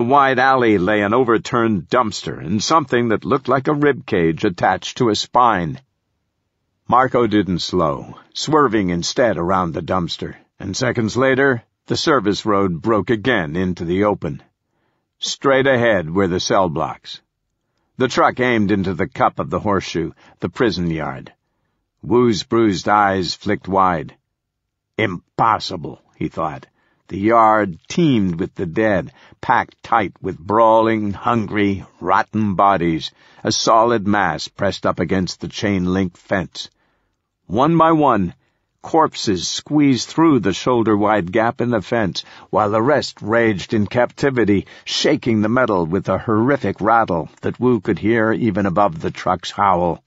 A wide alley lay an overturned dumpster and something that looked like a rib cage attached to a spine. Marco didn't slow, swerving instead around the dumpster, and seconds later, the service road broke again into the open. Straight ahead were the cell blocks. The truck aimed into the cup of the horseshoe, the prison yard. Wu's bruised eyes flicked wide. Impossible, he thought. The yard teemed with the dead, packed tight with brawling, hungry, rotten bodies, a solid mass pressed up against the chain-link fence. One by one, corpses squeezed through the shoulder-wide gap in the fence, while the rest raged in captivity, shaking the metal with a horrific rattle that Wu could hear even above the truck's howl.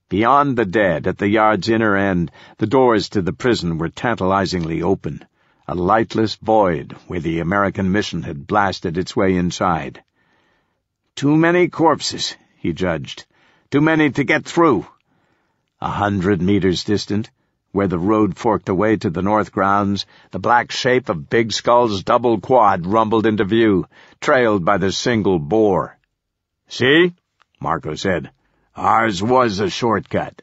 Beyond the dead, at the yard's inner end, the doors to the prison were tantalizingly open, a lightless void where the American mission had blasted its way inside. Too many corpses, he judged. Too many to get through. 100 meters distant, where the road forked away to the north grounds, the black shape of Big Skull's double quad rumbled into view, trailed by the single bore. "See?" Marco said. "Ours was a shortcut."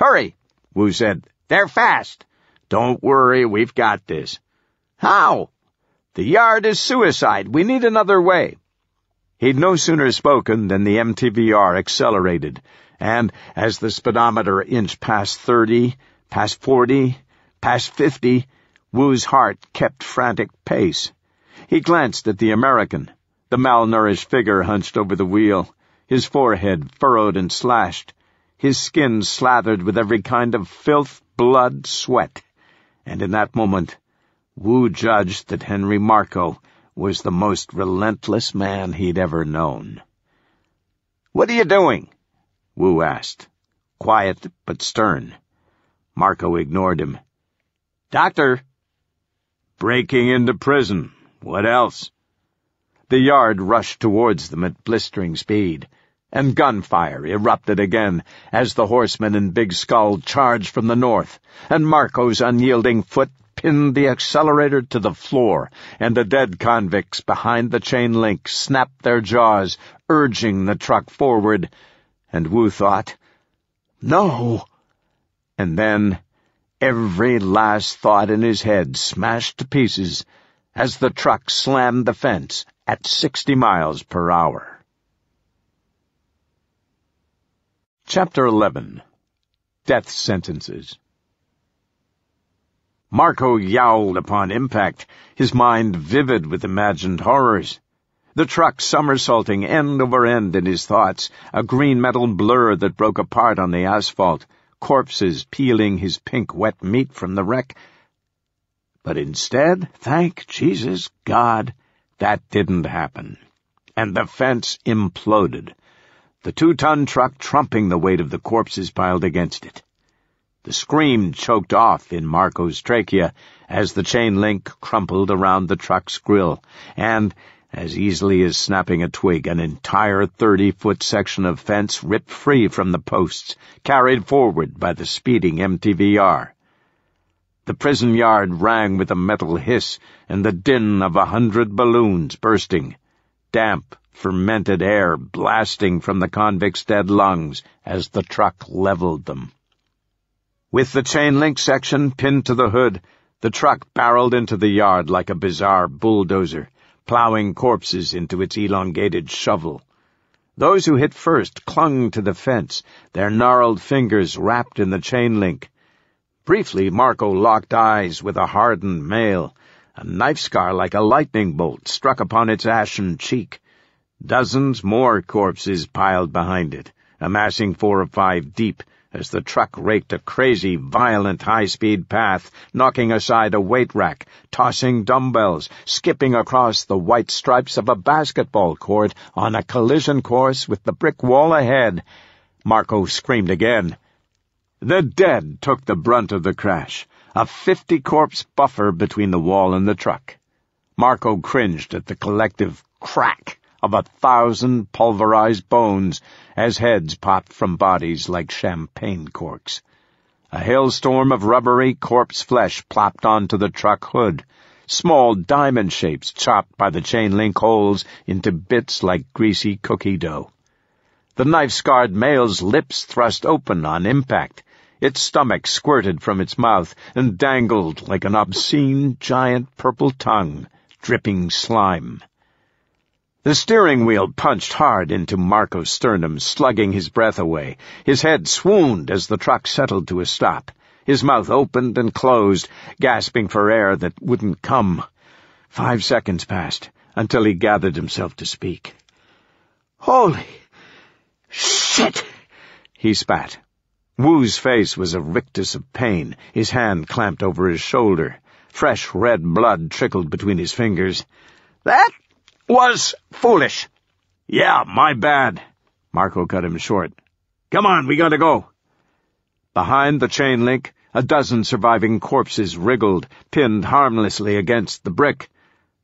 "Hurry," Wu said. "They're fast." "Don't worry, we've got this." "How?" "The yard is suicide. We need another way." He'd no sooner spoken than the MTVR accelerated, and as the speedometer inched past 30, past 40, past 50, Wu's heart kept frantic pace. He glanced at the American, the malnourished figure hunched over the wheel, his forehead furrowed and slashed, his skin slathered with every kind of filth, blood, sweat. And in that moment, Wu judged that Henry Marco was the most relentless man he'd ever known. "What are you doing?" Wu asked, quiet but stern. Marco ignored him. "Doctor." "Breaking into prison. What else?" The yard rushed towards them at blistering speed, and gunfire erupted again as the horsemen in Big Skull charged from the north, and Marco's unyielding foot pinned the accelerator to the floor, and the dead convicts behind the chain link snapped their jaws, urging the truck forward, and Wu thought, "No!" And then every last thought in his head smashed to pieces as the truck slammed the fence at 60 miles per hour. Chapter 11. Death Sentences. Marco yowled upon impact, his mind vivid with imagined horrors. The truck somersaulting end over end in his thoughts, a green metal blur that broke apart on the asphalt, corpses peeling his pink wet meat from the wreck. But instead, thank Jesus God, that didn't happen. And the fence imploded, the 2-ton truck trumping the weight of the corpses piled against it. The scream choked off in Marco's trachea as the chain link crumpled around the truck's grill, and, as easily as snapping a twig, an entire 30-foot section of fence ripped free from the posts, carried forward by the speeding MTVR. The prison yard rang with a metal hiss and the din of 100 balloons bursting, damp, fermented air blasting from the convicts' dead lungs as the truck leveled them. With the chain-link section pinned to the hood, the truck barreled into the yard like a bizarre bulldozer, plowing corpses into its elongated shovel. Those who hit first clung to the fence, their gnarled fingers wrapped in the chain-link. Briefly, Marco locked eyes with a hardened male. A knife scar like a lightning bolt struck upon its ashen cheek. Dozens more corpses piled behind it, amassing 4 or 5 deep, as the truck raked a crazy, violent, high-speed path, knocking aside a weight rack, tossing dumbbells, skipping across the white stripes of a basketball court on a collision course with the brick wall ahead. Marco screamed again. The dead took the brunt of the crash, a 50-corpse buffer between the wall and the truck. Marco cringed at the collective crack of 1,000 pulverized bones as heads popped from bodies like champagne corks. A hailstorm of rubbery corpse flesh plopped onto the truck hood, small diamond shapes chopped by the chain-link holes into bits like greasy cookie dough. The knife-scarred male's lips thrust open on impact. Its stomach squirted from its mouth and dangled like an obscene giant purple tongue, dripping slime. The steering wheel punched hard into Marco's sternum, slugging his breath away. His head swooned as the truck settled to a stop. His mouth opened and closed, gasping for air that wouldn't come. 5 seconds passed until he gathered himself to speak. "Holy shit!" he spat. Wu's face was a rictus of pain, his hand clamped over his shoulder. Fresh red blood trickled between his fingers. "That was foolish." "Yeah, my bad," Marco cut him short. "Come on, we gotta go." Behind the chain link, a dozen surviving corpses wriggled, pinned harmlessly against the brick.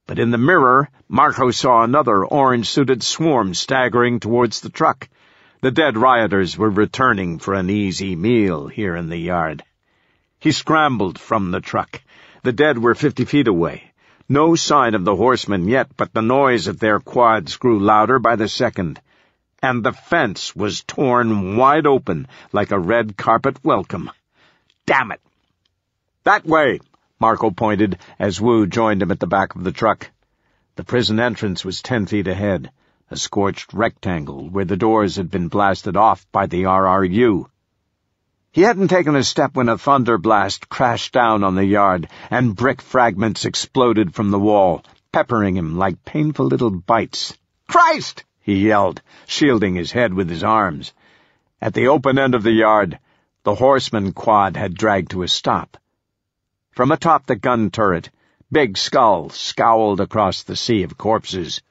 But in the mirror, Marco saw another orange-suited swarm staggering towards the truck. The dead rioters were returning for an easy meal here in the yard. He scrambled from the truck. The dead were 50 feet away. No sign of the horsemen yet, but the noise of their quads grew louder by the second. And the fence was torn wide open like a red carpet welcome. "Damn it!" "That way," Marco pointed as Wu joined him at the back of the truck. The prison entrance was 10 feet ahead, a scorched rectangle where the doors had been blasted off by the RRU. He hadn't taken a step when a thunder blast crashed down on the yard, and brick fragments exploded from the wall, peppering him like painful little bites. "Christ!" he yelled, shielding his head with his arms. At the open end of the yard, the horseman quad had dragged to a stop. From atop the gun turret, Big Skull scowled across the sea of corpses.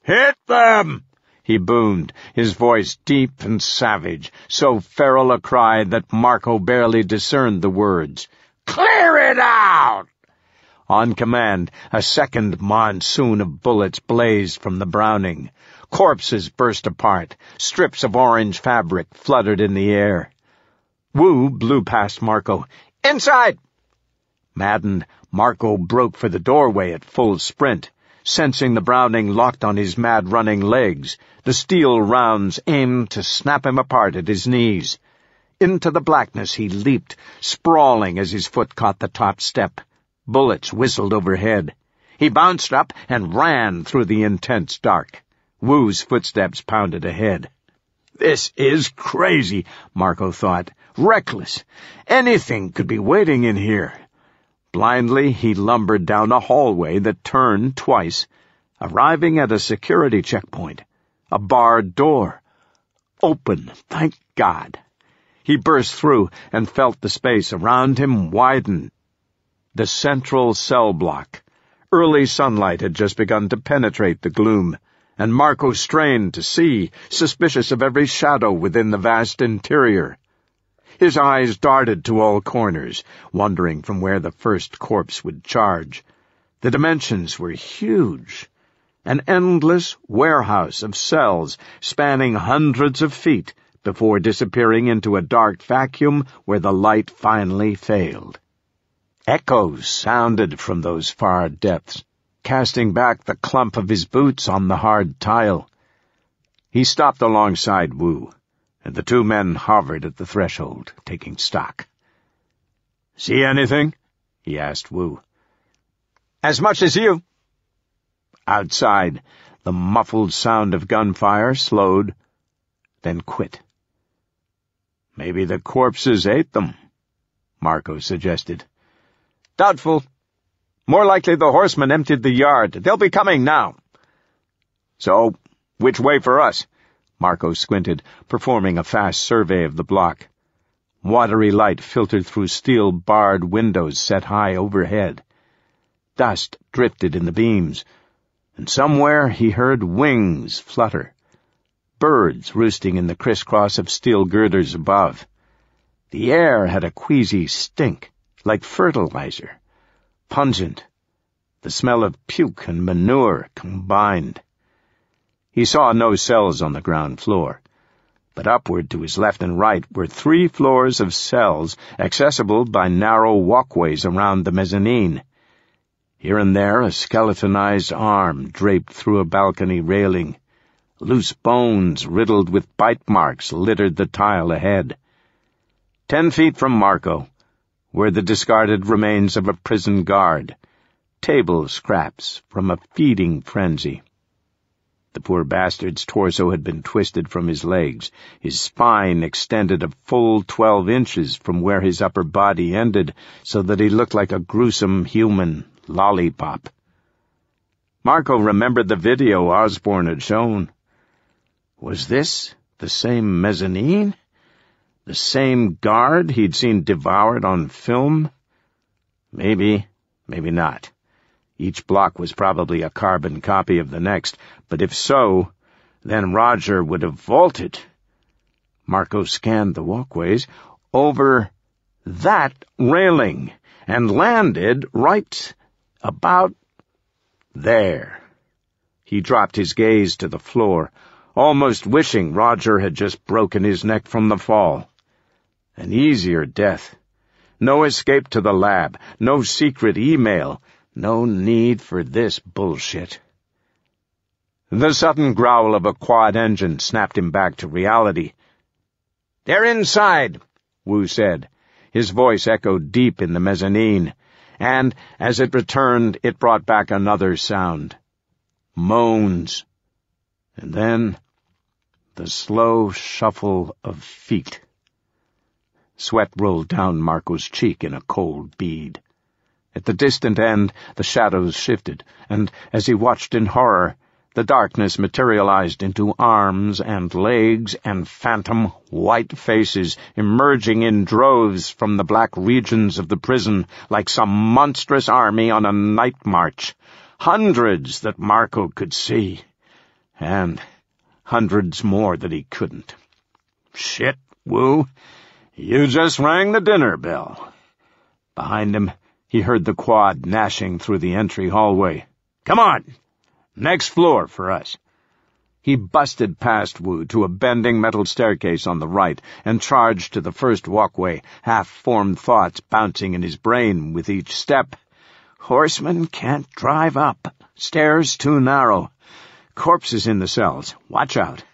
"Hit them!" he boomed, his voice deep and savage, so feral a cry that Marco barely discerned the words. "Clear it out!" On command, a second monsoon of bullets blazed from the Browning. Corpses burst apart. Strips of orange fabric fluttered in the air. Wu blew past Marco. "Inside!" Maddened, Marco broke for the doorway at full sprint. Sensing the Browning locked on his mad-running legs, the steel rounds aimed to snap him apart at his knees. Into the blackness he leaped, sprawling as his foot caught the top step. Bullets whistled overhead. He bounced up and ran through the intense dark. Wu's footsteps pounded ahead. "This is crazy," Marco thought. "Reckless. Anything could be waiting in here." Blindly, he lumbered down a hallway that turned twice, arriving at a security checkpoint. A barred door. Open, thank God. He burst through and felt the space around him widen. The central cell block. Early sunlight had just begun to penetrate the gloom, and Marco strained to see, suspicious of every shadow within the vast interior. His eyes darted to all corners, wondering from where the first corpse would charge. The dimensions were huge. An endless warehouse of cells spanning hundreds of feet before disappearing into a dark vacuum where the light finally failed. Echoes sounded from those far depths, casting back the clump of his boots on the hard tile. He stopped alongside Wu, and the two men hovered at the threshold, taking stock. "See anything?" he asked Wu. "As much as you." Outside, the muffled sound of gunfire slowed, then quit. "Maybe the corpses ate them," Marco suggested. "Doubtful. More likely the horsemen emptied the yard. They'll be coming now." "So, which way for us?" Marco squinted, performing a fast survey of the block. Watery light filtered through steel-barred windows set high overhead. Dust drifted in the beams, and somewhere he heard wings flutter. Birds roosting in the crisscross of steel girders above. The air had a queasy stink, like fertilizer. Pungent. The smell of puke and manure combined. He saw no cells on the ground floor, but upward to his left and right were 3 floors of cells accessible by narrow walkways around the mezzanine. Here and there, a skeletonized arm draped through a balcony railing. Loose bones riddled with bite marks littered the tile ahead. 10 feet from Marco were the discarded remains of a prison guard, table scraps from a feeding frenzy. The poor bastard's torso had been twisted from his legs. His spine extended a full 12 inches from where his upper body ended, so that he looked like a gruesome human lollipop. Marco remembered the video Osborne had shown. Was this the same mezzanine? The same guard he'd seen devoured on film? Maybe, maybe not. Each block was probably a carbon copy of the next, but if so, then Roger would have vaulted. Marco scanned the walkways over that railing and landed right about there. He dropped his gaze to the floor, almost wishing Roger had just broken his neck from the fall. An easier death. No escape to the lab, no secret email, no need for this bullshit. The sudden growl of a quad engine snapped him back to reality. "They're inside," Wu said. His voice echoed deep in the mezzanine, and as it returned, it brought back another sound. Moans. And then the slow shuffle of feet. Sweat rolled down Marco's cheek in a cold bead. At the distant end, the shadows shifted, and as he watched in horror, the darkness materialized into arms and legs and phantom white faces emerging in droves from the black regions of the prison like some monstrous army on a night march. Hundreds that Marco could see, and hundreds more that he couldn't. "Shit, Wu, you just rang the dinner bell." Behind him, he heard the quad gnashing through the entry hallway. "Come on! Next floor for us." He busted past Wu to a bending metal staircase on the right and charged to the first walkway, half-formed thoughts bouncing in his brain with each step. Horsemen can't drive up. Stairs too narrow. Corpses in the cells. Watch out.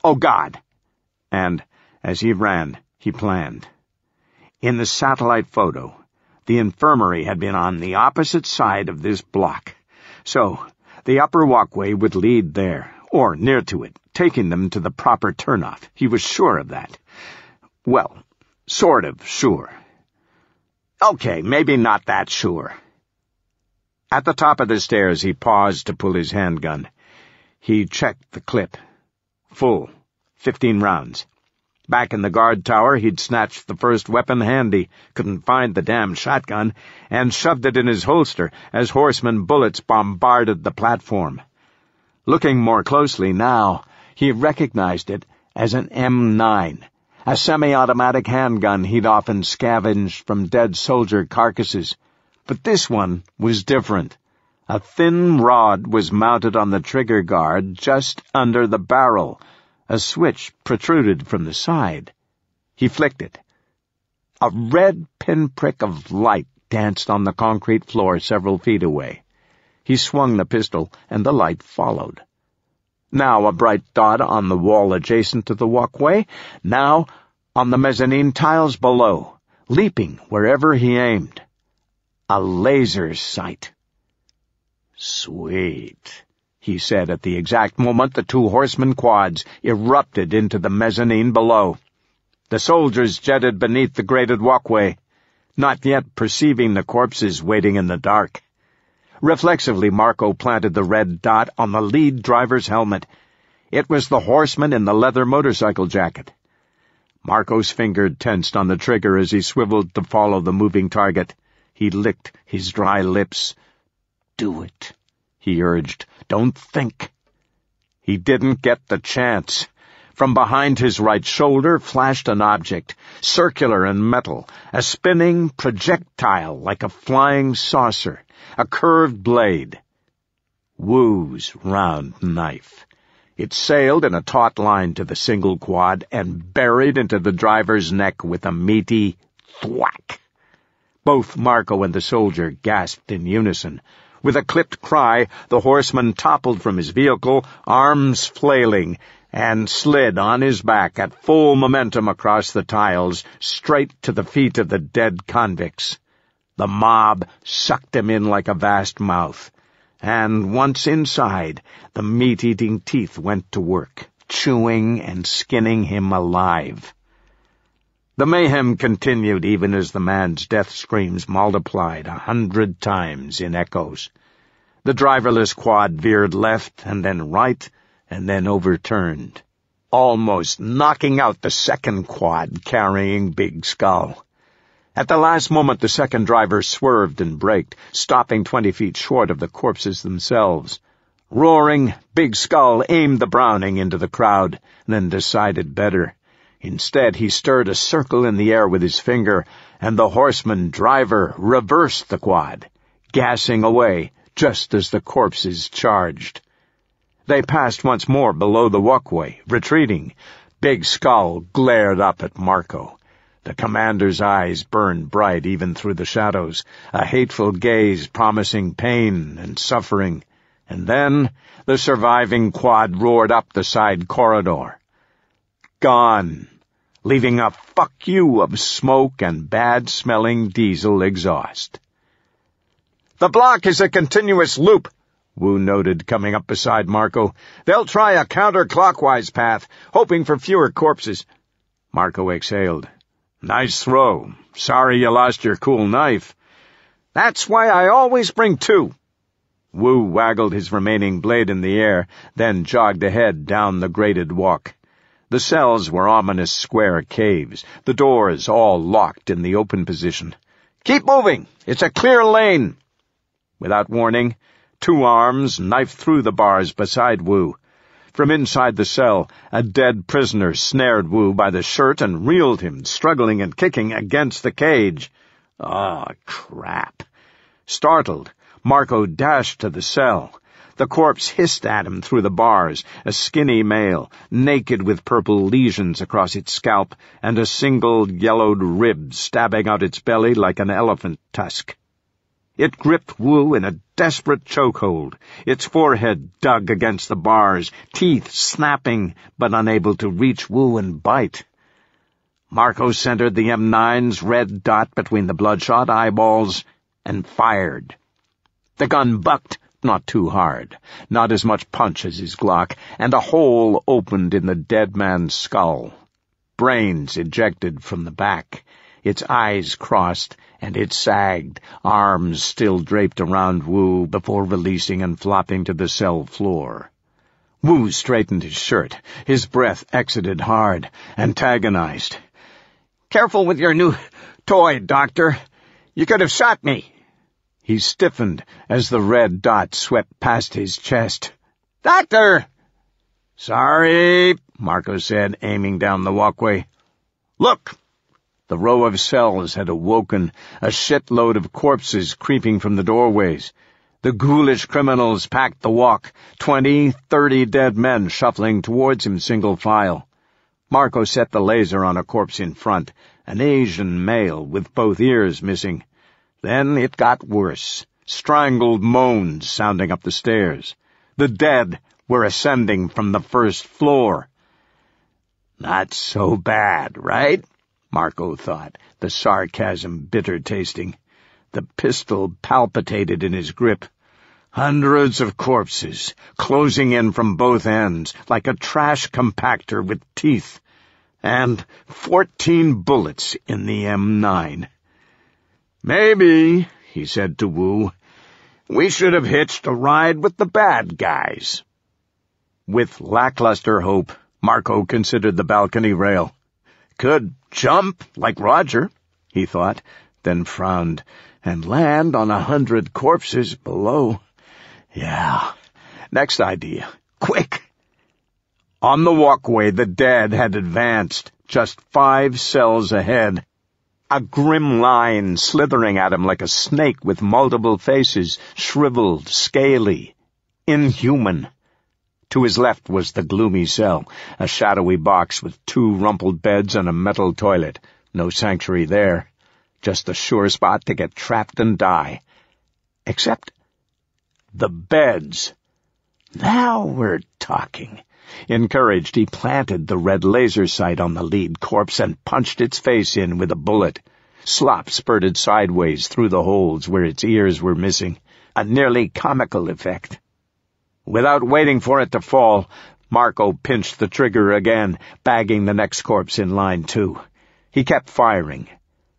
Oh, God! And as he ran, he planned. In the satellite photo, the infirmary had been on the opposite side of this block. So the upper walkway would lead there, or near to it, taking them to the proper turnoff. He was sure of that. Well, sort of sure. Okay, maybe not that sure. At the top of the stairs, he paused to pull his handgun. He checked the clip. Full. 15 rounds. Back in the guard tower, he'd snatched the first weapon handy, couldn't find the damn shotgun, and shoved it in his holster as horseman bullets bombarded the platform. Looking more closely now, he recognized it as an M9, a semi-automatic handgun he'd often scavenged from dead soldier carcasses. But this one was different. A thin rod was mounted on the trigger guard just under the barrel. A switch protruded from the side. He flicked it. A red pinprick of light danced on the concrete floor several feet away. He swung the pistol, and the light followed. Now a bright dot on the wall adjacent to the walkway, now on the mezzanine tiles below, leaping wherever he aimed. A laser sight. "Sweet," he said at the exact moment the 2 horsemen quads erupted into the mezzanine below. The soldiers jetted beneath the grated walkway, not yet perceiving the corpses waiting in the dark. Reflexively, Marco planted the red dot on the lead driver's helmet. It was the horseman in the leather motorcycle jacket. Marco's finger tensed on the trigger as he swiveled to follow the moving target. He licked his dry lips. "Do it," he urged. "Don't think." He didn't get the chance. From behind his right shoulder flashed an object, circular and metal, a spinning projectile like a flying saucer, a curved blade. Wu's round knife. It sailed in a taut line to the single quad and buried into the driver's neck with a meaty thwack. Both Marco and the soldier gasped in unison. With a clipped cry, the horseman toppled from his vehicle, arms flailing, and slid on his back at full momentum across the tiles, straight to the feet of the dead convicts. The mob sucked him in like a vast mouth, and once inside, the meat-eating teeth went to work, chewing and skinning him alive. The mayhem continued even as the man's death screams multiplied 100 times in echoes. The driverless quad veered left and then right and then overturned, almost knocking out the second quad carrying Big Skull. At the last moment, the second driver swerved and braked, stopping 20 feet short of the corpses themselves. Roaring, Big Skull aimed the Browning into the crowd, then decided better. Instead, he stirred a circle in the air with his finger, and the horseman driver reversed the quad, gassing away just as the corpses charged. They passed once more below the walkway, retreating. Big Skull glared up at Marco. The commander's eyes burned bright even through the shadows, a hateful gaze promising pain and suffering. And then the surviving quad roared up the side corridor. Gone, leaving a fuck you of smoke and bad-smelling diesel exhaust. "The block is a continuous loop," Wu noted, coming up beside Marco. "They'll try a counterclockwise path, hoping for fewer corpses." Marco exhaled. "Nice throw. Sorry you lost your cool knife." "That's why I always bring two." Wu waggled his remaining blade in the air, then jogged ahead down the graded walk. The cells were ominous square caves, the doors all locked in the open position. "Keep moving! It's a clear lane!" Without warning, two arms knifed through the bars beside Wu. From inside the cell, a dead prisoner snared Wu by the shirt and reeled him, struggling and kicking against the cage. Oh, crap. Startled, Marco dashed to the cell. The corpse hissed at him through the bars, a skinny male, naked with purple lesions across its scalp and a single yellowed rib stabbing out its belly like an elephant tusk. It gripped Wu in a desperate chokehold, its forehead dug against the bars, teeth snapping but unable to reach Wu and bite. Marco centered the M9's red dot between the bloodshot eyeballs and fired. The gun bucked, not too hard, not as much punch as his Glock, and a hole opened in the dead man's skull. Brains ejected from the back. Its eyes crossed, and it sagged, arms still draped around Wu before releasing and flopping to the cell floor. Wu straightened his shirt. His breath exited hard, antagonized. "Careful with your new toy, Doctor. You could have shot me." He stiffened as the red dot swept past his chest. "Doctor!" "Sorry," Marco said, aiming down the walkway. "Look!" The row of cells had awoken, a shitload of corpses creeping from the doorways. The ghoulish criminals packed the walk, 20, 30 dead men shuffling towards him single file. Marco set the laser on a corpse in front, an Asian male with both ears missing. Then it got worse, strangled moans sounding up the stairs. The dead were ascending from the first floor. "Not so bad, right?" Marco thought, the sarcasm bitter-tasting. The pistol palpitated in his grip. Hundreds of corpses, closing in from both ends, like a trash compactor with teeth. And 14 bullets in the M9. "Maybe," he said to Wu, "we should have hitched a ride with the bad guys." With lackluster hope, Marco considered the balcony rail. Could jump like Roger, he thought, then frowned, and land on 100 corpses below. Yeah, next idea. Quick! On the walkway, the dead had advanced, just 5 cells ahead. A grim line slithering at him like a snake with multiple faces, shriveled, scaly, inhuman. To his left was the gloomy cell, a shadowy box with 2 rumpled beds and a metal toilet. No sanctuary there. Just a sure spot to get trapped and die. Except the beds. Now we're talking. Encouraged, he planted the red laser sight on the lead corpse and punched its face in with a bullet. Slop spurted sideways through the holes where its ears were missing, a nearly comical effect. Without waiting for it to fall, Marco pinched the trigger again, bagging the next corpse in line too. He kept firing.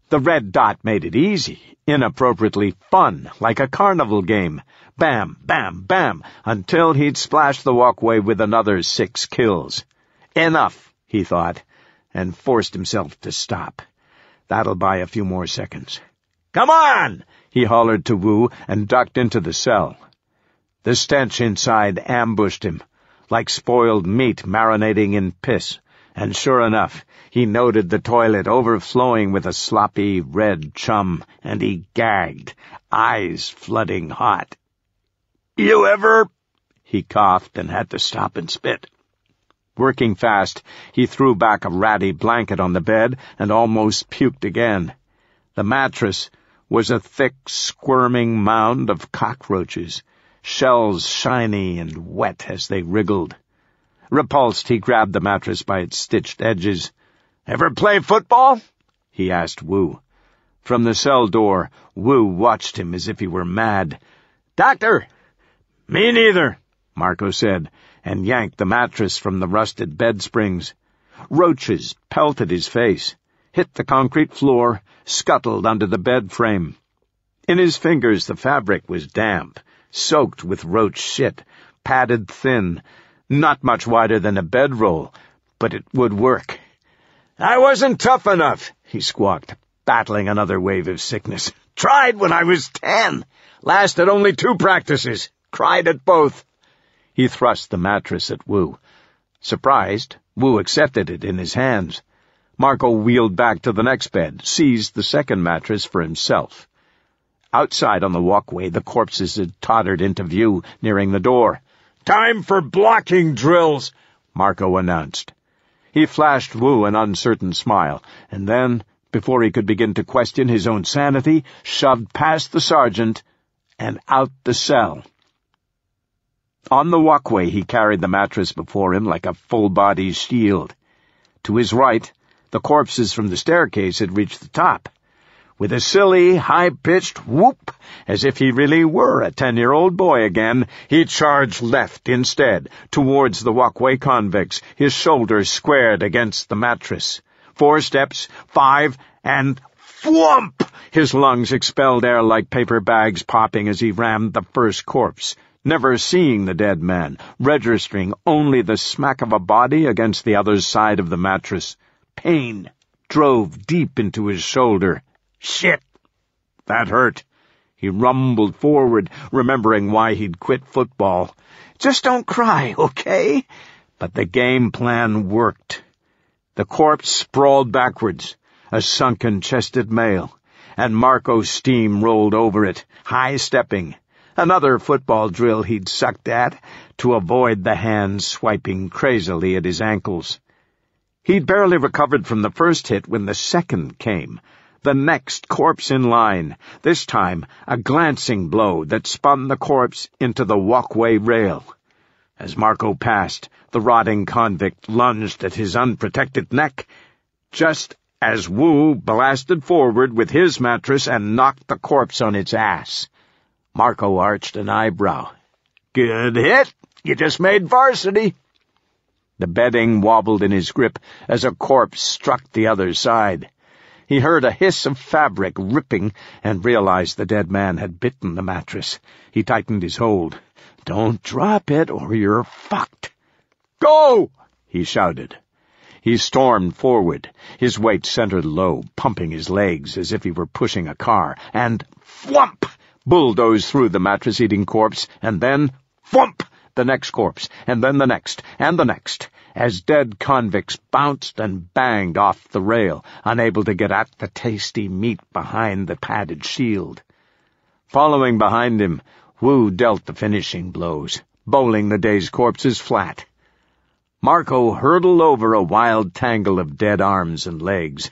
The red dot made it easy, inappropriately fun, like a carnival game. Bam, bam, bam, until he'd splashed the walkway with another 6 kills. Enough, he thought, and forced himself to stop. That'll buy a few more seconds. Come on! He hollered to Wu and ducked into the cell. The stench inside ambushed him, like spoiled meat marinating in piss, and sure enough, he noted the toilet overflowing with a sloppy red chum, and he gagged, eyes flooding hot. You ever? He coughed and had to stop and spit. Working fast, he threw back a ratty blanket on the bed and almost puked again. The mattress was a thick, squirming mound of cockroaches, shells shiny and wet as they wriggled. Repulsed, he grabbed the mattress by its stitched edges. Ever play football? He asked Wu. From the cell door, Wu watched him as if he were mad. Doctor! Me neither, Marco said, and yanked the mattress from the rusted bed springs. Roaches pelted his face, hit the concrete floor, scuttled under the bed frame. In his fingers the fabric was damp, soaked with roach shit, padded thin, not much wider than a bedroll, but it would work. I wasn't tough enough, he squawked, battling another wave of sickness. Tried when I was 10. Lasted only 2 practices. Cried at both. He thrust the mattress at Wu. Surprised, Wu accepted it in his hands. Marco wheeled back to the next bed, seized the second mattress for himself. Outside on the walkway, the corpses had tottered into view, nearing the door. Time for blocking drills, Marco announced. He flashed Wu an uncertain smile, and then, before he could begin to question his own sanity, shoved past the sergeant and out the cell. On the walkway, he carried the mattress before him like a full-body shield. To his right, the corpses from the staircase had reached the top. With a silly, high-pitched whoop, as if he really were a 10-year-old boy again, he charged left instead, towards the walkway convicts, his shoulders squared against the mattress. 4 steps, 5, and thwomp! His lungs expelled air like paper bags popping as he rammed the first corpse, never seeing the dead man, registering only the smack of a body against the other side of the mattress. Pain drove deep into his shoulder. Shit! That hurt. He rumbled forward, remembering why he'd quit football. Just don't cry, okay? But the game plan worked. The corpse sprawled backwards, a sunken-chested male, and Marco's steam rolled over it, high-stepping. Another football drill he'd sucked at to avoid the hands swiping crazily at his ankles. He'd barely recovered from the first hit when the second came, the next corpse in line, this time a glancing blow that spun the corpse into the walkway rail. As Marco passed, the rotting convict lunged at his unprotected neck, just as Wu blasted forward with his mattress and knocked the corpse on its ass. Marco arched an eyebrow. Good hit. You just made varsity. The bedding wobbled in his grip as a corpse struck the other side. He heard a hiss of fabric ripping and realized the dead man had bitten the mattress. He tightened his hold. Don't drop it or you're fucked. Go! He shouted. He stormed forward, his weight centered low, pumping his legs as if he were pushing a car, and thwump! Bulldozed through the mattress-eating corpse, and then thwump! The next corpse, and then the next, and the next, as dead convicts bounced and banged off the rail, unable to get at the tasty meat behind the padded shield. Following behind him, Wu dealt the finishing blows, bowling the day's corpses flat. Marco hurtled over a wild tangle of dead arms and legs.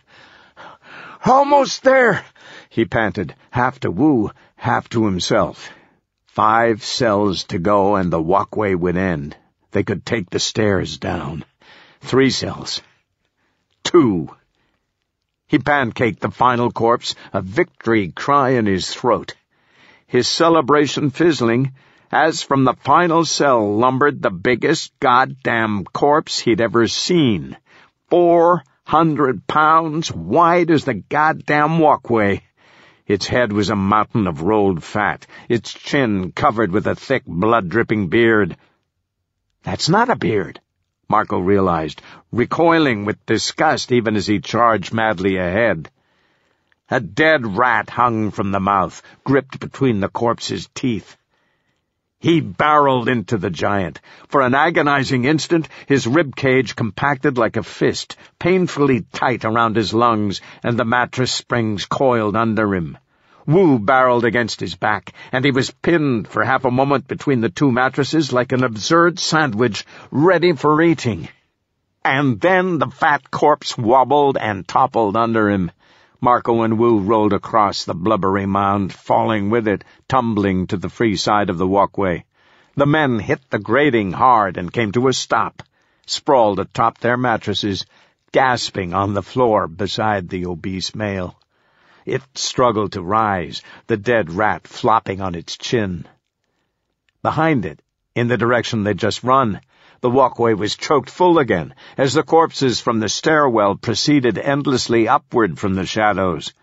Almost there! he panted, half to Wu, half to himself. 5 cells to go and the walkway would end. They could take the stairs down. 3 cells. 2. He pancaked the final corpse, a victory cry in his throat. His celebration fizzling, as from the final cell lumbered the biggest goddamn corpse he'd ever seen. 400 pounds, wide as the goddamn walkway. Its head was a mountain of rolled fat, its chin covered with a thick, blood-dripping beard. That's not a beard, Marco realized, recoiling with disgust even as he charged madly ahead. A dead rat hung from the mouth, gripped between the corpse's teeth. He barreled into the giant. For an agonizing instant, his rib cage compacted like a fist, painfully tight around his lungs, and the mattress springs coiled under him. Wu barreled against his back, and he was pinned for half a moment between the 2 mattresses like an absurd sandwich, ready for eating. And then the fat corpse wobbled and toppled under him. Marco and Wu rolled across the blubbery mound, falling with it, tumbling to the free side of the walkway. The men hit the grating hard and came to a stop, sprawled atop their mattresses, gasping on the floor beside the obese male. It struggled to rise, the dead rat flopping on its chin. Behind it, in the direction they'd just run, the walkway was choked full again, as the corpses from the stairwell proceeded endlessly upward from the shadows.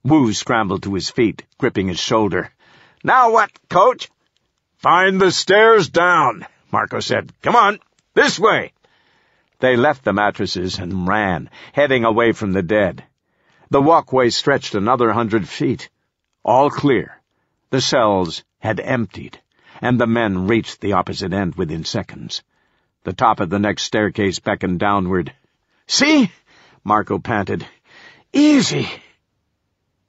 Wu scrambled to his feet, gripping his shoulder. "Now what, Coach?" "Find the stairs down," Marco said. "Come on, this way." They left the mattresses and ran, heading away from the dead. The walkway stretched another 100 feet. All clear. The cells had emptied, and the men reached the opposite end within seconds. The top of the next staircase beckoned downward. "See?" Marco panted. "Easy."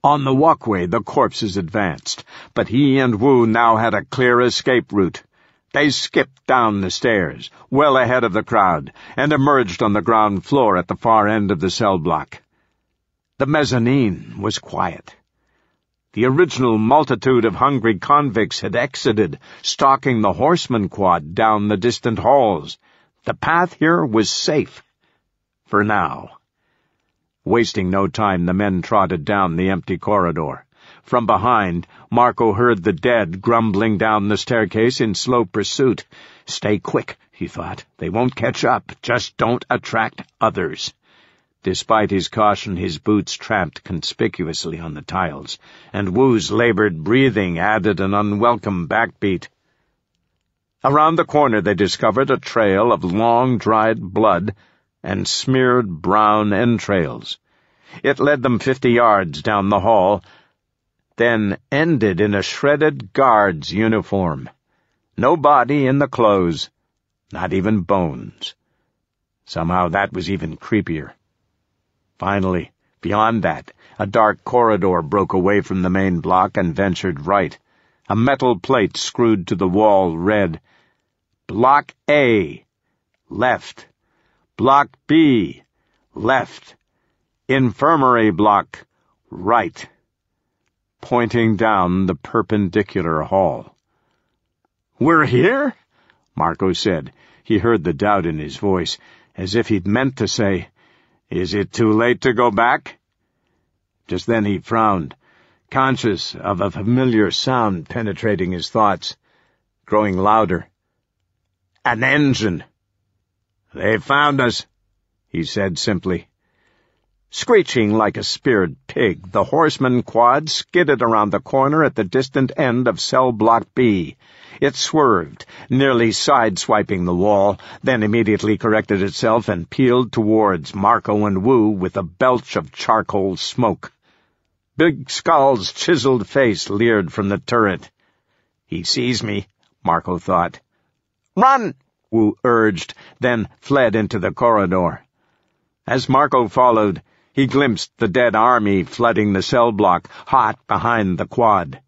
On the walkway, the corpses advanced, but he and Wu now had a clear escape route. They skipped down the stairs, well ahead of the crowd, and emerged on the ground floor at the far end of the cell block. The mezzanine was quiet. The original multitude of hungry convicts had exited, stalking the horseman quad down the distant halls. The path here was safe. For now. Wasting no time, the men trotted down the empty corridor. From behind, Marco heard the dead grumbling down the staircase in slow pursuit. "Stay quick," he thought. "They won't catch up. Just don't attract others." Despite his caution, his boots tramped conspicuously on the tiles, and Wu's labored breathing added an unwelcome backbeat. Around the corner they discovered a trail of long-dried blood and smeared brown entrails. It led them 50 yards down the hall, then ended in a shredded guard's uniform. No body in the clothes, not even bones. Somehow that was even creepier. Finally, beyond that, a dark corridor broke away from the main block and ventured right. A metal plate screwed to the wall read, "Block A, left. Block B, left. Infirmary block, right," pointing down the perpendicular hall. "We're here?" Marco said. He heard the doubt in his voice, as if he'd meant to say, "Is it too late to go back?" Just then he frowned, conscious of a familiar sound penetrating his thoughts, growing louder. "An engine." "They found us," he said simply. Screeching like a speared pig, the horseman quad skidded around the corner at the distant end of cell block B. It swerved, nearly sideswiping the wall, then immediately corrected itself and peeled towards Marco and Wu with a belch of charcoal smoke. Big Skull's chiseled face leered from the turret. "He sees me," Marco thought. "Run!" Wu urged, then fled into the corridor. As Marco followed, he glimpsed the dead army flooding the cell block, hot behind the quad.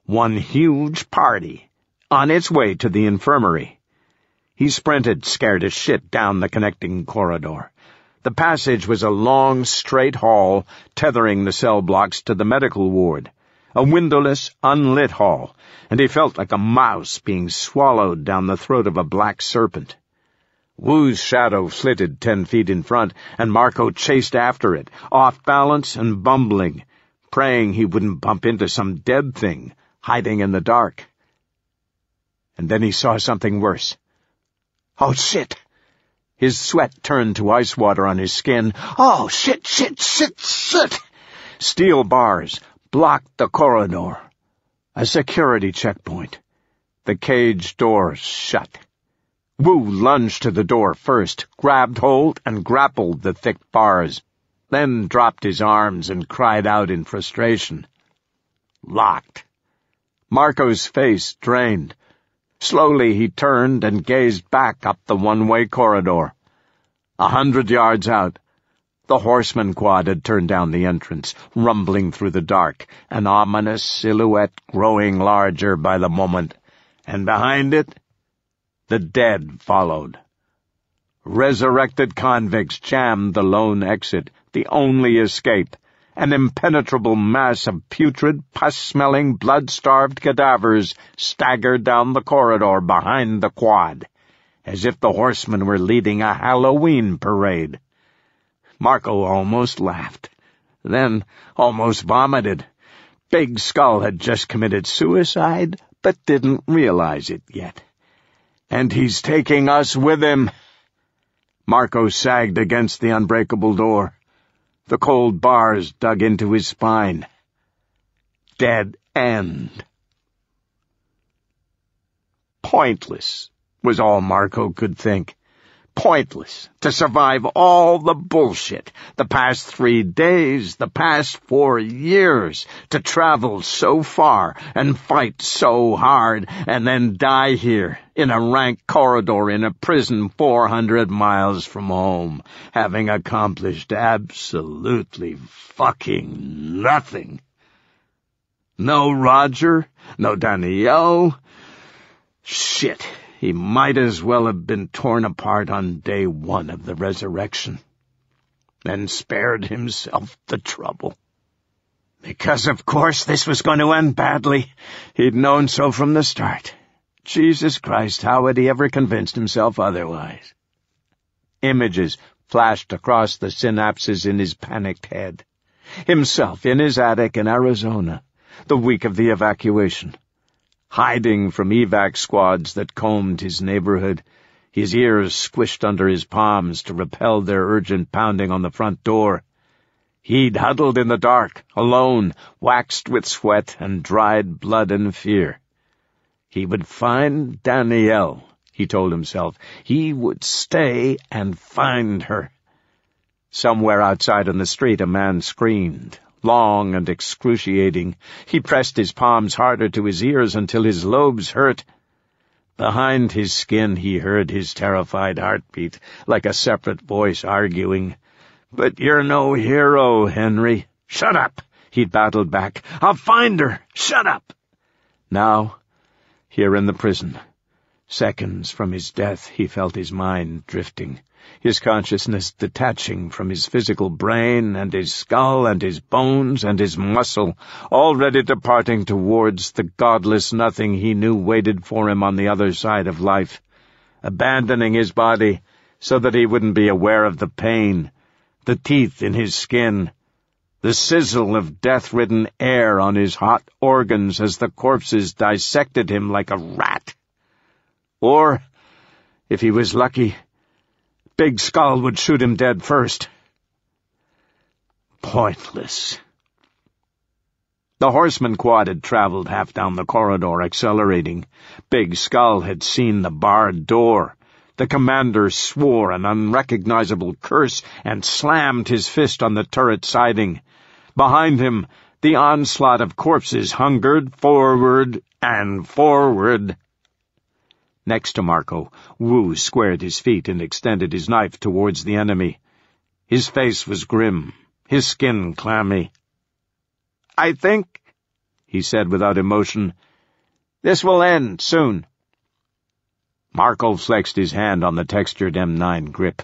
One huge party, on its way to the infirmary. He sprinted, scared as shit, down the connecting corridor. The passage was a long, straight hall tethering the cell blocks to the medical ward, a windowless, unlit hall, and he felt like a mouse being swallowed down the throat of a black serpent. Wu's shadow flitted 10 feet in front, and Marco chased after it, off balance and bumbling, praying he wouldn't bump into some dead thing hiding in the dark. And then he saw something worse. Oh, shit! His sweat turned to ice water on his skin. Oh, shit! Steel bars blocked the corridor. A security checkpoint. The cage doors shut. Wu lunged to the door first, grabbed hold and grappled the thick bars, then dropped his arms and cried out in frustration. Locked. Marco's face drained. Slowly he turned and gazed back up the one-way corridor. 100 yards out, the horseman quad had turned down the entrance, rumbling through the dark, an ominous silhouette growing larger by the moment, and behind it, the dead followed. Resurrected convicts jammed the lone exit, the only escape, an impenetrable mass of putrid, pus-smelling, blood-starved cadavers staggered down the corridor behind the quad, as if the horsemen were leading a Halloween parade. Marco almost laughed, then almost vomited. Big Skull had just committed suicide, but didn't realize it yet. And he's taking us with him. Marco sagged against the unbreakable door. The cold bars dug into his spine. Dead end. Pointless, was all Marco could think. Pointless to survive all the bullshit, the past 3 days, the past 4 years, to travel so far and fight so hard and then die here in a rank corridor in a prison 400 miles from home, having accomplished absolutely fucking nothing. No Roger, no Danielle. Shit. He might as well have been torn apart on day 1 of the resurrection, and spared himself the trouble. Because, of course, this was going to end badly. He'd known so from the start. Jesus Christ, how had he ever convinced himself otherwise? Images flashed across the synapses in his panicked head. Himself in his attic in Arizona, the week of the evacuation. Hiding from evac squads that combed his neighborhood, his ears squished under his palms to repel their urgent pounding on the front door. He'd huddled in the dark, alone, waxed with sweat and dried blood and fear. He would find Danielle, he told himself. He would stay and find her. Somewhere outside on the street a man screamed. Long and excruciating. He pressed his palms harder to his ears until his lobes hurt. Behind his skin he heard his terrified heartbeat, like a separate voice arguing. "But you're no hero, Henry." "Shut up," he'd battled back. "I'll find her. Shut up." Now, here in the prison, seconds from his death, he felt his mind drifting. His consciousness detaching from his physical brain and his skull and his bones and his muscle, already departing towards the godless nothing he knew waited for him on the other side of life, abandoning his body so that he wouldn't be aware of the pain, the teeth in his skin, the sizzle of death-ridden air on his hot organs as the corpses dissected him like a rat. Or, if he was lucky, Big Skull would shoot him dead first. Pointless. The horseman quad had traveled half down the corridor, accelerating. Big Skull had seen the barred door. The commander swore an unrecognizable curse and slammed his fist on the turret siding. Behind him, the onslaught of corpses hungered forward and forward. Next to Marco, Wu squared his feet and extended his knife towards the enemy. His face was grim, his skin clammy. "I think," he said without emotion, "this will end soon." Marco flexed his hand on the textured M9 grip.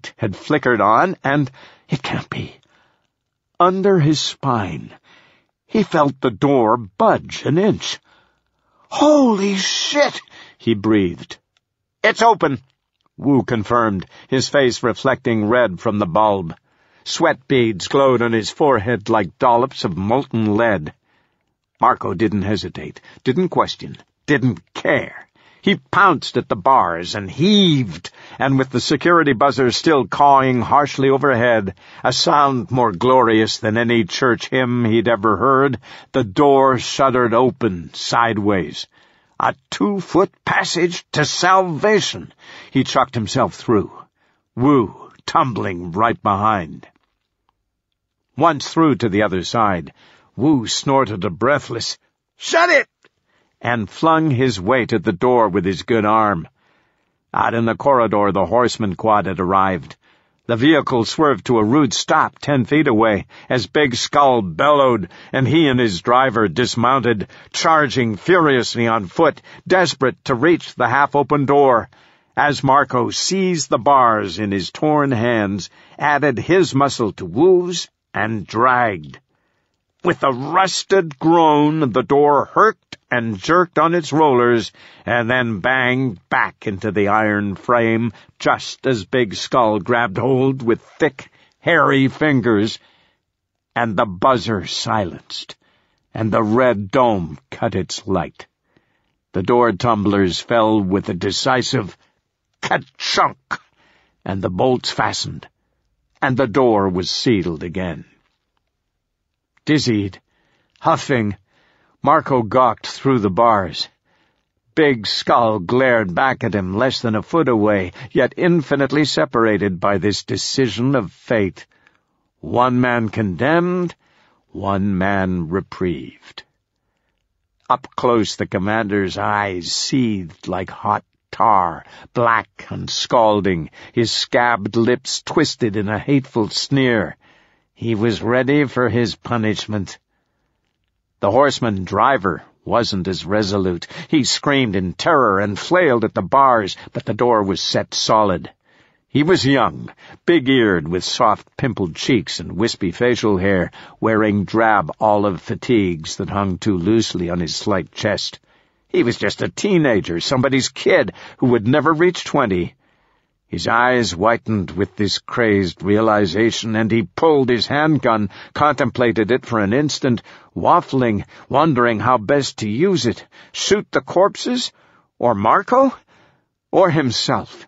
light had flickered on, and it can't be. Under his spine, he felt the door budge an inch. "Holy shit!" he breathed. "It's open," Wu confirmed, his face reflecting red from the bulb. Sweat beads glowed on his forehead like dollops of molten lead. Marco didn't hesitate, didn't question, didn't care. He pounced at the bars and heaved, and with the security buzzer still cawing harshly overhead, a sound more glorious than any church hymn he'd ever heard, the door shuddered open sideways. A 2-foot passage to salvation. He chucked himself through, Wu tumbling right behind. Once through to the other side, Wu snorted a breathless, "Shut it!" and flung his weight at the door with his good arm. Out in the corridor, the horseman quad had arrived. The vehicle swerved to a rude stop 10 feet away as Big Skull bellowed, and he and his driver dismounted, charging furiously on foot, desperate to reach the half-open door. As Marco seized the bars in his torn hands, added his muscle to Wu's, and dragged. With a rusted groan, the door hurked and jerked on its rollers, and then banged back into the iron frame just as Big Skull grabbed hold with thick, hairy fingers, and the buzzer silenced, and the red dome cut its light. The door tumblers fell with a decisive ka-chunk, and the bolts fastened, and the door was sealed again. Dizzied, huffing, Marco gawked through the bars. Big Skull glared back at him less than a foot away, yet infinitely separated by this decision of fate. One man condemned, one man reprieved. Up close, the commander's eyes seethed like hot tar, black and scalding, his scabbed lips twisted in a hateful sneer. He was ready for his punishment. The horseman driver wasn't as resolute. He screamed in terror and flailed at the bars, but the door was set solid. He was young, big-eared, with soft pimpled cheeks and wispy facial hair, wearing drab olive fatigues that hung too loosely on his slight chest. He was just a teenager, somebody's kid, who would never reach 20. His eyes whitened with this crazed realization, and he pulled his handgun, contemplated it for an instant, waffling, wondering how best to use it. Shoot the corpses? Or Marco? Or himself?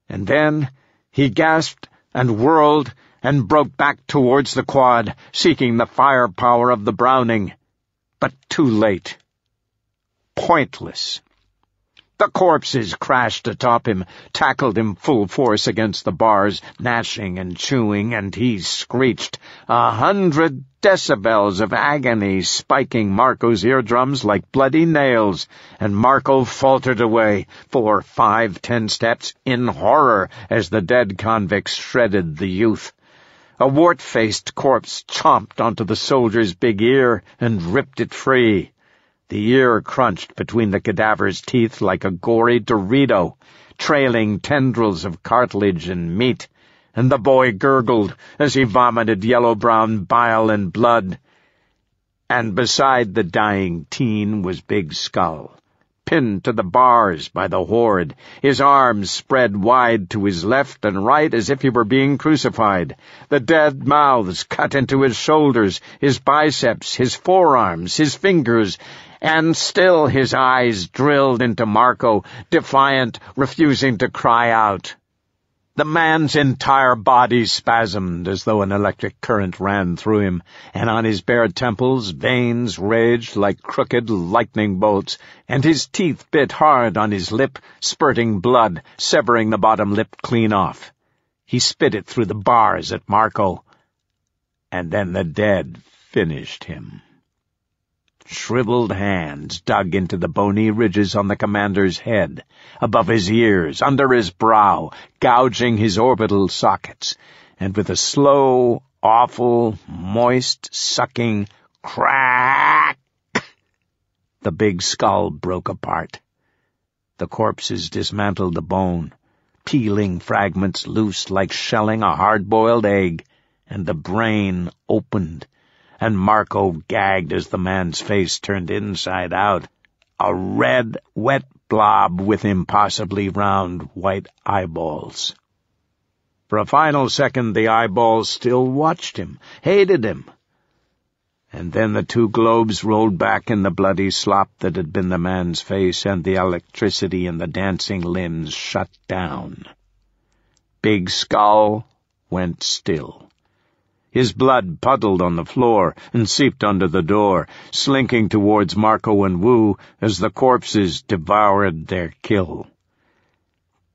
And then he gasped and whirled and broke back towards the quad, seeking the firepower of the Browning. But too late. Pointless. The corpses crashed atop him, tackled him full force against the bars, gnashing and chewing, and he screeched, 100 decibels of agony spiking Marco's eardrums like bloody nails, and Marco faltered away 4, 5, 10 steps in horror as the dead convicts shredded the youth. A wart-faced corpse chomped onto the soldier's big ear and ripped it free. The ear crunched between the cadaver's teeth like a gory Dorito, trailing tendrils of cartilage and meat, and the boy gurgled as he vomited yellow-brown bile and blood. And beside the dying teen was Big Skull, pinned to the bars by the horde, his arms spread wide to his left and right as if he were being crucified, the dead mouths cut into his shoulders, his biceps, his forearms, his fingers, and still his eyes drilled into Marco, defiant, refusing to cry out. The man's entire body spasmed as though an electric current ran through him, and on his bare temples veins raged like crooked lightning bolts, and his teeth bit hard on his lip, spurting blood, severing the bottom lip clean off. He spit it through the bars at Marco, and then the dead finished him. Shriveled hands dug into the bony ridges on the commander's head, above his ears, under his brow, gouging his orbital sockets, and with a slow, awful, moist, sucking crack, the big skull broke apart. The corpses dismantled the bone, peeling fragments loose like shelling a hard-boiled egg, and the brain opened, and Marco gagged as the man's face turned inside out, a red, wet blob with impossibly round white eyeballs. For a final second the eyeballs still watched him, hated him. And then the two globes rolled back in the bloody slop that had been the man's face, and the electricity in the dancing limbs shut down. Big Skull went still. His blood puddled on the floor and seeped under the door, slinking towards Marco and Wu as the corpses devoured their kill.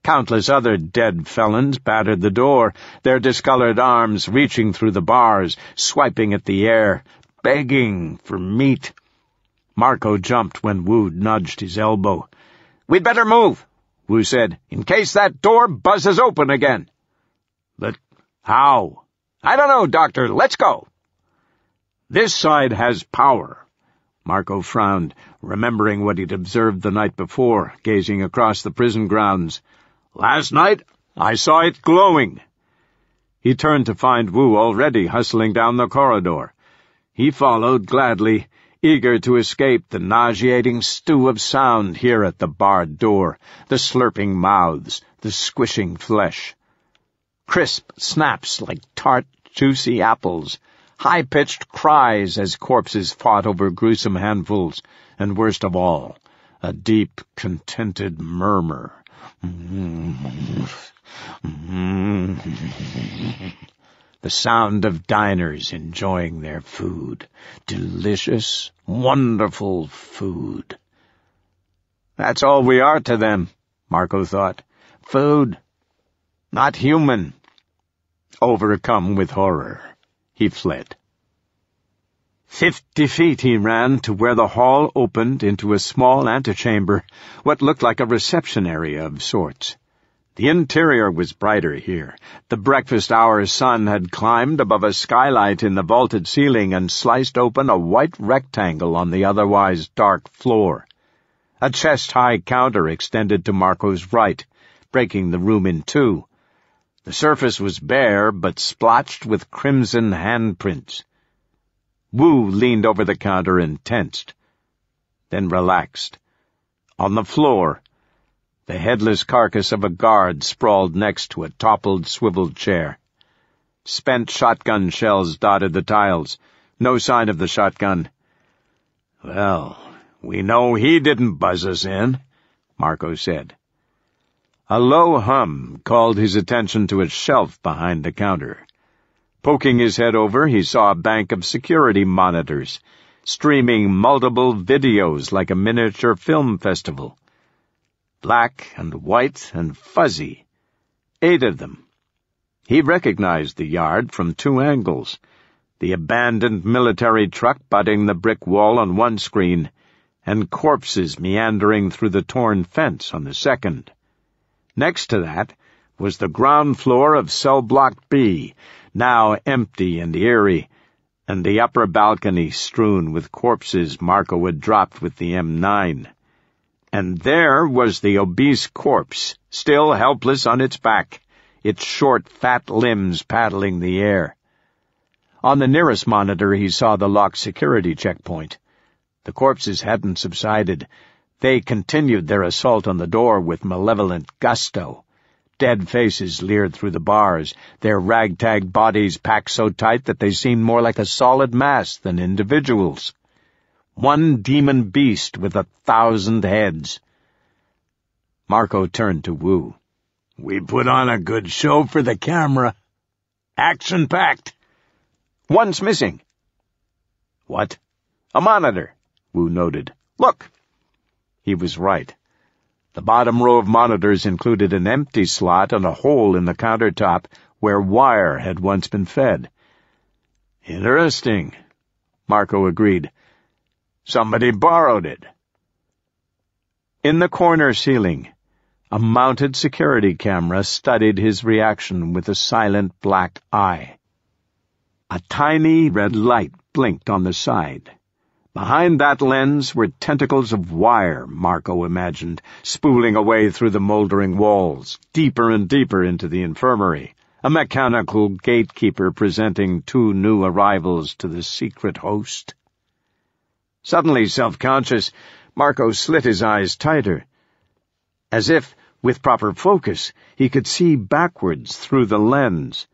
Countless other dead felons battered the door, their discolored arms reaching through the bars, swiping at the air, begging for meat. Marco jumped when Wu nudged his elbow. "We'd better move," Wu said, "in case that door buzzes open again." "But how?" "I don't know, Doctor. Let's go." "This side has power." Marco frowned, remembering what he'd observed the night before, gazing across the prison grounds. "Last night, I saw it glowing." He turned to find Wu already hustling down the corridor. He followed gladly, eager to escape the nauseating stew of sound here at the barred door, the slurping mouths, the squishing flesh. Crisp snaps like tart, juicy apples, high-pitched cries as corpses fought over gruesome handfuls, and worst of all, a deep, contented murmur. The sound of diners enjoying their food. Delicious, wonderful food. "That's all we are to them," Marco thought. "Food. Not human." Overcome with horror, he fled. 50 feet he ran to where the hall opened into a small antechamber, what looked like a reception area of sorts. The interior was brighter here. The breakfast hour sun had climbed above a skylight in the vaulted ceiling and sliced open a white rectangle on the otherwise dark floor. A chest-high counter extended to Marco's right, breaking the room in two. The surface was bare, but splotched with crimson handprints. Wu leaned over the counter and tensed, then relaxed. On the floor, the headless carcass of a guard sprawled next to a toppled swiveled chair. Spent shotgun shells dotted the tiles. No sign of the shotgun. "Well, we know he didn't buzz us in," Marco said. A low hum called his attention to a shelf behind the counter. Poking his head over, he saw a bank of security monitors, streaming multiple videos like a miniature film festival. Black and white and fuzzy. 8 of them. He recognized the yard from 2 angles. The abandoned military truck butting the brick wall on one screen, and corpses meandering through the torn fence on the second. Next to that was the ground floor of cell block B, now empty and eerie, and the upper balcony strewn with corpses Marco had dropped with the M9. And there was the obese corpse, still helpless on its back, its short, fat limbs paddling the air. On the nearest monitor he saw the locked security checkpoint. The corpses hadn't subsided. They continued their assault on the door with malevolent gusto. Dead faces leered through the bars, their ragtag bodies packed so tight that they seemed more like a solid mass than individuals. One demon beast with 1,000 heads. Marco turned to Wu. "We put on a good show for the camera. Action-packed. One's missing." "What?" "A monitor," Wu noted. "Look." He was right. The bottom row of monitors included an empty slot and a hole in the countertop, where wire had once been fed. "Interesting," Marco agreed. "Somebody borrowed it." In the corner ceiling, a mounted security camera studied his reaction with a silent black eye. A tiny red light blinked on the side. Behind that lens were tentacles of wire, Marco imagined, spooling away through the moldering walls, deeper and deeper into the infirmary, a mechanical gatekeeper presenting 2 new arrivals to the secret host. Suddenly self-conscious, Marco slit his eyes tighter. As if, with proper focus, he could see backwards through the lens.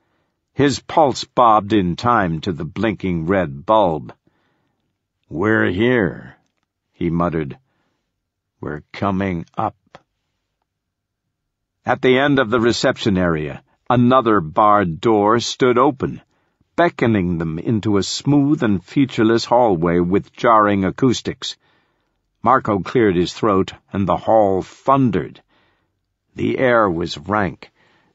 His pulse bobbed in time to the blinking red bulb. "We're here," he muttered. "We're coming up." At the end of the reception area, another barred door stood open, beckoning them into a smooth and featureless hallway with jarring acoustics. Marco cleared his throat, and the hall thundered. The air was rank.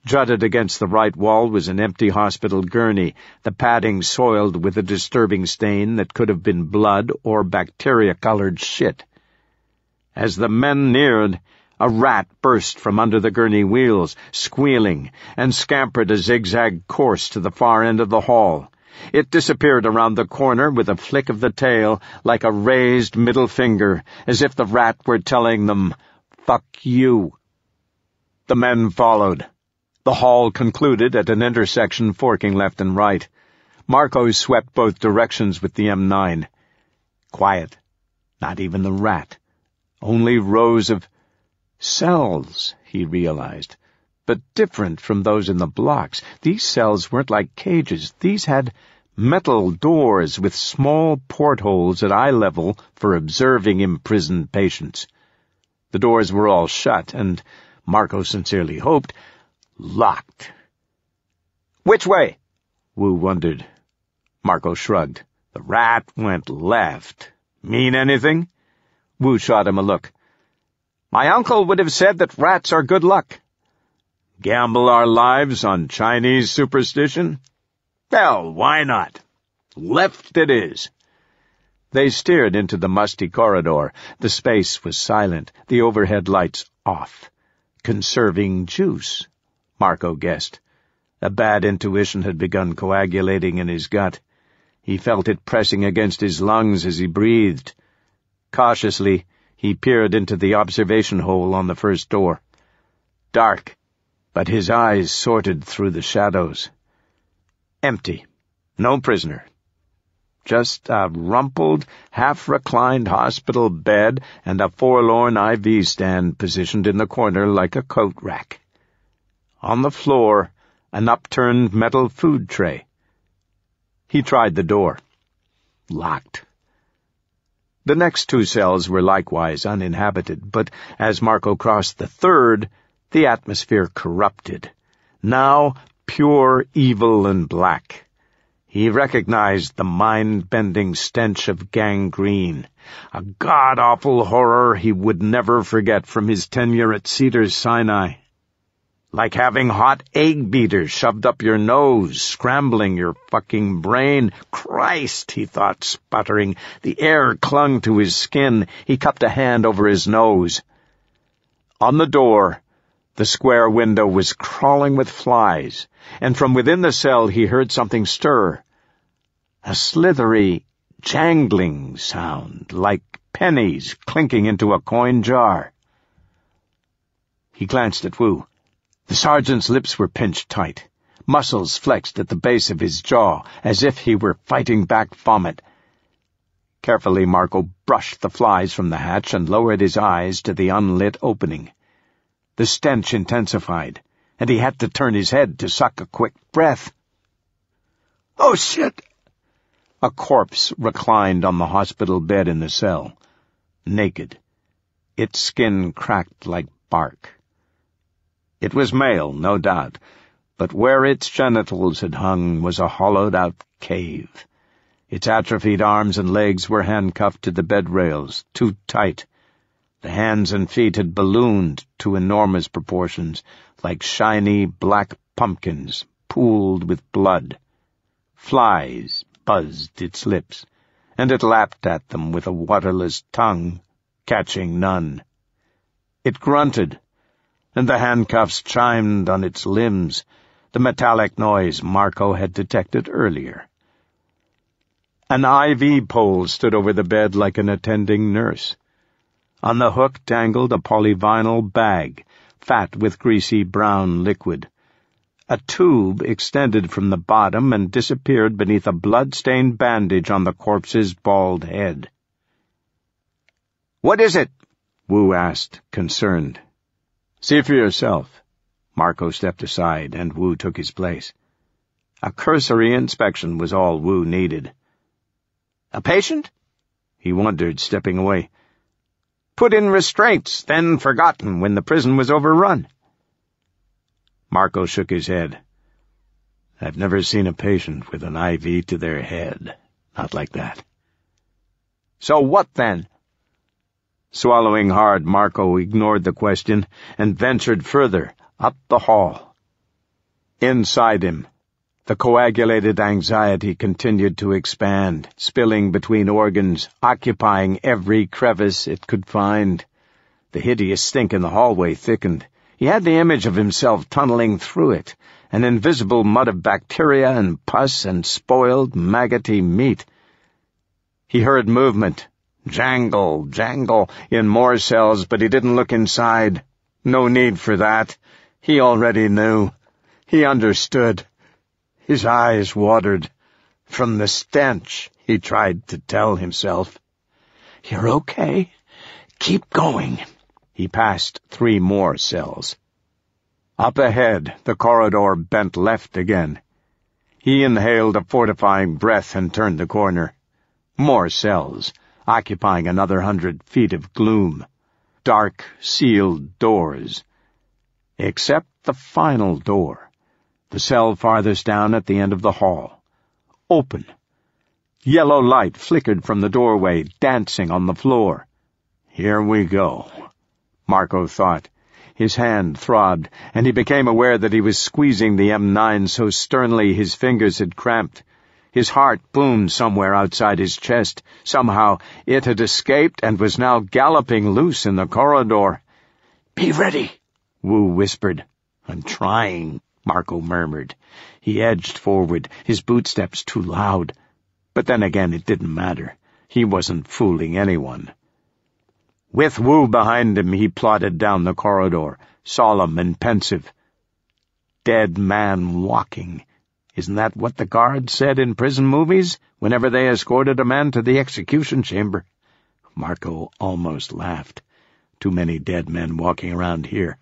Jutted against the right wall was an empty hospital gurney, the padding soiled with a disturbing stain that could have been blood or bacteria-colored shit. As the men neared, a rat burst from under the gurney wheels, squealing, and scampered a zigzag course to the far end of the hall. It disappeared around the corner with a flick of the tail, like a raised middle finger, as if the rat were telling them, "Fuck you." The men followed. The hall concluded at an intersection forking left and right. Marco swept both directions with the M9. Quiet. Not even the rat. Only rows of cells, he realized, but different from those in the blocks. These cells weren't like cages. These had metal doors with small portholes at eye level for observing imprisoned patients. The doors were all shut and, Marco sincerely hoped, locked. "Which way?" Wu wondered. Marco shrugged. "The rat went left. Mean anything?" Wu shot him a look. "My uncle would have said that rats are good luck." "Gamble our lives on Chinese superstition?" "Hell, why not? Left it is." They steered into the musty corridor. The space was silent, the overhead lights off. Conserving juice, Marco guessed. A bad intuition had begun coagulating in his gut. He felt it pressing against his lungs as he breathed. Cautiously, he peered into the observation hole on the first door. Dark, but his eyes sorted through the shadows. Empty. No prisoner. Just a rumpled, half-reclined hospital bed and a forlorn IV stand positioned in the corner like a coat rack. On the floor, an upturned metal food tray. He tried the door. Locked. The next 2 cells were likewise uninhabited, but as Marco crossed the third, the atmosphere corrupted. Now pure evil and black. He recognized the mind-bending stench of gangrene, a god-awful horror he would never forget from his tenure at Cedars-Sinai. Like having hot egg beaters shoved up your nose, scrambling your fucking brain. Christ, he thought, sputtering. The air clung to his skin. He cupped a hand over his nose. On the door, the square window was crawling with flies, and from within the cell he heard something stir. A slithery, jangling sound, like pennies clinking into a coin jar. He glanced at Wu. The sergeant's lips were pinched tight, muscles flexed at the base of his jaw, as if he were fighting back vomit. Carefully, Marco brushed the flies from the hatch and lowered his eyes to the unlit opening. The stench intensified, and he had to turn his head to suck a quick breath. "Oh, shit!" A corpse reclined on the hospital bed in the cell, naked, its skin cracked like bark. It was male, no doubt, but where its genitals had hung was a hollowed-out cave. Its atrophied arms and legs were handcuffed to the bed rails, too tight. The hands and feet had ballooned to enormous proportions, like shiny black pumpkins pooled with blood. Flies buzzed its lips, and it lapped at them with a waterless tongue, catching none. It grunted, and the handcuffs chimed on its limbs, the metallic noise Marco had detected earlier. An IV pole stood over the bed like an attending nurse. On the hook dangled a polyvinyl bag, fat with greasy brown liquid. A tube extended from the bottom and disappeared beneath a blood-stained bandage on the corpse's bald head. "What is it?" Wu asked, concerned. "See for yourself." Marco stepped aside, and Wu took his place. A cursory inspection was all Wu needed. "A patient?" He wondered, stepping away. "Put in restraints, then forgotten when the prison was overrun." Marco shook his head. "I've never seen a patient with an IV to their head. Not like that." "So what then?" Swallowing hard, Marco ignored the question and ventured further, up the hall. Inside him, the coagulated anxiety continued to expand, spilling between organs, occupying every crevice it could find. The hideous stink in the hallway thickened. He had the image of himself tunneling through it, an invisible mud of bacteria and pus and spoiled, maggoty meat. He heard movement, jangle, jangle, in more cells, but he didn't look inside. No need for that. He already knew. He understood. His eyes watered. From the stench, he tried to tell himself. "You're okay. Keep going." He passed 3 more cells. Up ahead, the corridor bent left again. He inhaled a fortifying breath and turned the corner. More cells, occupying another 100 feet of gloom. Dark, sealed doors. Except the final door, the cell farthest down at the end of the hall. Open. Yellow light flickered from the doorway, dancing on the floor. Here we go, Marco thought. His hand throbbed, and he became aware that he was squeezing the M9 so sternly his fingers had cramped. His heart boomed somewhere outside his chest. Somehow it had escaped and was now galloping loose in the corridor. "Be ready," Wu whispered. "I'm trying," Marco murmured. He edged forward, his bootsteps too loud. But then again it didn't matter. He wasn't fooling anyone. With Wu behind him, he plodded down the corridor, solemn and pensive. Dead man walking. Isn't that what the guards said in prison movies, whenever they escorted a man to the execution chamber? Marco almost laughed. Too many dead men walking around here.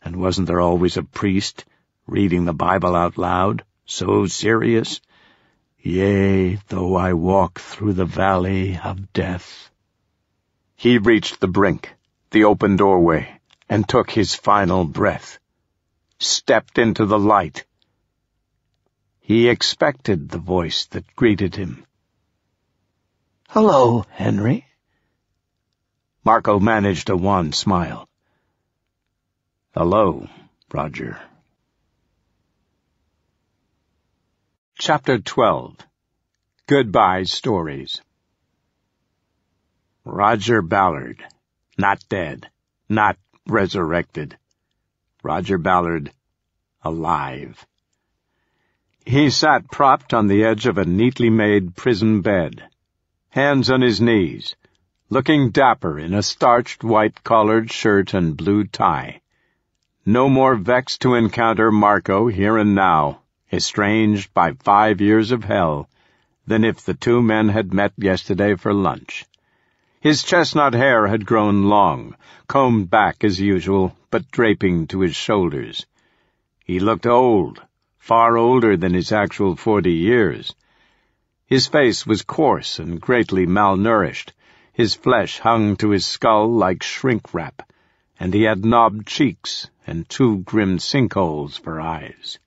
And wasn't there always a priest, reading the Bible out loud, so serious? "Yea, though I walk through the valley of death." He reached the brink, the open doorway, and took his final breath. Stepped into the light. He expected the voice that greeted him. "Hello, Henry." Marco managed a wan smile. "Hello, Roger." Chapter 12. Goodbye Stories. Roger Ballard. Not dead. Not resurrected. Roger Ballard. Alive. He sat propped on the edge of a neatly made prison bed, hands on his knees, looking dapper in a starched white-collared shirt and blue tie. No more vexed to encounter Marco here and now, estranged by 5 years of hell, than if the two men had met yesterday for lunch. His chestnut hair had grown long, combed back as usual, but draping to his shoulders. He looked old, far older than his actual 40 years. His face was coarse and greatly malnourished. His flesh hung to his skull like shrink-wrap, and he had knobbed cheeks and 2 grim sinkholes for eyes.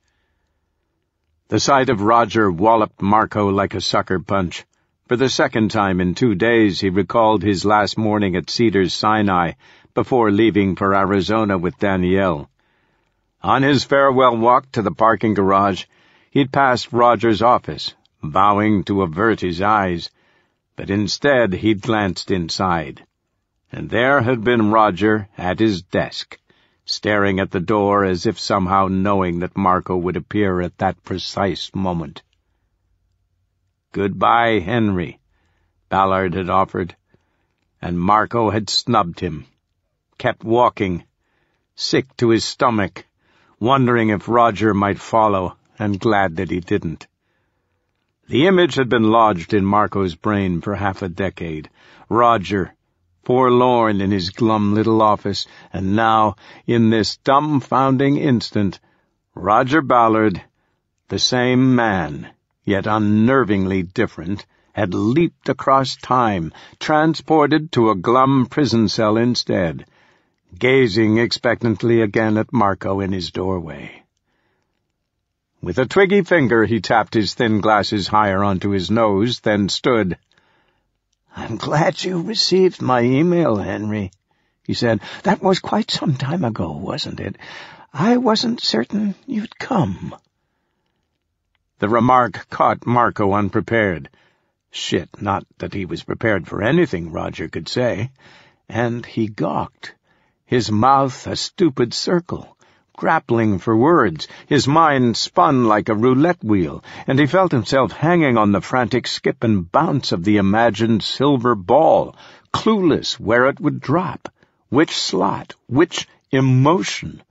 The sight of Roger walloped Marco like a sucker punch. For the second time in 2 days he recalled his last morning at Cedars-Sinai before leaving for Arizona with Danielle. On his farewell walk to the parking garage, He'd passed Roger's office, vowing to avert his eyes, but instead he'd glanced inside. And there had been Roger at his desk, staring at the door as if somehow knowing that Marco would appear at that precise moment. "Goodbye, Henry," Ballard had offered, and Marco had snubbed him, kept walking, sick to his stomach, wondering if Roger might follow, and glad that he didn't. The image had been lodged in Marco's brain for half a decade. Roger, forlorn in his glum little office, and now, in this dumbfounding instant, Roger Ballard, the same man, yet unnervingly different, had leaped across time, transported to a glum prison cell instead, gazing expectantly again at Marco in his doorway. With a twiggy finger he tapped his thin glasses higher onto his nose, then stood. "I'm glad you received my email, Henry," he said. "That was quite some time ago, wasn't it? I wasn't certain you'd come." The remark caught Marco unprepared. Shit, not that he was prepared for anything Roger could say. And he gawked, his mouth a stupid circle, grappling for words. His mind spun like a roulette wheel, and he felt himself hanging on the frantic skip and bounce of the imagined silver ball, clueless where it would drop, which slot, which emotion,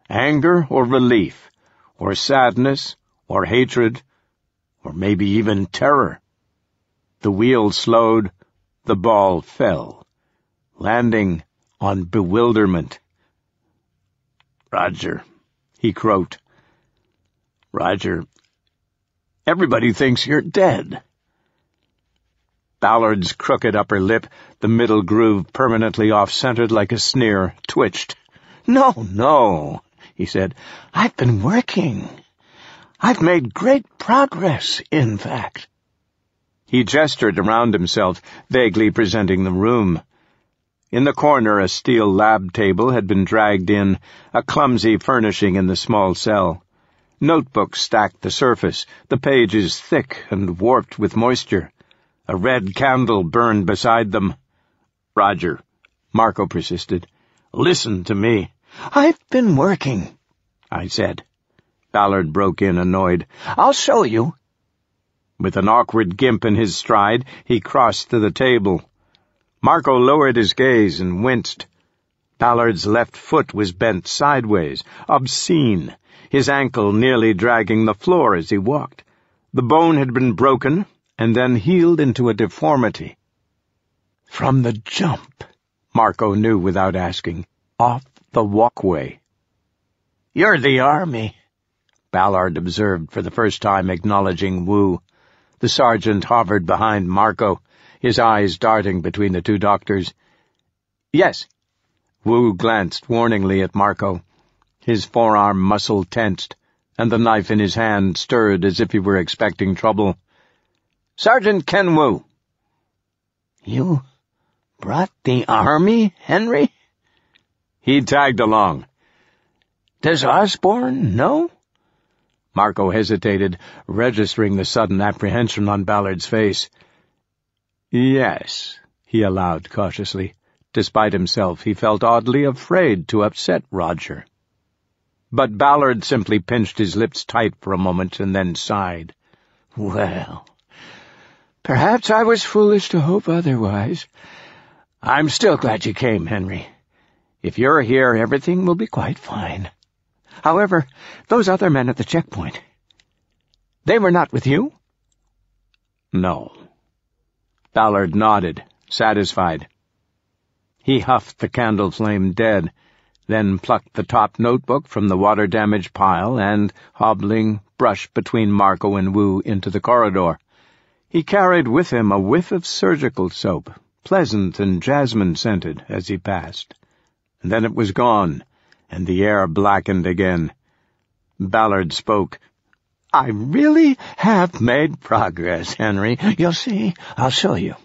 anger or relief, or sadness, or hatred, or maybe even terror. The wheel slowed, the ball fell, landing on bewilderment. "Roger," he croaked. "Roger, everybody thinks you're dead." Ballard's crooked upper lip, the middle groove permanently off-centered like a sneer, twitched. No, he said. "I've been working. I've made great progress, in fact." He gestured around himself, vaguely presenting the room. In the corner, a steel lab table had been dragged in, a clumsy furnishing in the small cell. Notebooks stacked the surface, the pages thick and warped with moisture. A red candle burned beside them. "Roger," Marco persisted, "listen to me." "I've been working," I said. Ballard broke in, annoyed. "I'll show you." With an awkward gimp in his stride, he crossed to the table. Marco lowered his gaze and winced. Ballard's left foot was bent sideways, obscene, his ankle nearly dragging the floor as he walked. The bone had been broken and then healed into a deformity. From the jump, Marco knew without asking, off the walkway. "You're the army," Ballard observed for the first time, acknowledging Wu. The sergeant hovered behind Marco, his eyes darting between the two doctors. "Yes." Wu glanced warningly at Marco. His forearm muscle tensed, and the knife in his hand stirred as if he were expecting trouble. "Sergeant Ken Wu." "You brought the army, Henry?" He tagged along. "Does Osborne know?" Marco hesitated, registering the sudden apprehension on Ballard's face. "Yes," he allowed cautiously. Despite himself, he felt oddly afraid to upset Roger. But Ballard simply pinched his lips tight for a moment and then sighed. "Well, perhaps I was foolish to hope otherwise. I'm still glad you came, Henry. If you're here, everything will be quite fine. However, those other men at the checkpoint, they were not with you?" "No." Ballard nodded, satisfied. He huffed the candle flame dead, then plucked the top notebook from the water-damaged pile and, hobbling, brushed between Marco and Wu into the corridor. He carried with him a whiff of surgical soap, pleasant and jasmine-scented, as he passed. And then it was gone, and the air blackened again. Ballard spoke. "I really have made progress, Henry. You'll see. I'll show you."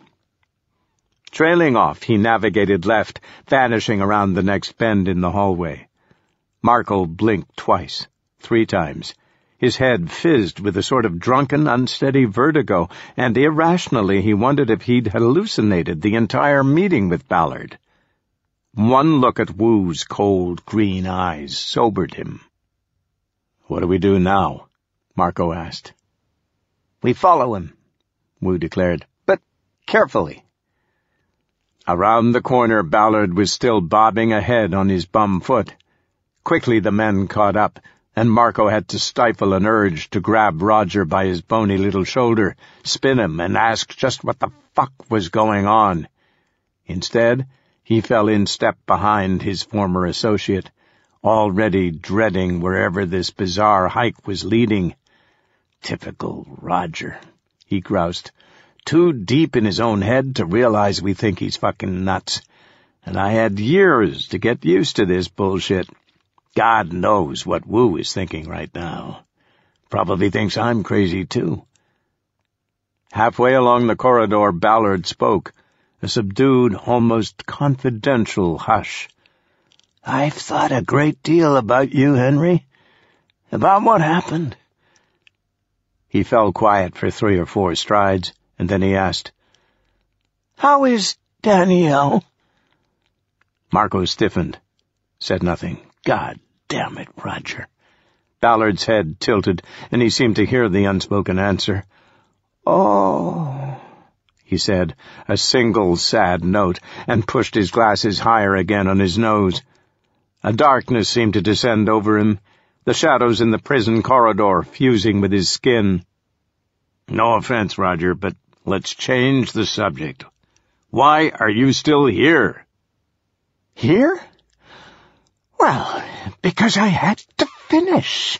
Trailing off, he navigated left, vanishing around the next bend in the hallway. Marco blinked twice, 3 times. His head fizzed with a sort of drunken, unsteady vertigo, and irrationally he wondered if he'd hallucinated the entire meeting with Ballard. One look at Wu's cold green eyes sobered him. "What do we do now?" Marco asked. "We follow him," Wu declared, "but carefully." Around the corner, Ballard was still bobbing ahead on his bum foot. Quickly the men caught up, and Marco had to stifle an urge to grab Roger by his bony little shoulder, spin him, and ask just what the fuck was going on. Instead, he fell in step behind his former associate, already dreading wherever this bizarre hike was leading. "Typical Roger," he groused. "Too deep in his own head to realize we think he's fucking nuts. And I had years to get used to this bullshit. God knows what Wu is thinking right now. Probably thinks I'm crazy, too." Halfway along the corridor, Ballard spoke, a subdued, almost confidential hush. "I've thought a great deal about you, Henry. About what happened." He fell quiet for 3 or 4 strides, and then he asked, "How is Danielle?" Marco stiffened, said nothing. "God damn it, Roger." Ballard's head tilted, and he seemed to hear the unspoken answer. "Oh," he said, a single sad note, and pushed his glasses higher again on his nose. A darkness seemed to descend over him, the shadows in the prison corridor fusing with his skin. "No offense, Roger, but let's change the subject. Why are you still here?" "Here? Well, because I had to finish."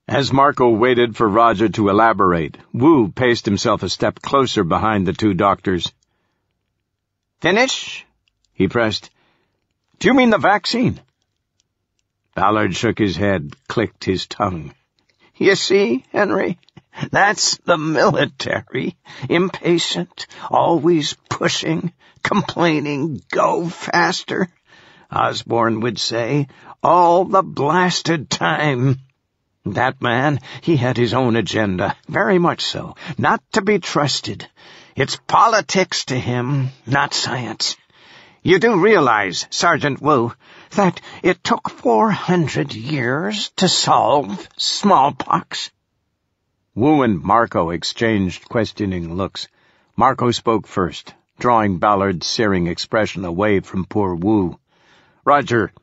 As Marco waited for Roger to elaborate, Wu paced himself a step closer behind the 2 doctors. "Finish?" he pressed. "Do you mean the vaccine?" Ballard shook his head, clicked his tongue. "You see, Henry, that's the military. Impatient, always pushing, complaining, go faster. Osborne would say, all the blasted time. That man, he had his own agenda, very much so, not to be trusted. It's politics to him, not science. You do realize, Sergeant Wu, that it took 400 years to solve smallpox?" Wu and Marco exchanged questioning looks. Marco spoke first, drawing Ballard's searing expression away from poor Wu. "Roger,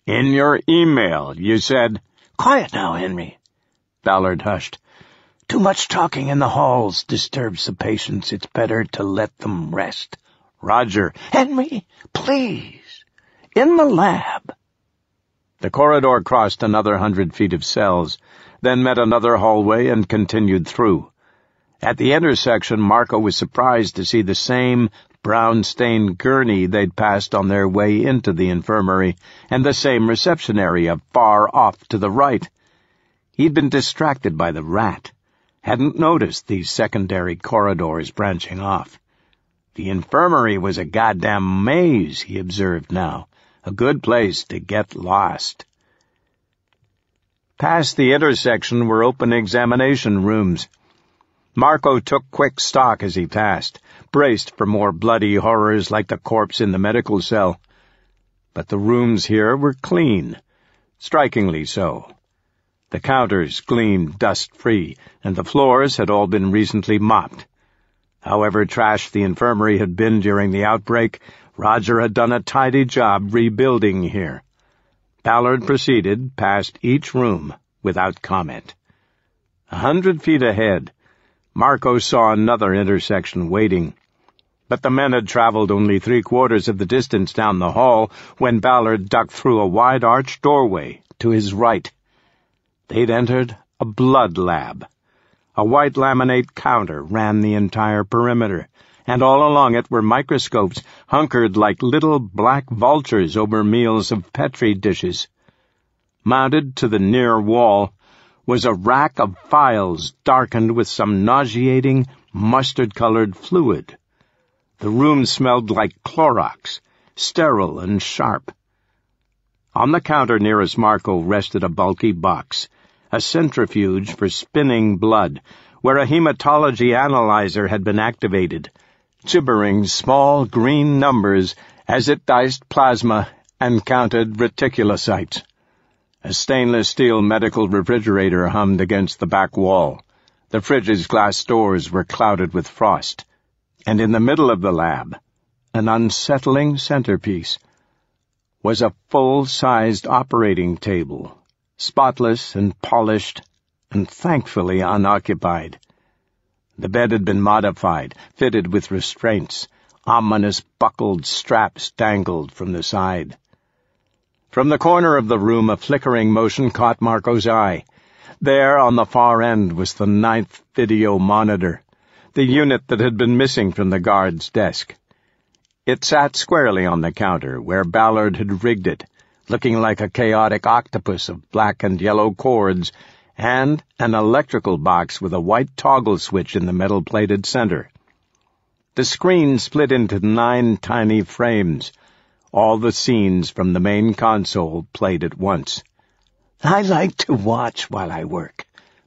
in your email you said—" "Quiet now, Henry." Ballard hushed. "Too much talking in the halls disturbs the patients. It's better to let them rest." "Roger." "Henry, please. In the lab." The corridor crossed another 100 feet of cells, then met another hallway and continued through. At the intersection, Marco was surprised to see the same brown-stained gurney they'd passed on their way into the infirmary, and the same reception area far off to the right. He'd been distracted by the rat, hadn't noticed these secondary corridors branching off. The infirmary was a goddamn maze, he observed now, a good place to get lost. Past the intersection were open examination rooms. Marco took quick stock as he passed, braced for more bloody horrors like the corpse in the medical cell. But the rooms here were clean, strikingly so. The counters gleamed dust-free, and the floors had all been recently mopped. However trashed the infirmary had been during the outbreak, Roger had done a tidy job rebuilding here. Ballard proceeded past each room without comment. 100 feet ahead, Marco saw another intersection waiting. But the men had traveled only 3/4 of the distance down the hall when Ballard ducked through a wide-arched doorway to his right. They'd entered a blood lab. A white laminate counter ran the entire perimeter, and all along it were microscopes hunkered like little black vultures over meals of Petri dishes. Mounted to the near wall was a rack of files darkened with some nauseating, mustard-colored fluid. The room smelled like Clorox, sterile and sharp. On the counter nearest Marco rested a bulky box, a centrifuge for spinning blood, where a hematology analyzer had been activated, gibbering small green numbers as it diced plasma and counted reticulocytes. A stainless steel medical refrigerator hummed against the back wall. The fridge's glass doors were clouded with frost. And in the middle of the lab, an unsettling centerpiece, was a full-sized operating table, spotless and polished and thankfully unoccupied. The bed had been modified, fitted with restraints. Ominous buckled straps dangled from the side. From the corner of the room, a flickering motion caught Marco's eye. There, on the far end, was the 9th video monitor, the unit that had been missing from the guard's desk. It sat squarely on the counter, where Ballard had rigged it, looking like a chaotic octopus of black and yellow cords, and an electrical box with a white toggle switch in the metal-plated center. The screen split into 9 tiny frames. All the scenes from the main console played at once. "I like to watch while I work,"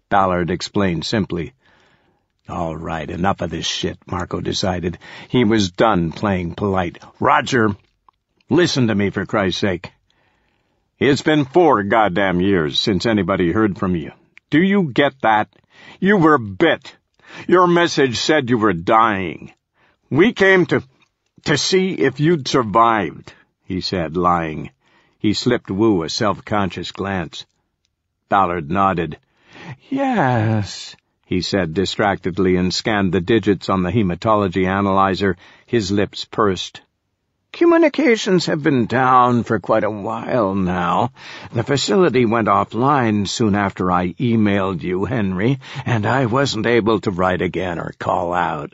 Ballard explained simply. All right, enough of this shit, Marco decided. He was done playing polite. Roger, listen to me for Christ's sake. It's been 4 goddamn years since anybody heard from you. Do you get that? You were bit. Your message said you were dying. We came to see if you'd survived, he said, lying. He slipped Wu a self-conscious glance. Ballard nodded. Yes, he said distractedly and scanned the digits on the hematology analyzer, his lips pursed. Communications have been down for quite a while now. The facility went offline soon after I emailed you, Henry, and I wasn't able to write again or call out.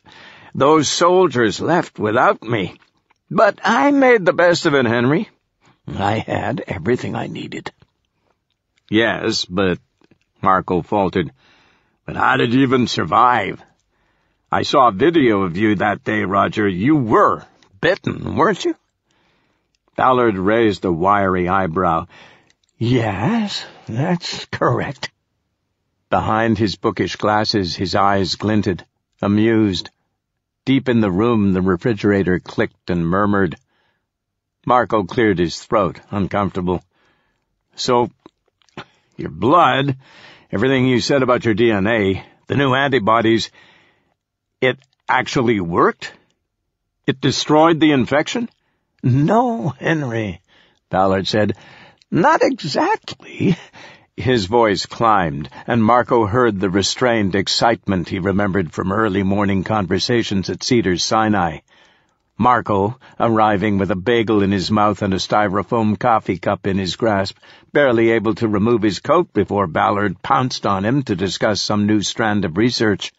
Those soldiers left without me. But I made the best of it, Henry. I had everything I needed. Yes, but, Marco faltered, but how did you even survive? I saw a video of you that day, Roger. You were bitten, weren't you? Ballard raised a wiry eyebrow. Yes, that's correct. Behind his bookish glasses, his eyes glinted, amused. Deep in the room, the refrigerator clicked and murmured. Marco cleared his throat, uncomfortable. So, your blood, everything you said about your DNA, the new antibodies, it actually worked? It destroyed the infection? No, Henry, Ballard said. Not exactly. His voice climbed, and Marco heard the restrained excitement he remembered from early morning conversations at Cedars-Sinai. Marco, arriving with a bagel in his mouth and a styrofoam coffee cup in his grasp, barely able to remove his coat before Ballard pounced on him to discuss some new strand of research.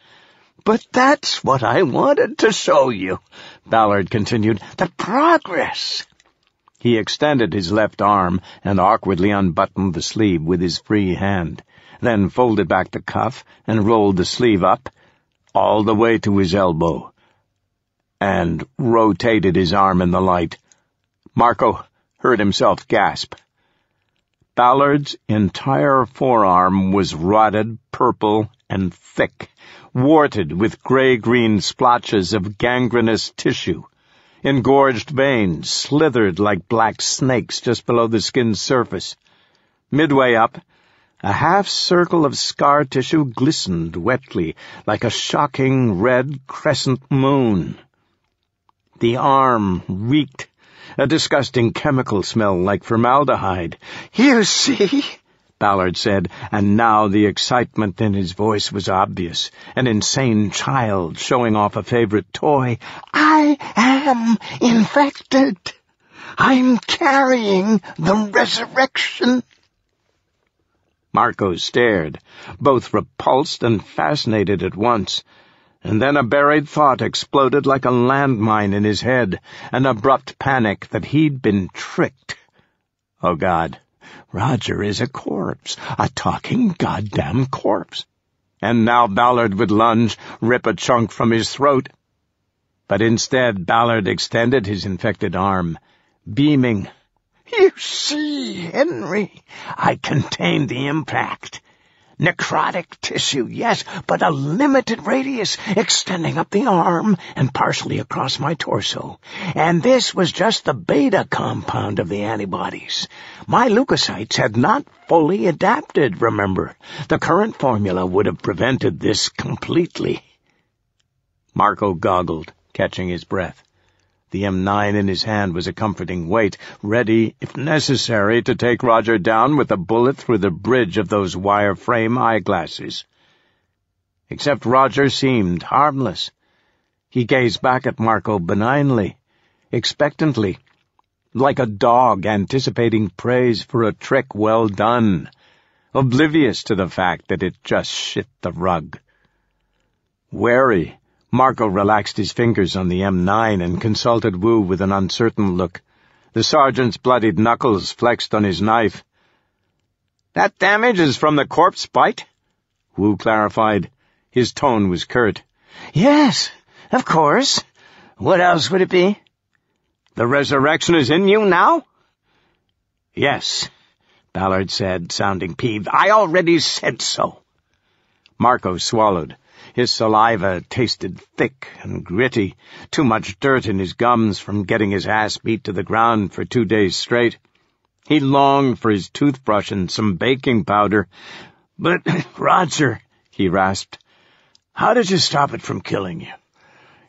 But that's what I wanted to show you, Ballard continued, the progress. He extended his left arm and awkwardly unbuttoned the sleeve with his free hand, then folded back the cuff and rolled the sleeve up, all the way to his elbow, and rotated his arm in the light. Marco heard himself gasp. Ballard's entire forearm was rotted, purple, and thick, warted with gray-green splotches of gangrenous tissue. Engorged veins slithered like black snakes just below the skin's surface. Midway up, a half-circle of scar tissue glistened wetly like a shocking red crescent moon. The arm reeked, a disgusting chemical smell like formaldehyde. "You see?" Ballard said, and now the excitement in his voice was obvious, an insane child showing off a favorite toy. "I am infected. I'm carrying the resurrection." Marco stared, both repulsed and fascinated at once, and then a buried thought exploded like a landmine in his head, an abrupt panic that he'd been tricked. Oh, God. Roger is a corpse, a talking goddamn corpse. And now Ballard would lunge, rip a chunk from his throat. But instead Ballard extended his infected arm, beaming. "You see, Henry, I contained the impact. Necrotic tissue, yes, but a limited radius extending up the arm and partially across my torso. And this was just the beta compound of the antibodies. My leukocytes had not fully adapted, remember. The current formula would have prevented this completely. Marco goggled, catching his breath. The M9 in his hand was a comforting weight, ready, if necessary, to take Roger down with a bullet through the bridge of those wire-frame eyeglasses. Except Roger seemed harmless. He gazed back at Marco benignly, expectantly, like a dog anticipating praise for a trick well done, oblivious to the fact that it just shit the rug. Wary, Marco relaxed his fingers on the M9 and consulted Wu with an uncertain look. The sergeant's bloodied knuckles flexed on his knife. "That damage is from the corpse bite?" Wu clarified. His tone was curt. "Yes, of course. What else would it be?" "The resurrection is in you now?" "Yes," Ballard said, sounding peeved. "I already said so." Marco swallowed. His saliva tasted thick and gritty, too much dirt in his gums from getting his ass beat to the ground for 2 days straight. He longed for his toothbrush and some baking powder. "But, Roger," he rasped, "how did you stop it from killing you?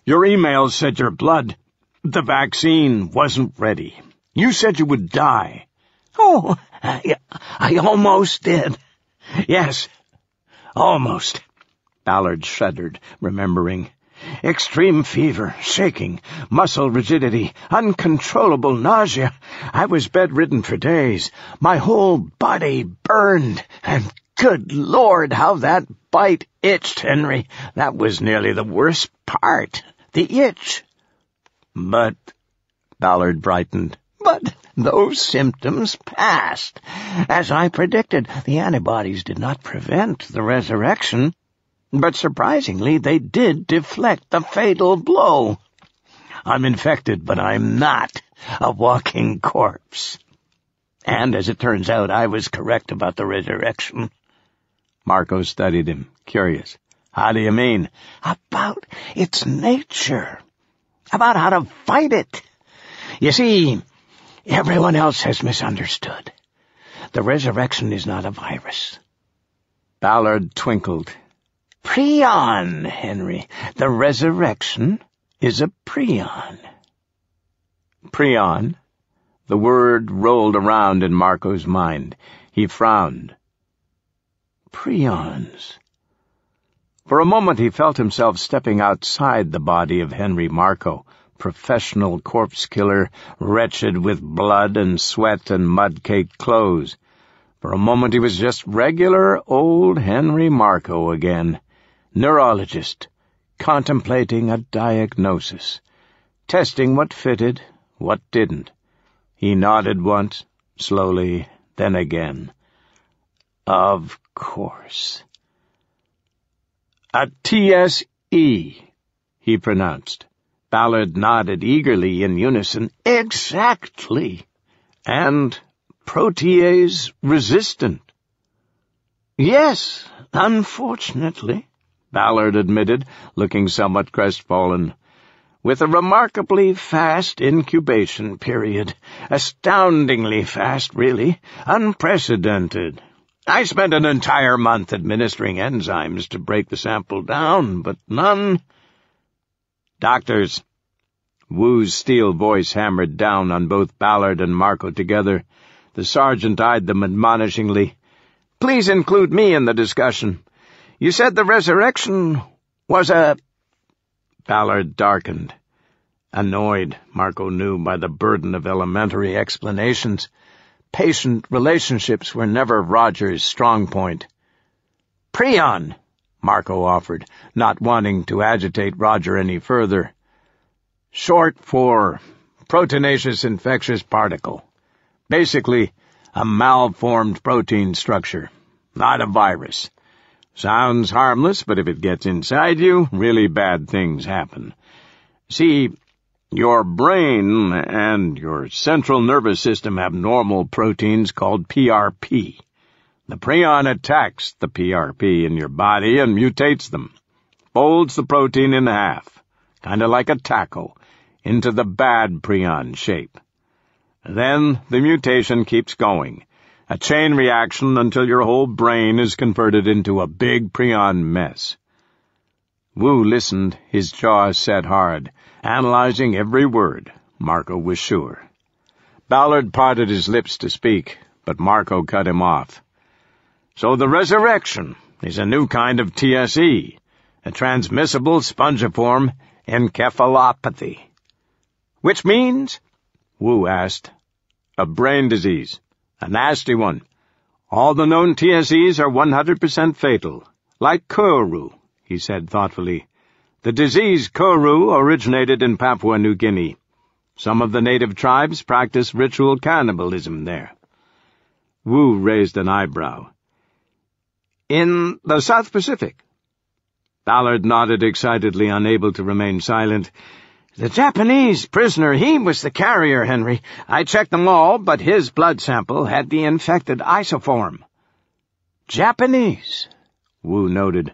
Your emails said your blood, the vaccine, wasn't ready. You said you would die." "Oh, I almost did. Yes, almost." Ballard shuddered, remembering. "Extreme fever, shaking, muscle rigidity, uncontrollable nausea. I was bedridden for days. My whole body burned, and good Lord, how that bite itched, Henry. That was nearly the worst part, the itch." "But," Ballard brightened, "but those symptoms passed. As I predicted, the antibodies did not prevent the resurrection. But surprisingly, they did deflect the fatal blow. I'm infected, but I'm not a walking corpse. And as it turns out, I was correct about the resurrection." Marco studied him, curious. "How do you mean?" "About its nature. About how to fight it. You see, everyone else has misunderstood. The resurrection is not a virus." Ballard twinkled. "Prion, Henry. The resurrection is a prion." Prion? The word rolled around in Marco's mind. He frowned. Prions. For a moment he felt himself stepping outside the body of Henry Marco, professional corpse killer, wretched with blood and sweat and mud-caked clothes. For a moment he was just regular old Henry Marco again. Neurologist, contemplating a diagnosis, testing what fitted, what didn't. He nodded once, slowly, then again. Of course. "A TSE," he pronounced. Ballard nodded eagerly in unison. "Exactly." "And protease resistant." "Yes, unfortunately," Ballard admitted, looking somewhat crestfallen. "With a remarkably fast incubation period. Astoundingly fast, really. Unprecedented. I spent an entire month administering enzymes to break the sample down, but none—" "Doctors." Wu's steel voice hammered down on both Ballard and Marco together. The sergeant eyed them admonishingly. "Please include me in the discussion. You said the resurrection was a—" Ballard darkened. Annoyed, Marco knew, by the burden of elementary explanations. Patient relationships were never Roger's strong point. "Prion," Marco offered, not wanting to agitate Roger any further. "Short for proteinaceous infectious particle. Basically, a malformed protein structure, not a virus. Sounds harmless, but if it gets inside you, really bad things happen. See, your brain and your central nervous system have normal proteins called PRP. The prion attacks the PRP in your body and mutates them, folds the protein in half, kind of like a taco, into the bad prion shape. Then the mutation keeps going, a chain reaction until your whole brain is converted into a big prion mess. Wu listened, his jaw set hard, analyzing every word. Marco was sure. Ballard parted his lips to speak, but Marco cut him off. So the resurrection is a new kind of TSE, a transmissible spongiform encephalopathy. Which means? Wu asked. A brain disease. A nasty one. All the known TSEs are 100% fatal. Like Kuru, he said thoughtfully. The disease Kuru originated in Papua New Guinea. Some of the native tribes practice ritual cannibalism there. Wu raised an eyebrow. In the South Pacific? Ballard nodded excitedly, unable to remain silent. The Japanese prisoner, he was the carrier, Henry. I checked them all, but his blood sample had the infected isoform. Japanese, Wu noted.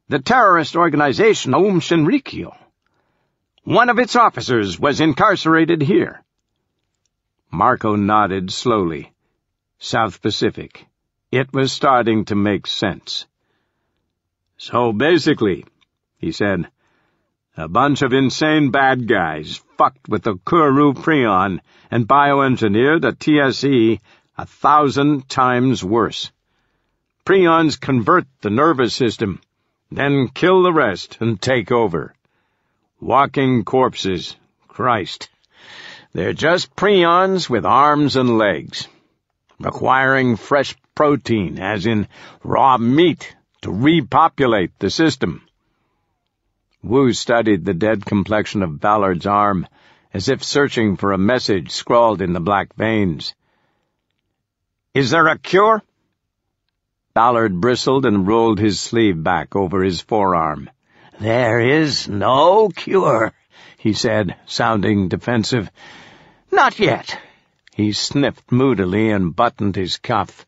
The terrorist organization Aum Shinrikyo. One of its officers was incarcerated here. Marco nodded slowly. South Pacific. It was starting to make sense. So basically, he said, a bunch of insane bad guys fucked with the Kuru prion and bioengineered a TSE 1,000 times worse. Prions convert the nervous system, then kill the rest and take over. Walking corpses. Christ. They're just prions with arms and legs, requiring fresh protein, as in raw meat, to repopulate the system. Wu studied the dead complexion of Ballard's arm, as if searching for a message scrawled in the black veins. Is there a cure? Ballard bristled and rolled his sleeve back over his forearm. There is no cure, he said, sounding defensive. Not yet. He sniffed moodily and buttoned his cuff.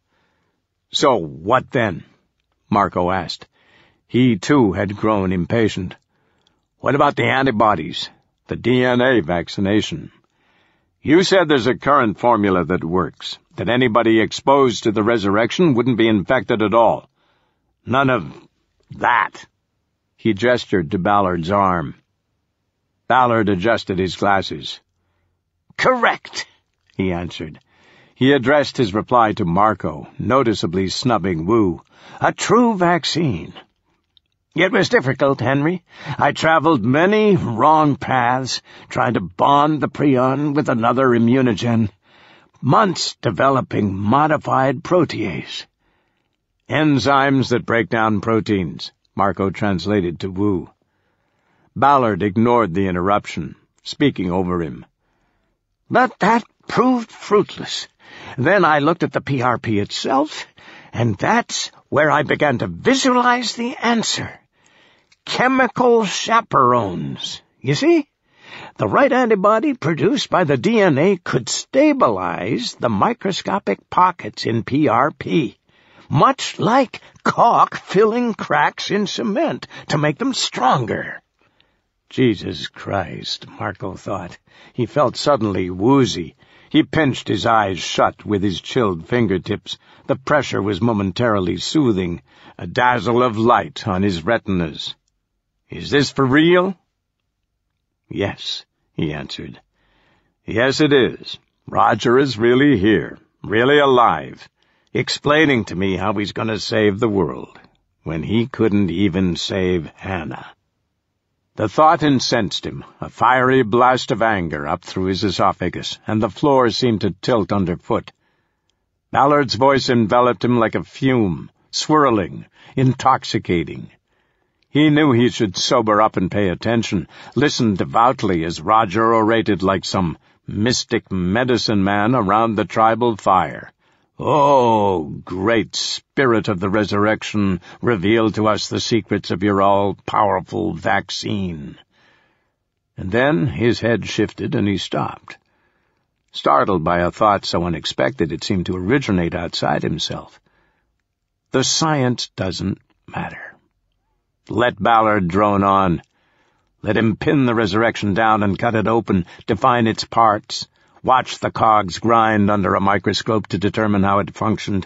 So what then? Marco asked. He, too, had grown impatient. What about the antibodies? The DNA vaccination? You said there's a current formula that works, that anybody exposed to the resurrection wouldn't be infected at all. None of that. He gestured to Ballard's arm. Ballard adjusted his glasses. Correct, he answered. He addressed his reply to Marco, noticeably snubbing Wu. A true vaccine. It was difficult, Henry. I traveled many wrong paths, trying to bond the prion with another immunogen. Months developing modified protease. Enzymes that break down proteins, Marco translated to Wu. Ballard ignored the interruption, speaking over him. But that proved fruitless. Then I looked at the PRP itself, and that's where I began to visualize the answer. Chemical chaperones. You see? The right antibody produced by the DNA could stabilize the microscopic pockets in PRP, much like caulk filling cracks in cement to make them stronger. Jesus Christ, Marco thought. He felt suddenly woozy. He pinched his eyes shut with his chilled fingertips. The pressure was momentarily soothing, a dazzle of light on his retinas. Is this for real? Yes, he answered. Yes, it is. Roger is really here, really alive, explaining to me how he's going to save the world, when he couldn't even save Hannah. The thought incensed him, a fiery blast of anger up through his esophagus, and the floor seemed to tilt underfoot. Ballard's voice enveloped him like a fume, swirling, intoxicating. He knew he should sober up and pay attention, listen devoutly as Roger orated like some mystic medicine man around the tribal fire. Oh, great spirit of the resurrection, reveal to us the secrets of your all-powerful vaccine. And then his head shifted and he stopped, startled by a thought so unexpected it seemed to originate outside himself. The science doesn't matter. Let Ballard drone on. Let him pin the resurrection down and cut it open, define its parts, watch the cogs grind under a microscope to determine how it functioned.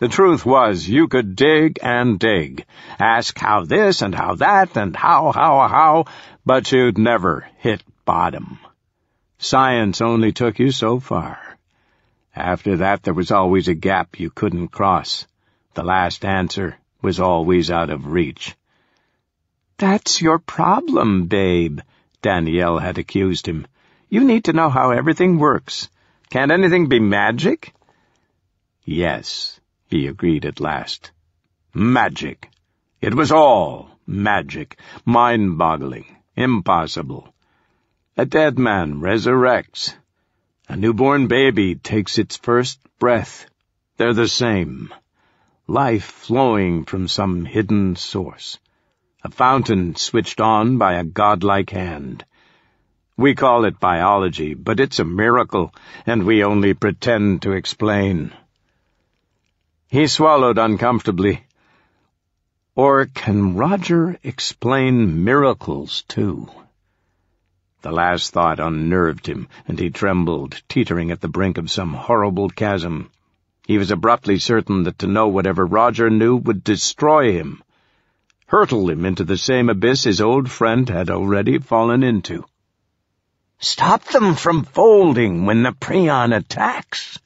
The truth was, you could dig and dig, ask how this and how that and how, but you'd never hit bottom. Science only took you so far. After that, there was always a gap you couldn't cross. The last answer was always out of reach. "That's your problem, babe," Danielle had accused him. "You need to know how everything works. Can't anything be magic?" "Yes," he agreed at last. Magic. It was all magic, mind-boggling, impossible. A dead man resurrects. A newborn baby takes its first breath. They're the same. Life flowing from some hidden source. A fountain switched on by a godlike hand. We call it biology, but it's a miracle, and we only pretend to explain. He swallowed uncomfortably. Or can Roger explain miracles, too? The last thought unnerved him, and he trembled, teetering at the brink of some horrible chasm. He was abruptly certain that to know whatever Roger knew would destroy him, hurtle him into the same abyss his old friend had already fallen into. "Stop them from folding when the prion attacks,"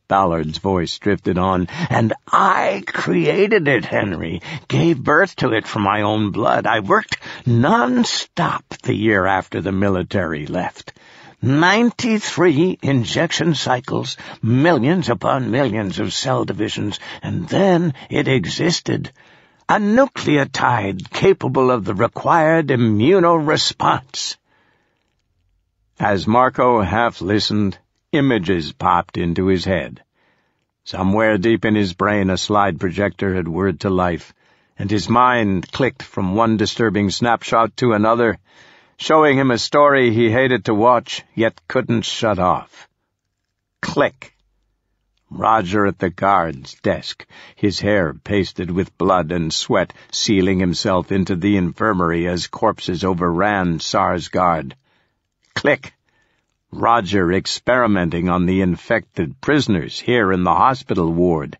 Ballard's voice drifted on. "And I created it, Henry, gave birth to it from my own blood. I worked non-stop the year after the military left. 93 injection cycles, millions upon millions of cell divisions, and then it existed. A nucleotide capable of the required immunoresponse." As Marco half listened, images popped into his head. Somewhere deep in his brain a slide projector had whirred to life, and his mind clicked from one disturbing snapshot to another, showing him a story he hated to watch, yet couldn't shut off. Click. Roger at the guard's desk, his hair pasted with blood and sweat, sealing himself into the infirmary as corpses overran Sarsgaard. Click. Roger experimenting on the infected prisoners here in the hospital ward,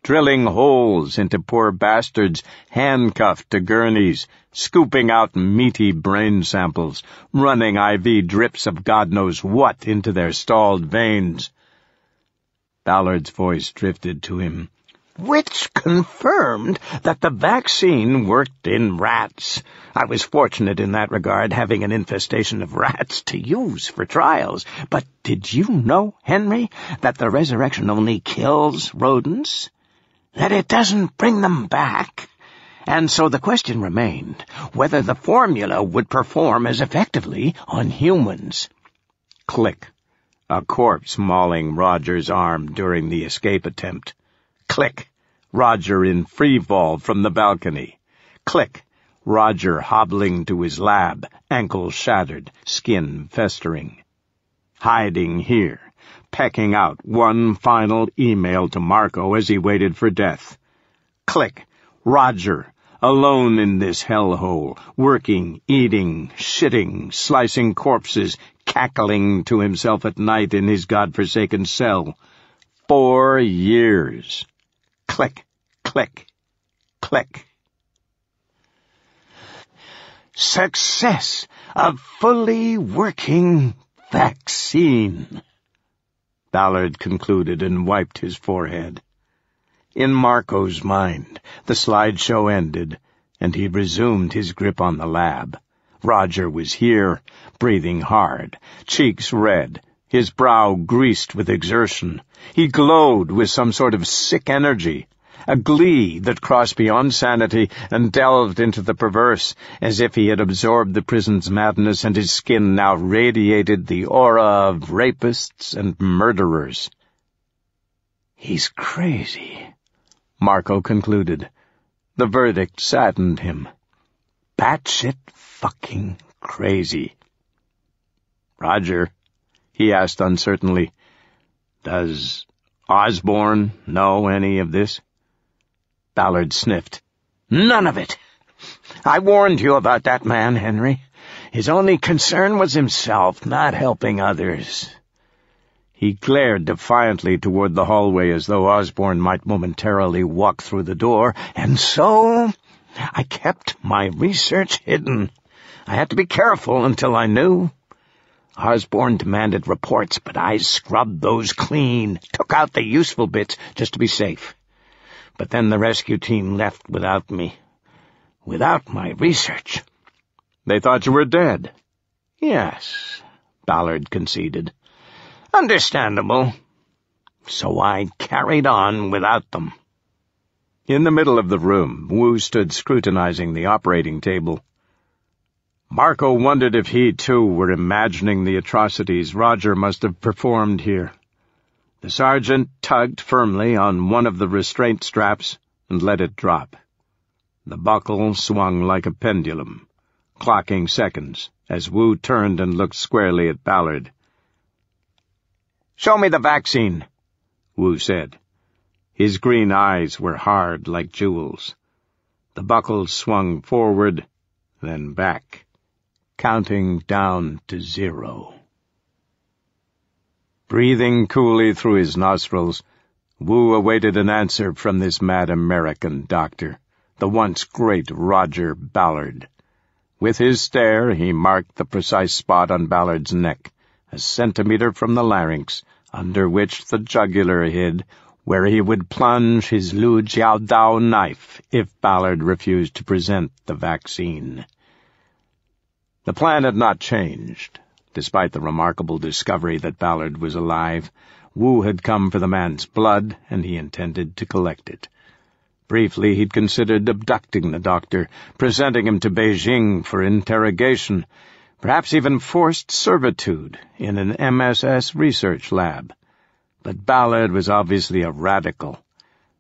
drilling holes into poor bastards handcuffed to gurneys, scooping out meaty brain samples, running IV drips of God knows what into their stalled veins. Ballard's voice drifted to him. "Which confirmed that the vaccine worked in rats. I was fortunate in that regard, having an infestation of rats to use for trials. But did you know, Henry, that the resurrection only kills rodents? That it doesn't bring them back? And so the question remained whether the formula would perform as effectively on humans." Click. A corpse mauling Roger's arm during the escape attempt. Click. Roger in free fall from the balcony. Click. Roger hobbling to his lab, ankle shattered, skin festering. Hiding here, pecking out one final email to Marco as he waited for death. Click. Roger, alone in this hellhole, working, eating, shitting, slicing corpses, cackling to himself at night in his godforsaken cell. 4 years. Click, click, click. Success! A fully working vaccine, Ballard concluded and wiped his forehead. In Marco's mind, the slideshow ended, and he resumed his grip on the lab. Roger was here, breathing hard, cheeks red, his brow greased with exertion. He glowed with some sort of sick energy, a glee that crossed beyond sanity and delved into the perverse, as if he had absorbed the prison's madness and his skin now radiated the aura of rapists and murderers. "He's crazy," Marco concluded. The verdict saddened him. Batshit fucking crazy. "Roger," he asked uncertainly, "does Osborne know any of this?" Ballard sniffed. "None of it. I warned you about that man, Henry. His only concern was himself, not helping others." He glared defiantly toward the hallway as though Osborn might momentarily walk through the door, and so I kept my research hidden. I had to be careful until I knew. Osborn demanded reports, but I scrubbed those clean, took out the useful bits just to be safe. But then the rescue team left without me. Without my research. "They thought you were dead." "Yes," Ballard conceded. "Understandable. So I carried on without them." In the middle of the room, Wu stood scrutinizing the operating table. Marco wondered if he, too, were imagining the atrocities Roger must have performed here. The sergeant tugged firmly on one of the restraint straps and let it drop. The buckle swung like a pendulum, clocking seconds as Wu turned and looked squarely at Ballard. "Show me the vaccine," Wu said. His green eyes were hard like jewels. The buckle swung forward, then back, counting down to 0. Breathing coolly through his nostrils, Wu awaited an answer from this mad American doctor, the once great Roger Ballard. With his stare, he marked the precise spot on Ballard's neck, a centimeter from the larynx, under which the jugular hid, where he would plunge his Lu Jiaodao knife if Ballard refused to present the vaccine. The plan had not changed. Despite the remarkable discovery that Ballard was alive, Wu had come for the man's blood, and he intended to collect it. Briefly, he'd considered abducting the doctor, presenting him to Beijing for interrogation, perhaps even forced servitude in an MSS research lab. But Ballard was obviously a radical,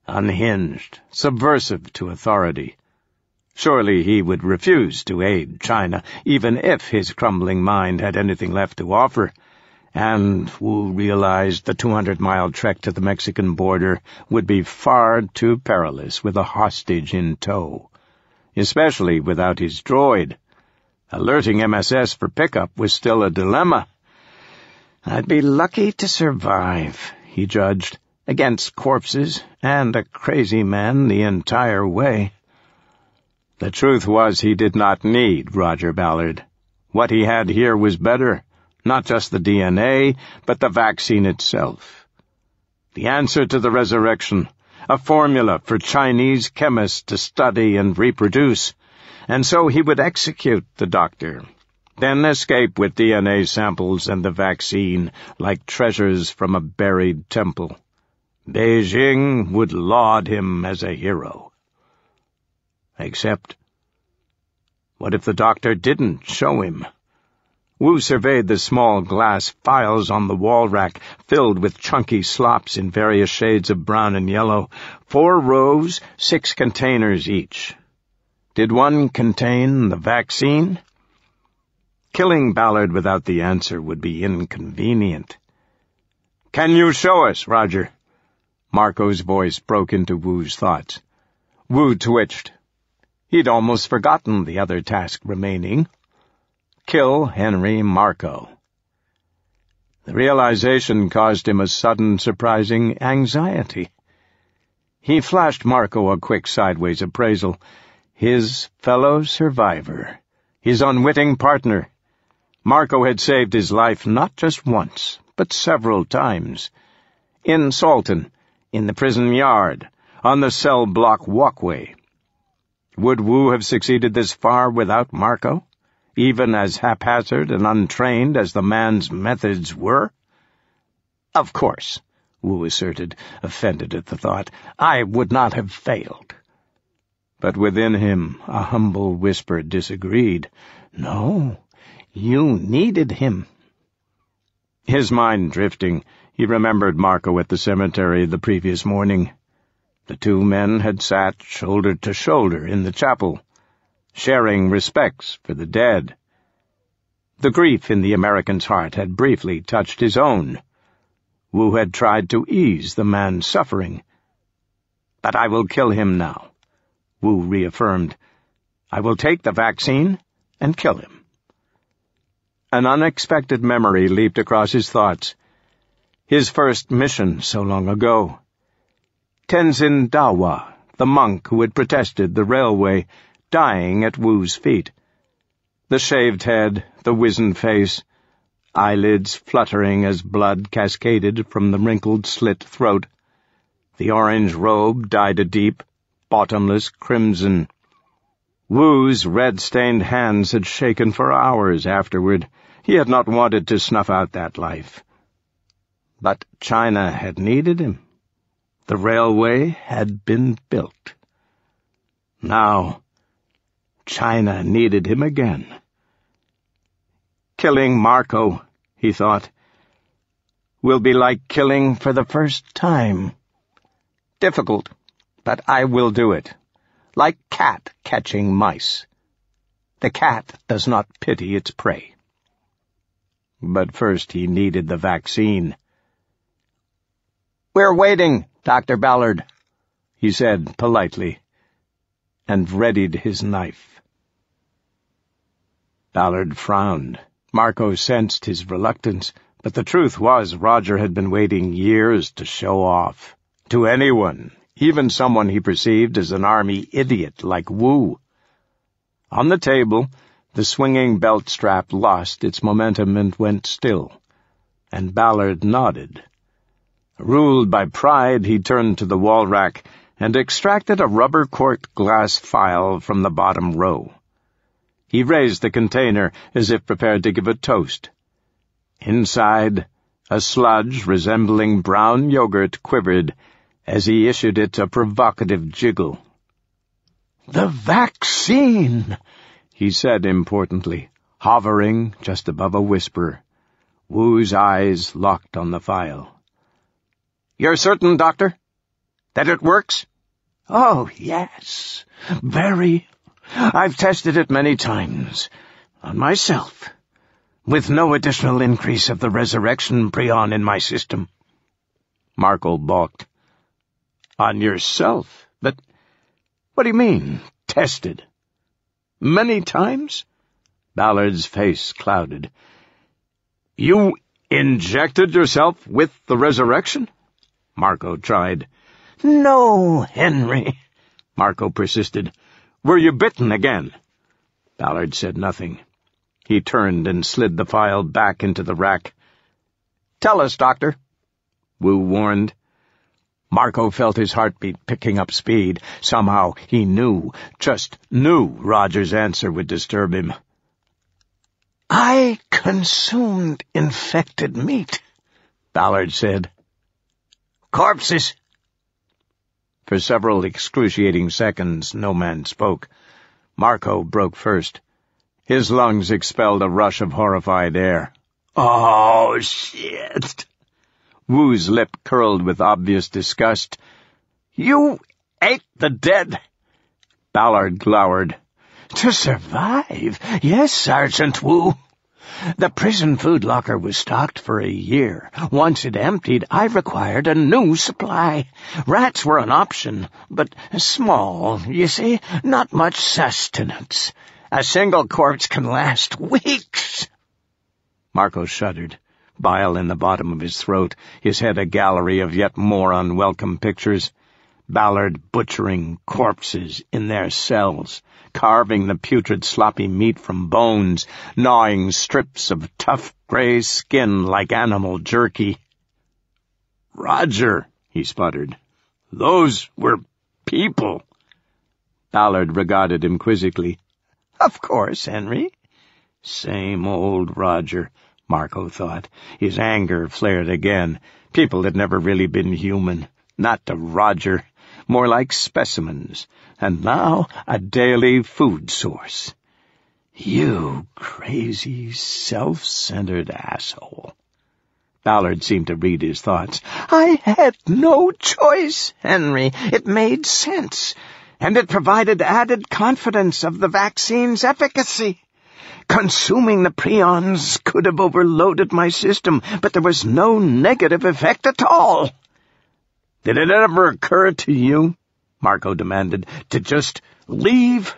unhinged, subversive to authority. Surely he would refuse to aid China, even if his crumbling mind had anything left to offer. And Wu realized the 200-mile trek to the Mexican border would be far too perilous with a hostage in tow, especially without his droid. Alerting MSS for pickup was still a dilemma. "I'd be lucky to survive," he judged, "against corpses and a crazy man the entire way." The truth was he did not need Roger Ballard. What he had here was better, not just the DNA, but the vaccine itself. The answer to the resurrection, a formula for Chinese chemists to study and reproduce, and so he would execute the doctor, then escape with DNA samples and the vaccine like treasures from a buried temple. Beijing would laud him as a hero. Except, what if the doctor didn't show him? Wu surveyed the small glass phials on the wall rack, filled with chunky slops in various shades of brown and yellow. 4 rows, 6 containers each. Did one contain the vaccine? Killing Ballard without the answer would be inconvenient. "Can you show us, Roger?" Marco's voice broke into Wu's thoughts. Wu twitched. He'd almost forgotten the other task remaining. Kill Henry Marco. The realization caused him a sudden, surprising anxiety. He flashed Marco a quick sideways appraisal. His fellow survivor. His unwitting partner. Marco had saved his life not just once, but several times. In Salton, in the prison yard, on the cell block walkway. Would Wu have succeeded this far without Marco, even as haphazard and untrained as the man's methods were? "Of course," Wu asserted, offended at the thought. "I would not have failed." But within him a humble whisper disagreed. "No, you needed him." His mind drifting, he remembered Marco at the cemetery the previous morning. The 2 men had sat shoulder to shoulder in the chapel, sharing respects for the dead. The grief in the American's heart had briefly touched his own. Wu had tried to ease the man's suffering. but I will kill him now," Wu reaffirmed. "I will take the vaccine and kill him." An unexpected memory leaped across his thoughts. His first mission so long ago. Tenzin Dawa, the monk who had protested the railway, dying at Wu's feet. The shaved head, the wizened face, eyelids fluttering as blood cascaded from the wrinkled slit throat. The orange robe dyed a deep, bottomless crimson. Wu's red-stained hands had shaken for hours afterward. He had not wanted to snuff out that life. But China had needed him. The railway had been built. Now, China needed him again. Killing Marco, he thought, will be like killing for the first time. Difficult, but I will do it. Like cat catching mice. The cat does not pity its prey. But first he needed the vaccine. "We're waiting, Dr. Ballard," he said politely, and readied his knife. Ballard frowned. Marco sensed his reluctance, but the truth was Roger had been waiting years to show off. To anyone, even someone he perceived as an army idiot like Wu. On the table, the swinging belt strap lost its momentum and went still, and Ballard nodded. Ruled by pride, he turned to the wall rack and extracted a rubber-corked glass phial from the bottom row. He raised the container as if prepared to give a toast. Inside, a sludge resembling brown yogurt quivered as he issued it a provocative jiggle. "The vaccine," he said importantly, hovering just above a whisper. Wu's eyes locked on the phial. "You're certain, Doctor, that it works?" "Oh, yes, very. I've tested it many times, on myself, with no additional increase of the resurrection prion in my system." Marco balked. "On yourself? But what do you mean, tested? Many times?" Ballard's face clouded. "You injected yourself with the resurrection?" Marco tried. "No, Henry," Marco persisted. "Were you bitten again?" Ballard said nothing. He turned and slid the phial back into the rack. "Tell us, Doctor," Wu warned. Marco felt his heartbeat picking up speed. Somehow he knew, just knew, Roger's answer would disturb him. "I consumed infected meat," Ballard said. "Corpses." For several excruciating seconds no man spoke. Marco broke first. His lungs expelled a rush of horrified air. "Oh, shit!" Wu's lip curled with obvious disgust. "You ate the dead?" Ballard glowered. "To survive? Yes, Sergeant Wu. The prison food locker was stocked for a year. Once it emptied, I required a new supply. Rats were an option, but small, you see, not much sustenance. A single corpse can last weeks." Marco shuddered, bile in the bottom of his throat, his head a gallery of yet more unwelcome pictures. Ballard butchering corpses in their cells, carving the putrid sloppy meat from bones, gnawing strips of tough gray skin like animal jerky. "Roger," he sputtered, "those were people." Ballard regarded him quizzically. "Of course, Henry." Same old Roger, Marco thought. His anger flared again. People had never really been human. Not to Roger. More like specimens. And now a daily food source. "You crazy, self-centered asshole." Ballard seemed to read his thoughts. "I had no choice, Henry. It made sense. And it provided added confidence of the vaccine's efficacy. Consuming the prions could have overloaded my system, but there was no negative effect at all." "Did it ever occur to you," Marco demanded. To just leave?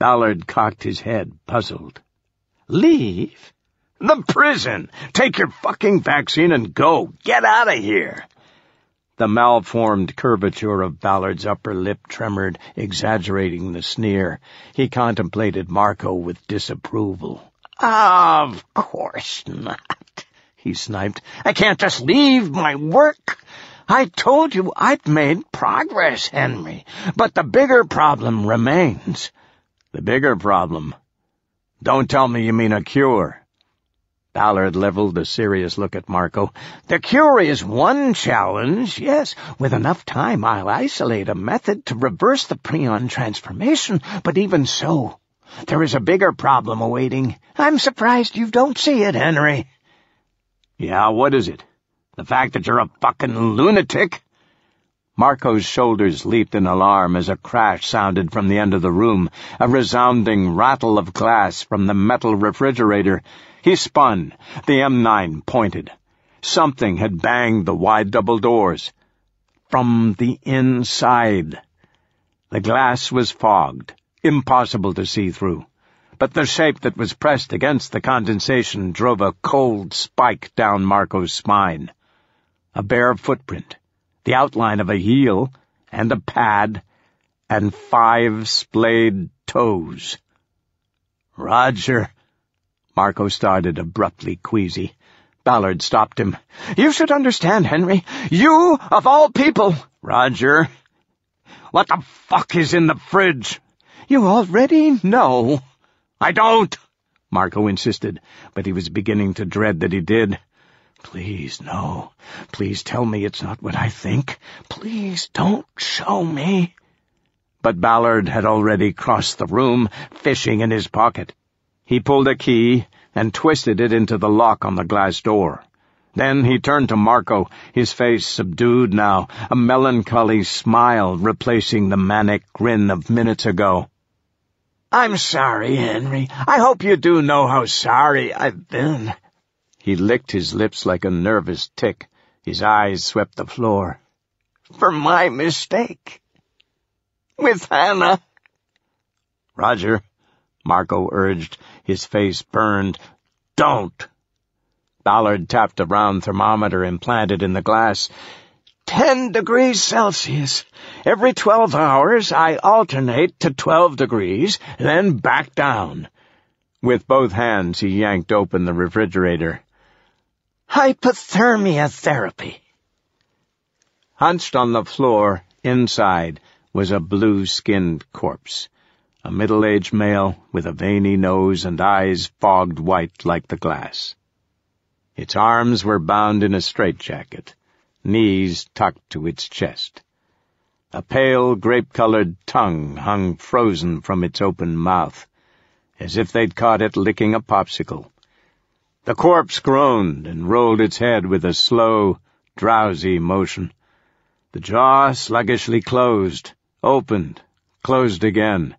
Ballard cocked his head, puzzled. Leave? The prison! Take your fucking vaccine and go! Get out of here! The malformed curvature of Ballard's upper lip tremored, exaggerating the sneer. He contemplated Marco with disapproval. Of course not, he sniped. I can't just leave my work. I told you I'd made progress, Henry, but the bigger problem remains. The bigger problem? Don't tell me you mean a cure. Ballard leveled a serious look at Marco. The cure is one challenge, yes. With enough time, I'll isolate a method to reverse the prion transformation, but even so, there is a bigger problem awaiting. I'm surprised you don't see it, Henry. Yeah, what is it? The fact that you're a fucking lunatic? Marco's shoulders leaped in alarm as a crash sounded from the end of the room, a resounding rattle of glass from the metal refrigerator. He spun. The M9 pointed. Something had banged the wide double doors. From the inside. The glass was fogged, impossible to see through, but the shape that was pressed against the condensation drove a cold spike down Marco's spine. A bare footprint, the outline of a heel, and a pad, and 5 splayed toes. Roger, Marco started, abruptly queasy. Ballard stopped him. You should understand, Henry. You, of all people... Roger, what the fuck is in the fridge? You already know. I don't, Marco insisted, but he was beginning to dread that he did. Please, no. Please tell me it's not what I think. Please don't show me. But Ballard had already crossed the room, fishing in his pocket. He pulled a key and twisted it into the lock on the glass door. Then he turned to Marco, his face subdued now, a melancholy smile replacing the manic grin of minutes ago. I'm sorry, Henry. I hope you do know how sorry I've been. He licked his lips like a nervous tick. His eyes swept the floor. For my mistake. With Hannah. Roger, Marco urged. His face burned. Don't. Ballard tapped a round thermometer implanted in the glass. 10 degrees Celsius. Every 12 hours, I alternate to 12 degrees, then back down. With both hands, he yanked open the refrigerator. Hypothermia therapy. Hunched on the floor, inside, was a blue-skinned corpse. A middle-aged male with a veiny nose and eyes fogged white like the glass. Its arms were bound in a straitjacket, knees tucked to its chest. A pale, grape-colored tongue hung frozen from its open mouth, as if they'd caught it licking a popsicle. The corpse groaned and rolled its head with a slow, drowsy motion. The jaw sluggishly closed, opened, closed again.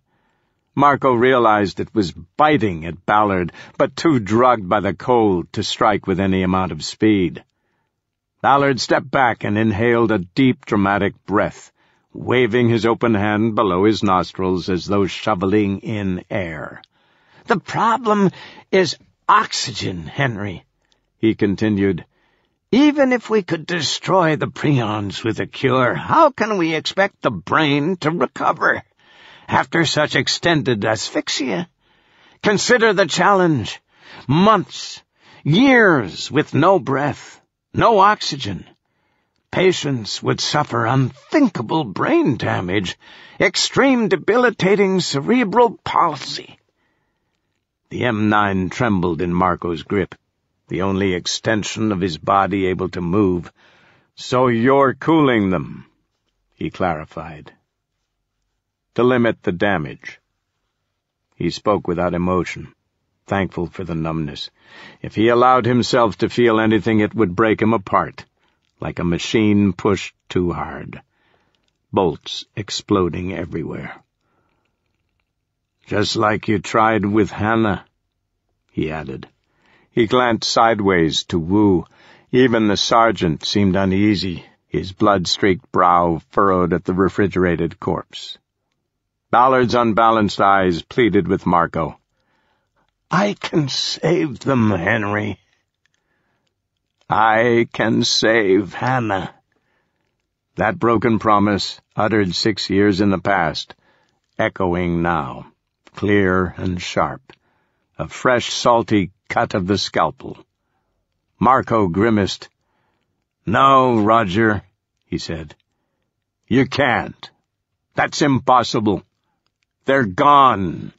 Marco realized it was biting at Ballard, but too drugged by the cold to strike with any amount of speed. Ballard stepped back and inhaled a deep, dramatic breath, waving his open hand below his nostrils as though shoveling in air. The problem is oxygen, Henry, he continued. Even if we could destroy the prions with a cure, how can we expect the brain to recover after such extended asphyxia? Consider the challenge. Months, years with no breath, no oxygen. Patients would suffer unthinkable brain damage, extreme debilitating cerebral palsy. The M9 trembled in Marco's grip, the only extension of his body able to move. So you're cooling them, he clarified. To limit the damage. He spoke without emotion, thankful for the numbness. If he allowed himself to feel anything, it would break him apart, like a machine pushed too hard. Bolts exploding everywhere. Just like you tried with Hannah, he added. He glanced sideways to Wu. Even the sergeant seemed uneasy, his blood-streaked brow furrowed at the refrigerated corpse. Ballard's unbalanced eyes pleaded with Marco. I can save them, Henry. I can save Hannah. That broken promise, uttered 6 years in the past, echoing now, clear and sharp, a fresh, salty cut of the scalpel. Marco grimaced. No, Roger, he said. You can't. That's impossible. They're gone.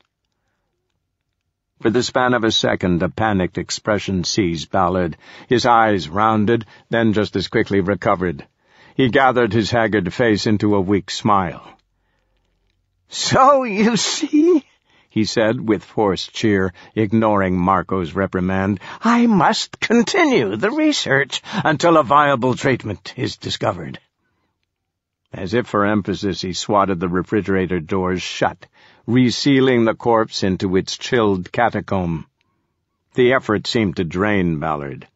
For the span of a second, a panicked expression seized Ballard. His eyes rounded, then just as quickly recovered. He gathered his haggard face into a weak smile. So you see, he said with forced cheer, ignoring Marco's reprimand, I must continue the research until a viable treatment is discovered. As if for emphasis, he swatted the refrigerator doors shut, resealing the corpse into its chilled catacomb. The effort seemed to drain Ballard.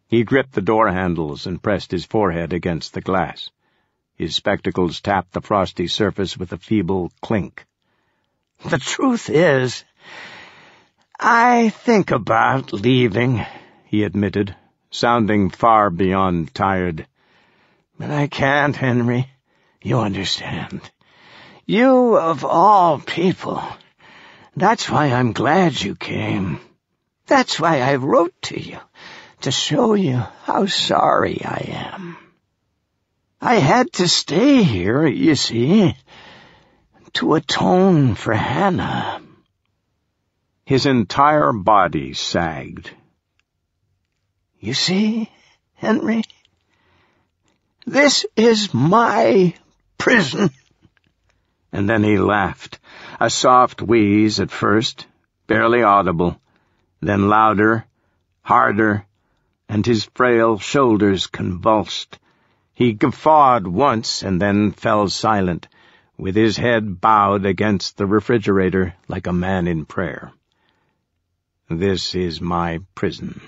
He gripped the door handles and pressed his forehead against the glass. His spectacles tapped the frosty surface with a feeble clink. The truth is, I think about leaving, he admitted, sounding far beyond tired. But I can't, Henry. You understand. You, of all people. That's why I'm glad you came. That's why I wrote to you, to show you how sorry I am. I had to stay here, you see, to atone for Hannah. His entire body sagged. You see, Henry? This is my prison. And then he laughed, a soft wheeze at first, barely audible, then louder, harder, and his frail shoulders convulsed. He guffawed once and then fell silent, with his head bowed against the refrigerator like a man in prayer. This is my prison.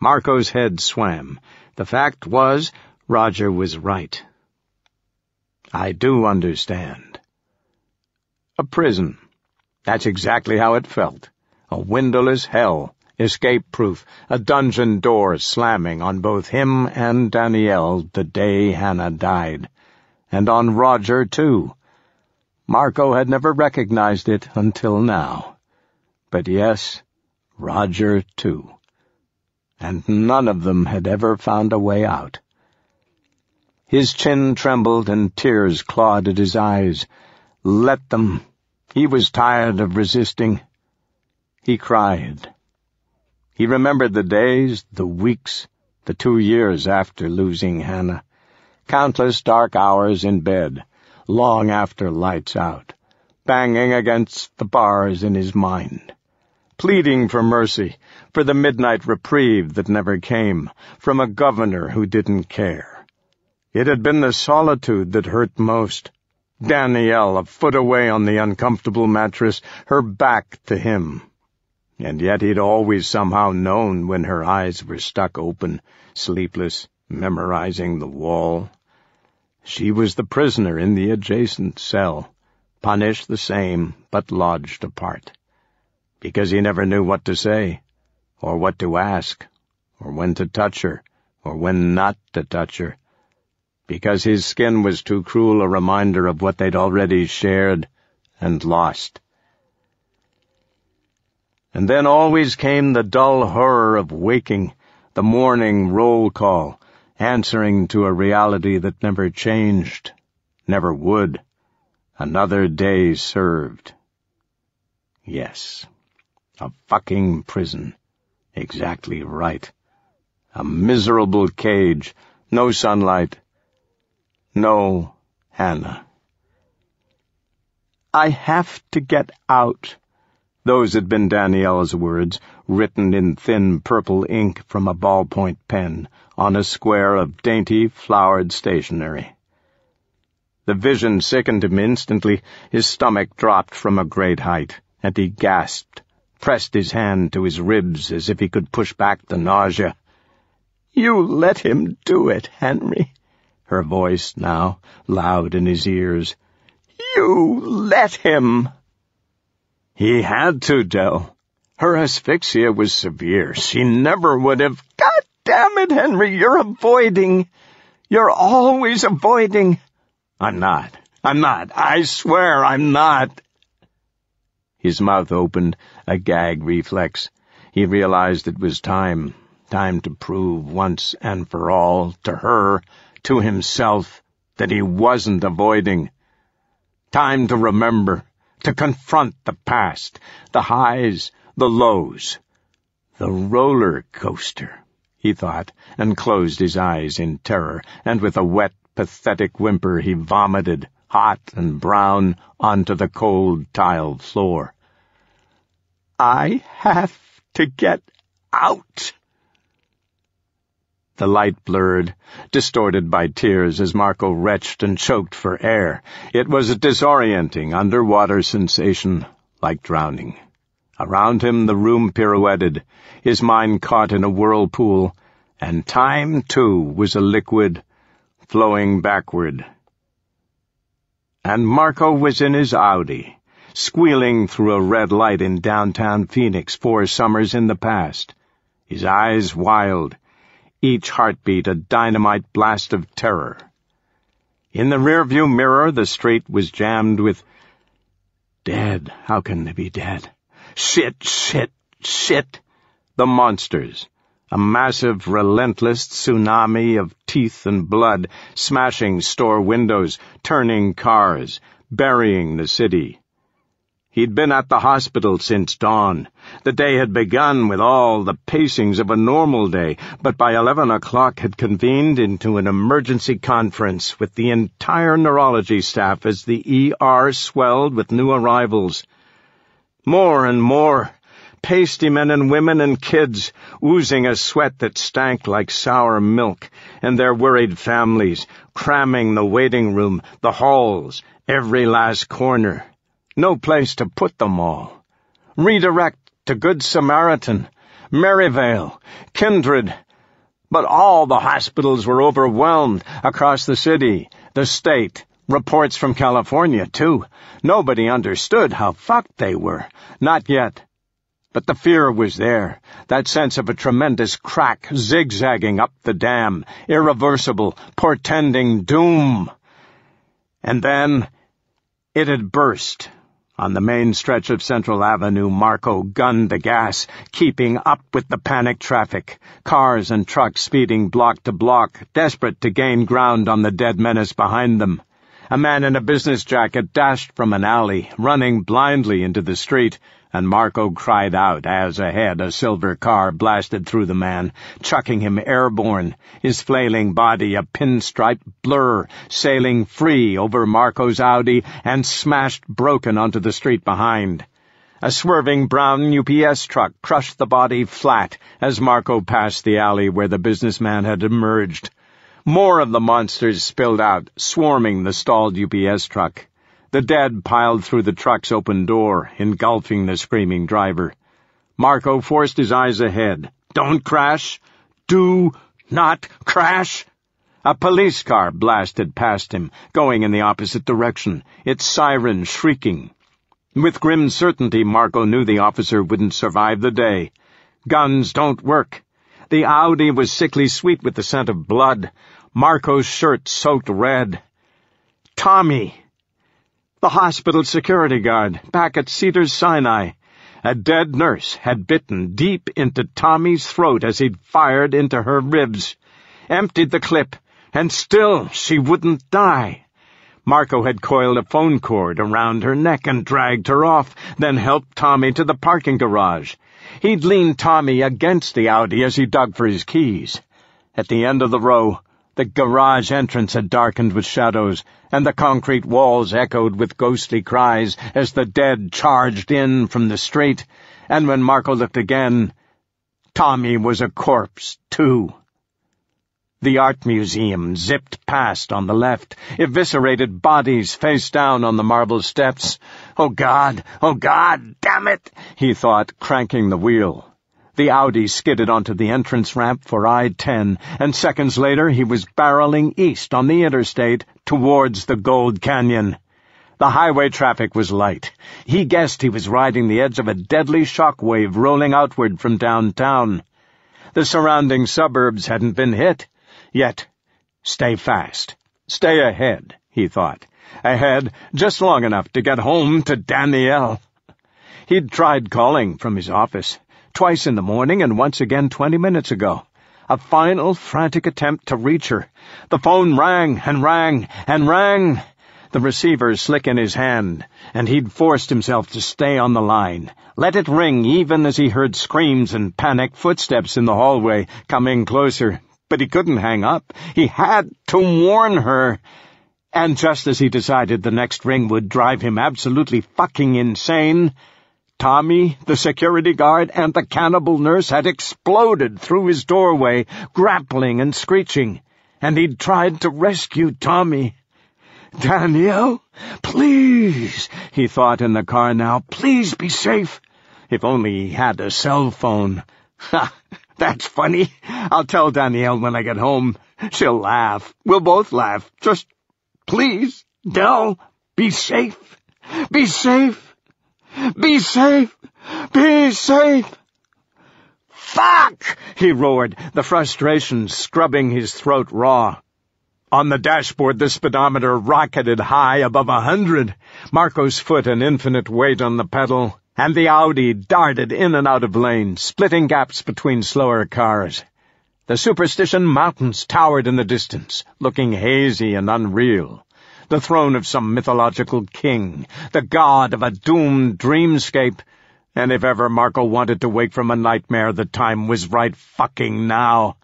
Marco's head swam. The fact was, Roger was right. I do understand. A prison. That's exactly how it felt. A windowless hell, escape-proof, a dungeon door slamming on both him and Danielle the day Hannah died. And on Roger, too. Marco had never recognized it until now. But yes, Roger, too. And none of them had ever found a way out. His chin trembled and tears clawed at his eyes. Let them. He was tired of resisting. He cried. He remembered the days, the weeks, the 2 years after losing Hannah. Countless dark hours in bed, long after lights out, banging against the bars in his mind, pleading for mercy, for the midnight reprieve that never came, from a governor who didn't care. It had been the solitude that hurt most. Danielle, a foot away on the uncomfortable mattress, her back to him. And yet he'd always somehow known when her eyes were stuck open, sleepless, memorizing the wall. She was the prisoner in the adjacent cell, punished the same, but lodged apart. Because he never knew what to say, or what to ask, or when to touch her, or when not to touch her. Because his skin was too cruel a reminder of what they'd already shared and lost. And then always came the dull horror of waking, the morning roll call, answering to a reality that never changed, never would. Another day served. Yes, a fucking prison. Exactly right. A miserable cage, no sunlight, no Hannah. I have to get out. Those had been Danielle's words, written in thin purple ink from a ballpoint pen on a square of dainty, flowered stationery. The vision sickened him instantly. His stomach dropped from a great height, and he gasped, pressed his hand to his ribs as if he could push back the nausea. You let him do it, Henry. Her voice now loud in his ears. You let him. He had to, Dell. Her asphyxia was severe. She never would have... God damn it, Henry, you're avoiding. You're always avoiding. I'm not. I swear I'm not. His mouth opened, a gag reflex. He realized it was time to prove once and for all, to her, to himself, that he wasn't avoiding. Time to remember, to confront the past, the highs, the lows. The roller coaster, he thought, and closed his eyes in terror, and with a wet, pathetic whimper he vomited, hot and brown, onto the cold tile floor. I have to get out. The light blurred, distorted by tears as Marco retched and choked for air. It was a disorienting underwater sensation, like drowning. Around him the room pirouetted, his mind caught in a whirlpool, and time, too, was a liquid, flowing backward. And Marco was in his Audi, squealing through a red light in downtown Phoenix 4 summers in the past, his eyes wild, each heartbeat a dynamite blast of terror. In the rearview mirror, the street was jammed with... Dead. How can they be dead? Shit. The monsters. A massive, relentless tsunami of teeth and blood, smashing store windows, turning cars, burying the city. He'd been at the hospital since dawn. The day had begun with all the pacings of a normal day, but by 11 o'clock had convened into an emergency conference with the entire neurology staff as the ER swelled with new arrivals. More and more, pasty men and women and kids, oozing a sweat that stank like sour milk, and their worried families, cramming the waiting room, the halls, every last corner. No place to put them all. Redirect to Good Samaritan, Maryvale, Kindred. But all the hospitals were overwhelmed across the city, the state, reports from California, too. Nobody understood how fucked they were. Not yet. But the fear was there, that sense of a tremendous crack zigzagging up the dam, irreversible, portending doom. And then it had burst. On the main stretch of Central Avenue, Marco gunned the gas, keeping up with the panicked traffic, cars and trucks speeding block to block, desperate to gain ground on the dead menace behind them. A man in a business jacket dashed from an alley, running blindly into the street, and Marco cried out as ahead a silver car blasted through the man, chucking him airborne, his flailing body a pinstripe blur, sailing free over Marco's Audi and smashed broken onto the street behind. A swerving brown UPS truck crushed the body flat as Marco passed the alley where the businessman had emerged. More of the monsters spilled out, swarming the stalled UPS truck. The dead piled through the truck's open door, engulfing the screaming driver. Marco forced his eyes ahead. Don't crash! Do not crash! A police car blasted past him, going in the opposite direction, its siren shrieking. With grim certainty, Marco knew the officer wouldn't survive the day. Guns don't work. The Audi was sickly sweet with the scent of blood. Marco's shirt soaked red. Tommy! The hospital security guard, back at Cedars-Sinai. A dead nurse had bitten deep into Tommy's throat as he'd fired into her ribs. Emptied the clip, and still she wouldn't die. Marco had coiled a phone cord around her neck and dragged her off, then helped Tommy to the parking garage. He'd leaned Tommy against the Audi as he dug for his keys. At the end of the row, the garage entrance had darkened with shadows, and the concrete walls echoed with ghostly cries as the dead charged in from the street, and when Marco looked again, Tommy was a corpse, too. The art museum zipped past on the left, eviscerated bodies face down on the marble steps. Oh, God, damn it, he thought, cranking the wheel. The Audi skidded onto the entrance ramp for I-10, and seconds later he was barreling east on the interstate towards the Gold Canyon. The highway traffic was light. He guessed he was riding the edge of a deadly shock wave rolling outward from downtown. The surrounding suburbs hadn't been hit. Yet, stay fast. Stay ahead, he thought. Ahead, just long enough to get home to Danielle. He'd tried calling from his office, twice in the morning and once again 20 minutes ago. A final frantic attempt to reach her. The phone rang and rang and rang. The receiver slick in his hand, and he'd forced himself to stay on the line. Let it ring even as he heard screams and panicked footsteps in the hallway coming closer. But he couldn't hang up. He had to warn her. And just as he decided the next ring would drive him absolutely fucking insane, Tommy, the security guard, and the cannibal nurse had exploded through his doorway, grappling and screeching, and he'd tried to rescue Tommy. "Danielle, please," he thought in the car now, "please be safe." If only he had a cell phone. Ha, that's funny. I'll tell Danielle when I get home. She'll laugh. We'll both laugh. Just, please, Del, be safe. Be safe. Be safe. Be safe. Fuck! He roared, the frustration scrubbing his throat raw. On the dashboard, the speedometer rocketed high above 100. Marco's foot an infinite weight on the pedal, and the Audi darted in and out of lanes, splitting gaps between slower cars. The Superstition Mountains towered in the distance, looking hazy and unreal. The throne of some mythological king, the god of a doomed dreamscape. And if ever Marco wanted to wake from a nightmare, the time was right fucking now.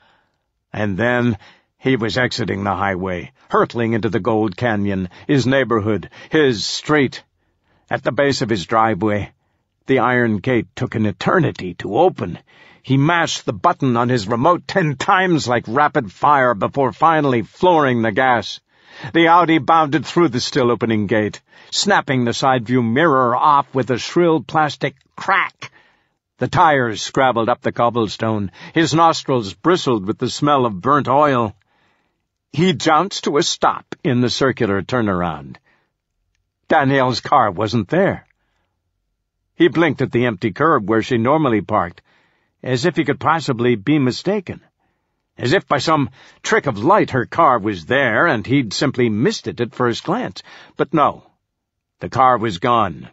And then he was exiting the highway, hurtling into the Gold Canyon, his neighborhood, his street. At the base of his driveway, the iron gate took an eternity to open. He mashed the button on his remote 10 times like rapid fire before finally flooring the gas. The Audi bounded through the still-opening gate, snapping the side-view mirror off with a shrill plastic crack. The tires scrabbled up the cobblestone. His nostrils bristled with the smell of burnt oil. He jounced to a stop in the circular turnaround. Danielle's car wasn't there. He blinked at the empty curb where she normally parked, as if he could possibly be mistaken. As if by some trick of light her car was there and he'd simply missed it at first glance. But no, the car was gone.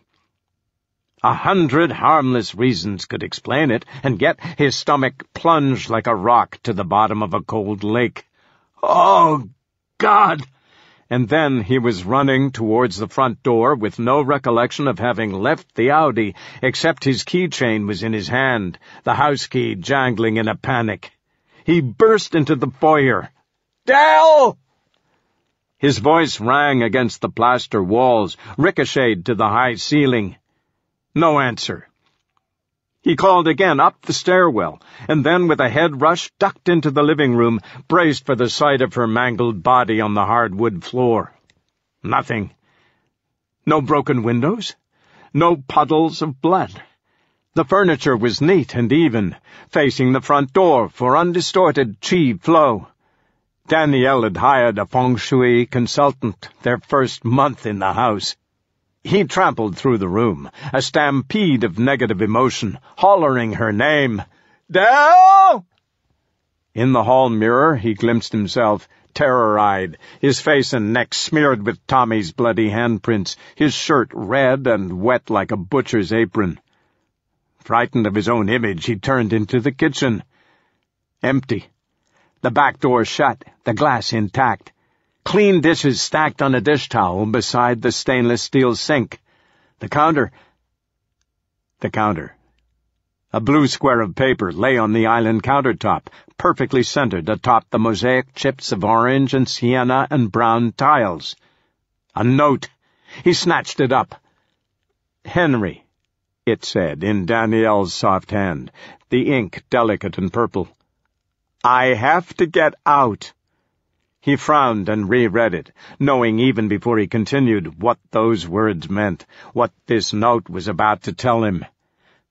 100 harmless reasons could explain it, and yet his stomach plunged like a rock to the bottom of a cold lake. Oh, God! And then he was running towards the front door with no recollection of having left the Audi, except his keychain was in his hand, the house key jangling in a panic. He burst into the foyer. "Del!" His voice rang against the plaster walls, ricocheted to the high ceiling. No answer. He called again up the stairwell, and then with a head rush ducked into the living room, braced for the sight of her mangled body on the hardwood floor. Nothing. No broken windows. No puddles of blood. The furniture was neat and even, facing the front door for undistorted chi flow. Danielle had hired a feng shui consultant their first month in the house. He trampled through the room, a stampede of negative emotion, hollering her name. "Del!" In the hall mirror, he glimpsed himself, terror-eyed, his face and neck smeared with Tommy's bloody handprints, his shirt red and wet like a butcher's apron. Frightened of his own image, he turned into the kitchen. Empty. The back door shut, the glass intact. Clean dishes stacked on a dish towel beside the stainless steel sink. The counter. A blue square of paper lay on the island countertop, perfectly centered atop the mosaic chips of orange and sienna and brown tiles. A note. He snatched it up. "Henry," it said in Danielle's soft hand, the ink delicate and purple. "I have to get out." He frowned and reread it, knowing even before he continued what those words meant, what this note was about to tell him.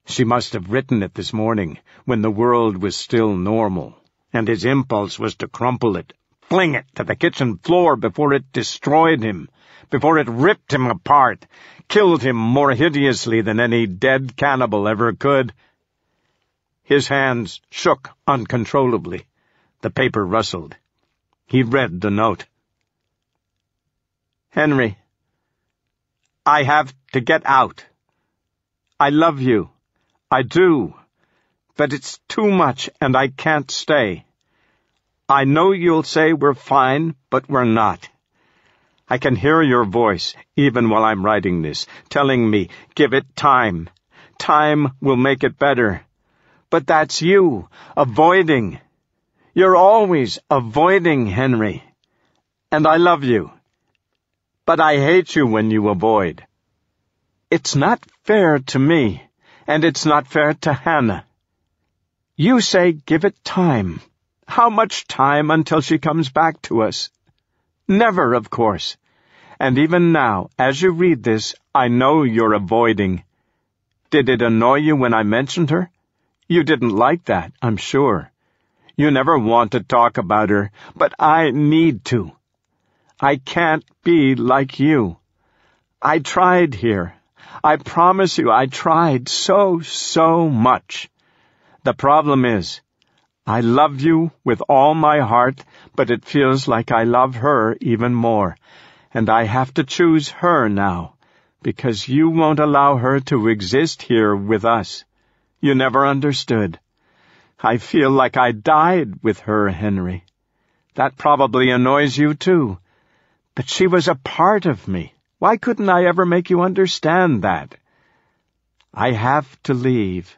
She must have written it this morning, when the world was still normal, and his impulse was to crumple it, fling it to the kitchen floor before it destroyed him, before it ripped him apart, killed him more hideously than any dead cannibal ever could. His hands shook uncontrollably. The paper rustled. He read the note. Henry, I have to get out. I love you. I do. But it's too much, and I can't stay. I know you'll say we're fine, but we're not. I can hear your voice, even while I'm writing this, telling me, give it time. Time will make it better. But that's you, avoiding. You're always avoiding, Henry. And I love you. But I hate you when you avoid. It's not fair to me, and it's not fair to Hannah. You say give it time. How much time until she comes back to us? Never, of course. And even now, as you read this, I know you're avoiding. Did it annoy you when I mentioned her? You didn't like that, I'm sure. You never want to talk about her, but I need to. I can't be like you. I tried here. I promise you I tried so much. The problem is, I love you with all my heart, but it feels like I love her even more, and I have to choose her now, because you won't allow her to exist here with us. You never understood. I feel like I died with her, Henry. That probably annoys you too. But she was a part of me. Why couldn't I ever make you understand that? I have to leave.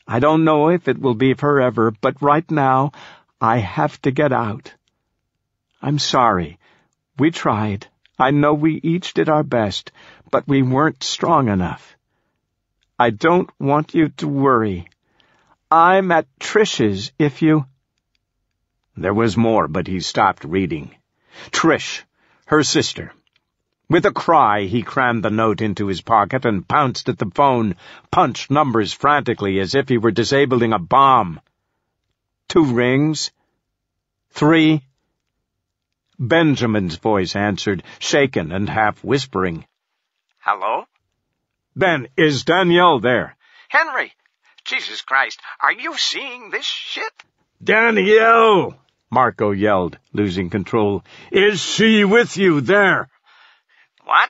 I don't know if it will be forever, but right now, I have to get out. I'm sorry. We tried. I know we each did our best, but we weren't strong enough. I don't want you to worry. I'm at Trish's if you... There was more, but he stopped reading. Trish, her sister. With a cry, he crammed the note into his pocket and pounced at the phone, punched numbers frantically as if he were disabling a bomb. 2 rings. 3. Benjamin's voice answered, shaken and half-whispering. Hello? Ben, is Danielle there? Henry! Jesus Christ, are you seeing this shit? Danielle! Marco yelled, losing control. Is she with you there? What?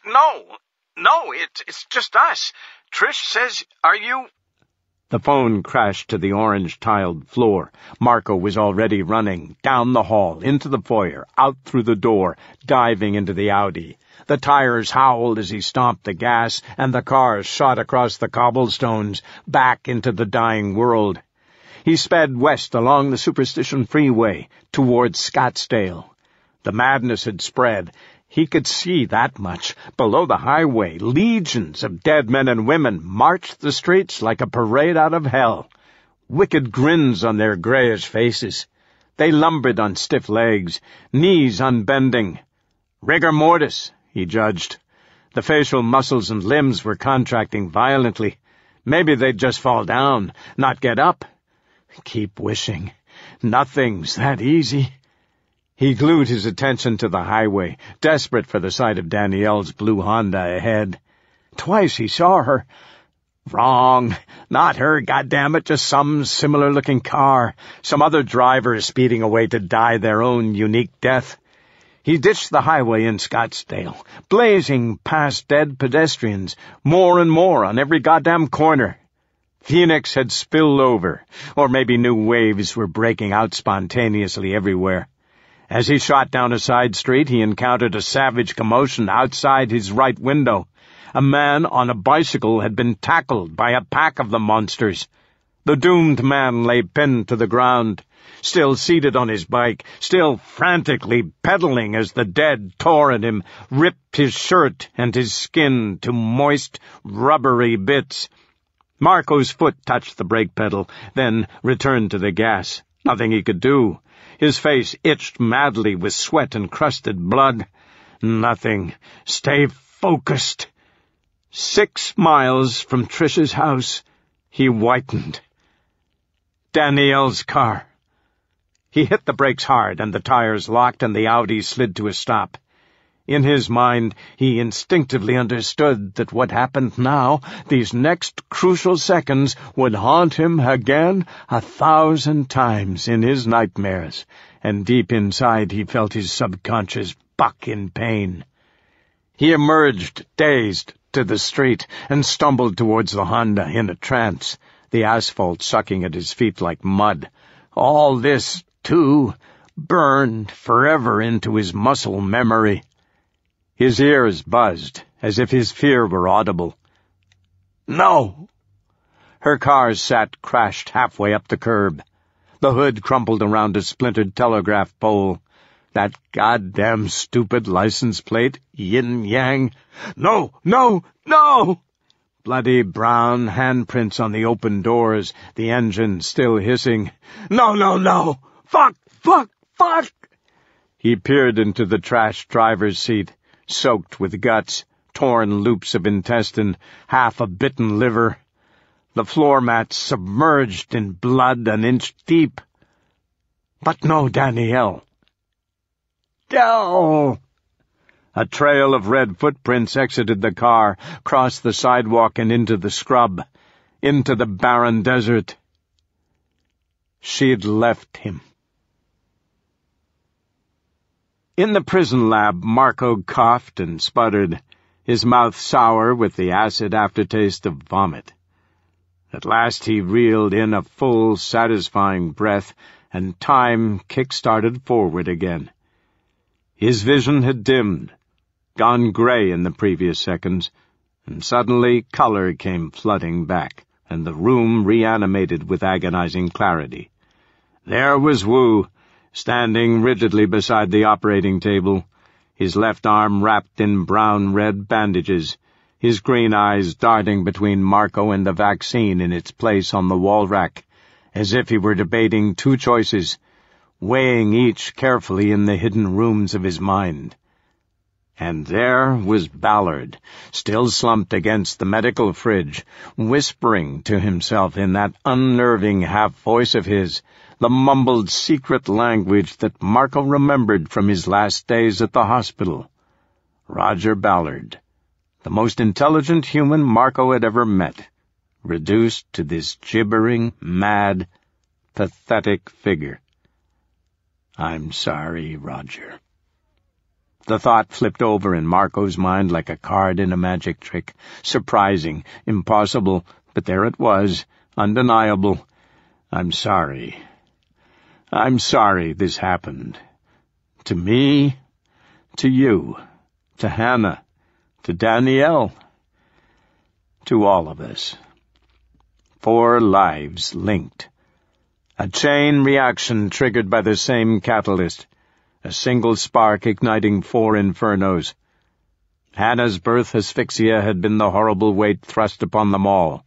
No, it's just us. Trish says, are you... The phone crashed to the orange-tiled floor. Marco was already running, down the hall, into the foyer, out through the door, diving into the Audi. The tires howled as he stomped the gas, and the car shot across the cobblestones, back into the dying world. He sped west along the Superstition Freeway, towards Scottsdale. The madness had spread. He could see that much. Below the highway, legions of dead men and women marched the streets like a parade out of hell, wicked grins on their grayish faces. They lumbered on stiff legs, knees unbending. Rigor mortis, he judged. The facial muscles and limbs were contracting violently. Maybe they'd just fall down, not get up. Keep wishing. Nothing's that easy. He glued his attention to the highway, desperate for the sight of Danielle's blue Honda ahead. Twice he saw her. Wrong. Not her, goddammit, just some similar-looking car. Some other driver speeding away to die their own unique death. He ditched the highway in Scottsdale, blazing past dead pedestrians, more and more on every goddamn corner. Phoenix had spilled over, or maybe new waves were breaking out spontaneously everywhere. As he shot down a side street, he encountered a savage commotion outside his right window. A man on a bicycle had been tackled by a pack of the monsters. The doomed man lay pinned to the ground, still seated on his bike, still frantically pedaling as the dead tore at him, ripped his shirt and his skin to moist, rubbery bits. Marco's foot touched the brake pedal, then returned to the gas. Nothing he could do. His face itched madly with sweat and crusted blood. Nothing. Stay focused. 6 miles from Trish's house, he whitened. Danielle's car. He hit the brakes hard, and the tires locked, and the Audi slid to a stop. In his mind, he instinctively understood that what happened now, these next crucial seconds, would haunt him again 1,000 times in his nightmares, and deep inside he felt his subconscious buck in pain. He emerged, dazed, to the street, and stumbled towards the Honda in a trance, the asphalt sucking at his feet like mud. All this, too, burned forever into his muscle memory. His ears buzzed, as if his fear were audible. No! Her car sat crashed halfway up the curb. The hood crumpled around a splintered telegraph pole. That goddamn stupid license plate, yin-yang. No, no, no! Bloody brown handprints on the open doors, the engine still hissing. No, no, no! Fuck, fuck, fuck! He peered into the trashed driver's seat, soaked with guts, torn loops of intestine, half a bitten liver. The floor mat submerged in blood an inch deep. But no Danielle. No! A trail of red footprints exited the car, crossed the sidewalk and into the scrub, into the barren desert. She'd left him. In the prison lab, Marco coughed and sputtered, his mouth sour with the acid aftertaste of vomit. At last he reeled in a full, satisfying breath, and time kick-started forward again. His vision had dimmed, gone gray in the previous seconds, and suddenly color came flooding back, and the room reanimated with agonizing clarity. There was Wu, standing rigidly beside the operating table, his left arm wrapped in brown-red bandages, his green eyes darting between Marco and the vaccine in its place on the wall rack, as if he were debating two choices, weighing each carefully in the hidden rooms of his mind. And there was Ballard, still slumped against the medical fridge, whispering to himself in that unnerving half-voice of his, the mumbled secret language that Marco remembered from his last days at the hospital. Roger Ballard, the most intelligent human Marco had ever met, reduced to this gibbering, mad, pathetic figure. I'm sorry, Roger. The thought flipped over in Marco's mind like a card in a magic trick. Surprising, impossible, but there it was, undeniable. I'm sorry. I'm sorry this happened. To me, to you, to Hannah, to Danielle, to all of us. 4 lives linked. A chain reaction triggered by the same catalyst. A single spark igniting 4 infernos. Hannah's birth asphyxia had been the horrible weight thrust upon them all.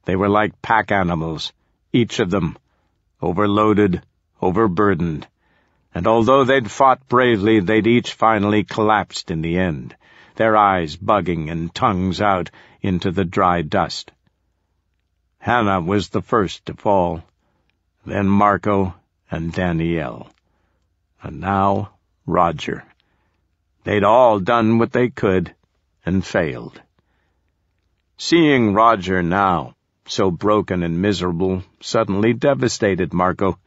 They were like pack animals, each of them, overloaded, overburdened, and although they'd fought bravely, they'd each finally collapsed in the end, their eyes bugging and tongues out into the dry dust. Hannah was the first to fall, then Marco and Danielle. And now Roger. They'd all done what they could and failed. Seeing Roger now, so broken and miserable, suddenly devastated Marco.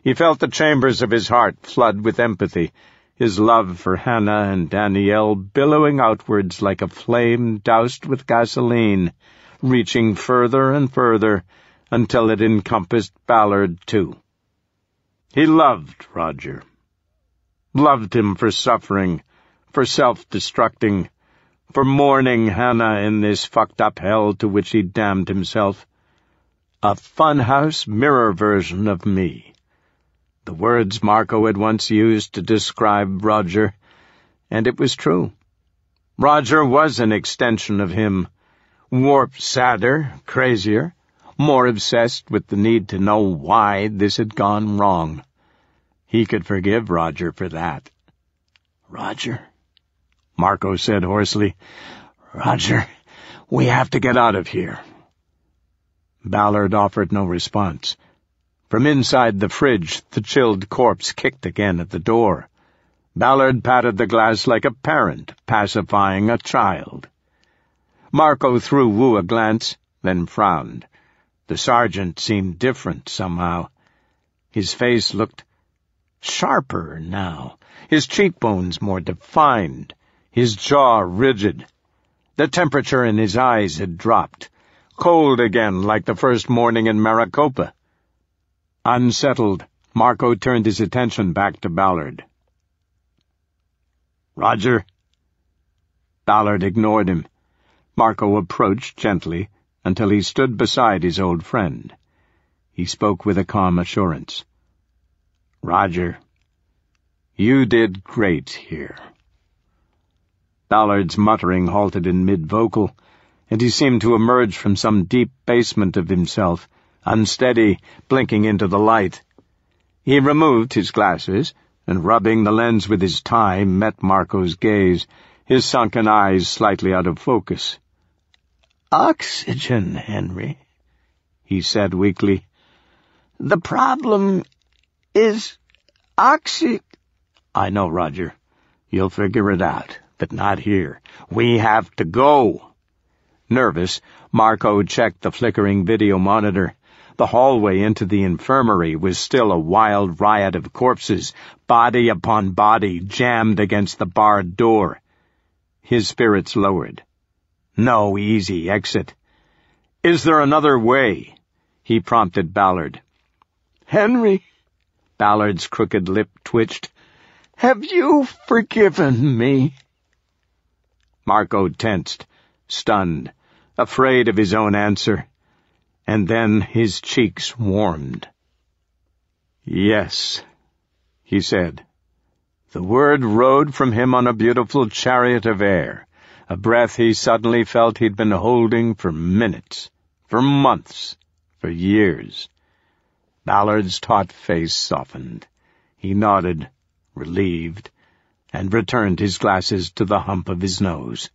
He felt the chambers of his heart flood with empathy, his love for Hannah and Danielle billowing outwards like a flame doused with gasoline, reaching further and further until it encompassed Ballard too. He loved Roger. Loved him for suffering, for self-destructing, for mourning Hannah in this fucked-up hell to which he damned himself. A funhouse mirror version of me. The words Marco had once used to describe Roger, and it was true. Roger was an extension of him, warped sadder, crazier, more obsessed with the need to know why this had gone wrong. He could forgive Roger for that. Roger, Marco said hoarsely. Roger, We have to get out of here." Ballard offered no response. From inside the fridge, the chilled corpse kicked again at the door. Ballard patted the glass like a parent pacifying a child. Marco threw Wu a glance, then frowned. The sergeant seemed different somehow. His face looked sharper now, his cheekbones more defined, his jaw rigid. The temperature in his eyes had dropped, cold again like the first morning in Maricopa. Unsettled, Marco turned his attention back to Ballard. "Roger?" Ballard ignored him. Marco approached gently until he stood beside his old friend. He spoke with a calm assurance. "Roger, you did great here." Ballard's muttering halted in mid-vocal, and he seemed to emerge from some deep basement of himself, unsteady, blinking into the light. He removed his glasses, and rubbing the lens with his tie, met Marco's gaze, his sunken eyes slightly out of focus. "Oxygen, Henry," he said weakly. "The problem is I know, Roger. You'll figure it out, but not here. We have to go." Nervous, Marco checked the flickering video monitor. The hallway into the infirmary was still a wild riot of corpses, body upon body, jammed against the barred door. His spirits lowered. No easy exit. "Is there another way?" he prompted Ballard. "Henry," Ballard's crooked lip twitched, "have you forgiven me?" Marco tensed, stunned, afraid of his own answer, and then his cheeks warmed. "Yes," he said. The word rode from him on a beautiful chariot of air, a breath he suddenly felt he'd been holding for minutes, for months, for years. Ballard's taut face softened. He nodded, relieved, and returned his glasses to the hump of his nose.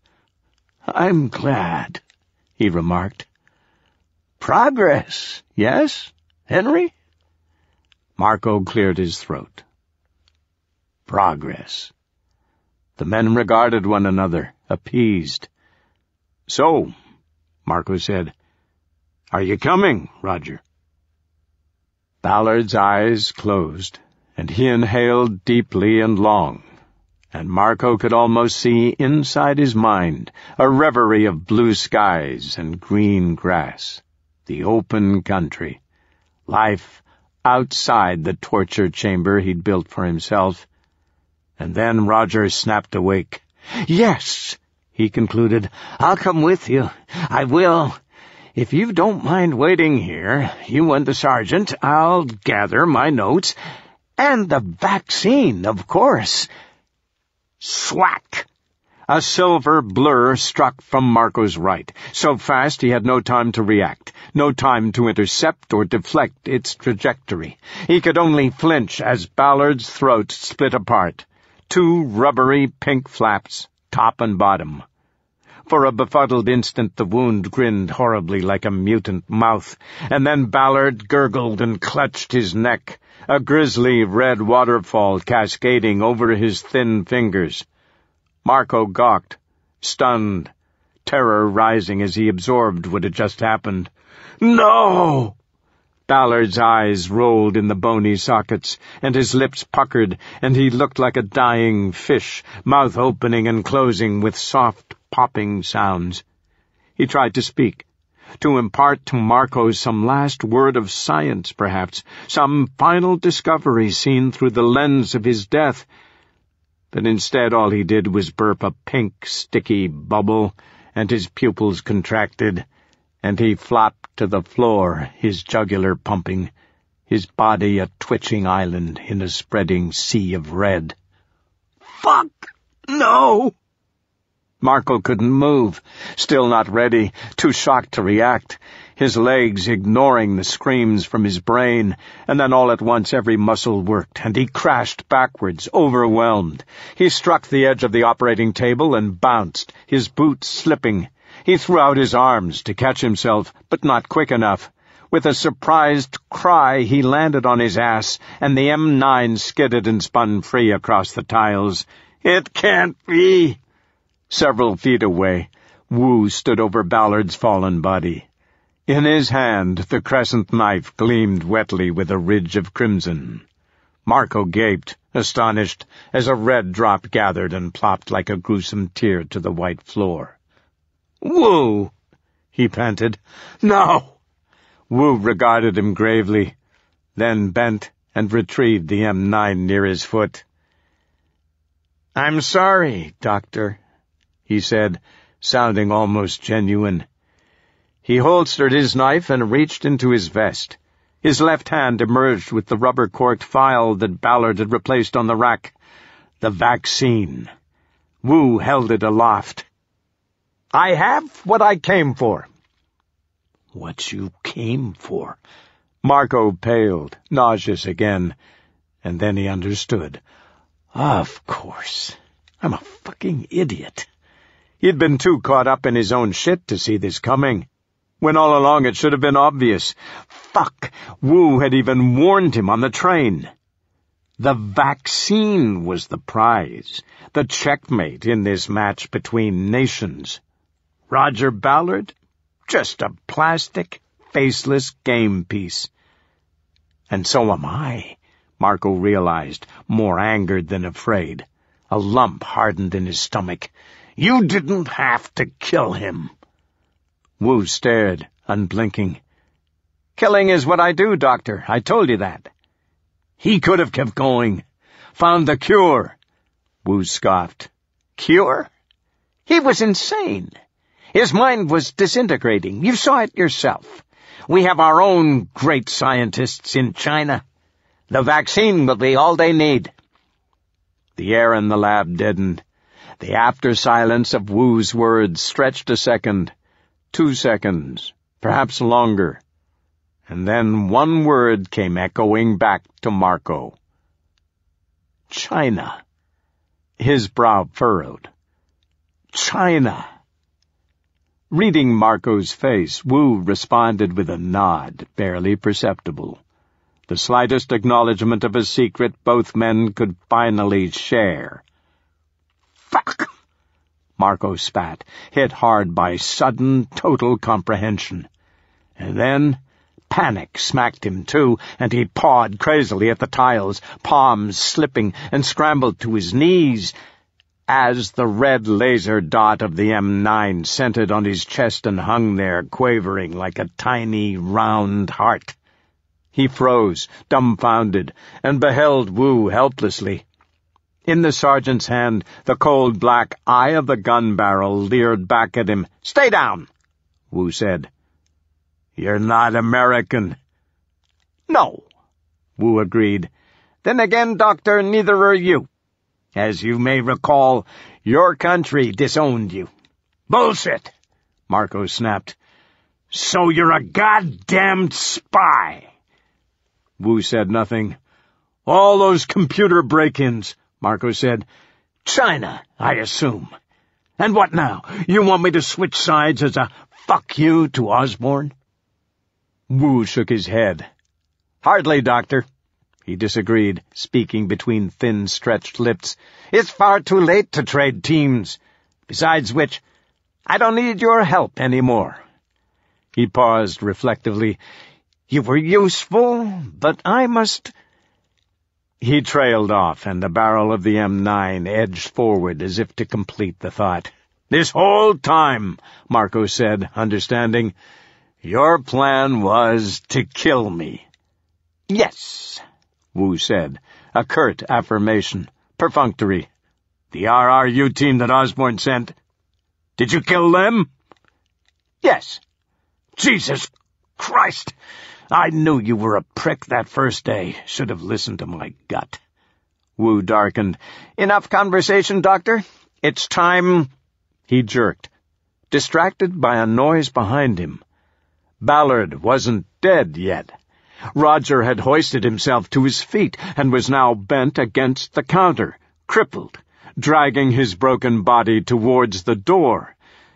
"I'm glad," he remarked. "Progress, yes, Henry?" Marco cleared his throat. Progress. The men regarded one another, appeased. "So," Marco said, "are you coming, Roger?" Ballard's eyes closed, and he inhaled deeply and long, and Marco could almost see inside his mind a reverie of blue skies and green grass, the open country, life outside the torture chamber he'd built for himself. And then Roger snapped awake. "Yes," he concluded, "I'll come with you. I will. If you don't mind waiting here, you and the sergeant, I'll gather my notes. And the vaccine, of course." Swack! A silver blur struck from Marco's right, so fast he had no time to react, no time to intercept or deflect its trajectory. He could only flinch as Ballard's throat split apart. Two rubbery pink flaps, top and bottom. For a befuddled instant the wound grinned horribly like a mutant mouth, and then Ballard gurgled and clutched his neck, a grisly red waterfall cascading over his thin fingers. Marco gawked, stunned, terror rising as he absorbed what had just happened. "No!" Ballard's eyes rolled in the bony sockets, and his lips puckered, and he looked like a dying fish, mouth opening and closing with soft, popping sounds. He tried to speak, to impart to Marco some last word of science, perhaps, some final discovery seen through the lens of his death. But instead all he did was burp a pink, sticky bubble, and his pupils contracted, and he flopped to the floor, his jugular pumping, his body a twitching island in a spreading sea of red. "Fuck! No!" Marco couldn't move, still not ready, too shocked to react, his legs ignoring the screams from his brain, and then all at once every muscle worked, and he crashed backwards, overwhelmed. He struck the edge of the operating table and bounced, his boots slipping. He threw out his arms to catch himself, but not quick enough. With a surprised cry, he landed on his ass, and the M9 skidded and spun free across the tiles. "It can't be!" Several feet away, Wu stood over Ballard's fallen body. In his hand, the crescent knife gleamed wetly with a ridge of crimson. Marco gaped, astonished, as a red drop gathered and plopped like a gruesome tear to the white floor. "Wu!" he panted. "No!" Wu regarded him gravely, then bent and retrieved the M9 near his foot. "I'm sorry, Doctor," he said, sounding almost genuine. He holstered his knife and reached into his vest. His left hand emerged with the rubber-corked vial that Ballard had replaced on the rack. The vaccine. Wu held it aloft. "I have what I came for." "What you came for?" Marco paled, nauseous again, and then he understood. Of course. I'm a fucking idiot. He'd been too caught up in his own shit to see this coming, when all along it should have been obvious. Fuck! Wu had even warned him on the train. The vaccine was the prize, the checkmate in this match between nations. Roger Ballard? Just a plastic, faceless game piece. And so am I, Marco realized, more angered than afraid. A lump hardened in his stomach. You didn't have to kill him. Wu stared, unblinking. Killing is what I do, Doctor. I told you that. He could have kept going. Found the cure. Wu scoffed. Cure? He was insane. His mind was disintegrating. You saw it yourself. We have our own great scientists in China. The vaccine will be all they need. The air in the lab deadened. The after-silence of Wu's words stretched a second, 2 seconds, perhaps longer. And then one word came echoing back to Marco. China. His brow furrowed. China. Reading Marco's face, Wu responded with a nod, barely perceptible. The slightest acknowledgement of a secret both men could finally share. Fuck! Marco spat, hit hard by sudden, total comprehension. And then panic smacked him, too, and he pawed crazily at the tiles, palms slipping, and scrambled to his knees as the red laser dot of the M9 centered on his chest and hung there, quavering like a tiny, round heart. He froze, dumbfounded, and beheld Wu helplessly. In the sergeant's hand, the cold black eye of the gun barrel leered back at him. "Stay down," Wu said. "You're not American." "No," Wu agreed. "Then again, Doctor, neither are you. As you may recall, your country disowned you." "Bullshit," Marco snapped. "So you're a goddamned spy." Wu said nothing. "All those computer break-ins," Marco said. "China, I assume. And what now? You want me to switch sides as a fuck you to Osborn?" Wu shook his head. "Hardly, Doctor." He disagreed, speaking between thin-stretched lips. "It's far too late to trade teams. Besides which, I don't need your help anymore." He paused reflectively. "You were useful, but I must—" He trailed off, and the barrel of the M9 edged forward as if to complete the thought. "This whole time," Marco said, understanding, "your plan was to kill me." "Yes," Wu said, a curt affirmation, perfunctory. "The RRU team that Osborn sent. Did you kill them?" "Yes." "Jesus Christ! I knew you were a prick that first day. Should have listened to my gut." Wu darkened. "Enough conversation, Doctor. It's time—" He jerked, distracted by a noise behind him. Ballard wasn't dead yet. Roger had hoisted himself to his feet and was now bent against the counter, crippled, dragging his broken body towards the door.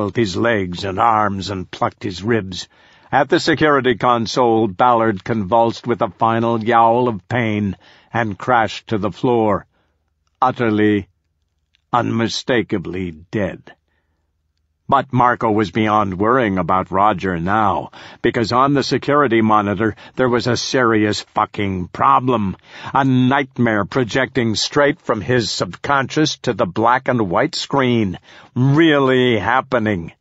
rattled his legs and arms and plucked his ribs. At the security console, Ballard convulsed with a final yowl of pain and crashed to the floor, utterly, unmistakably dead. But Marco was beyond worrying about Roger now, because on the security monitor there was a serious fucking problem. A nightmare projecting straight from his subconscious to the black and white screen. Really happening.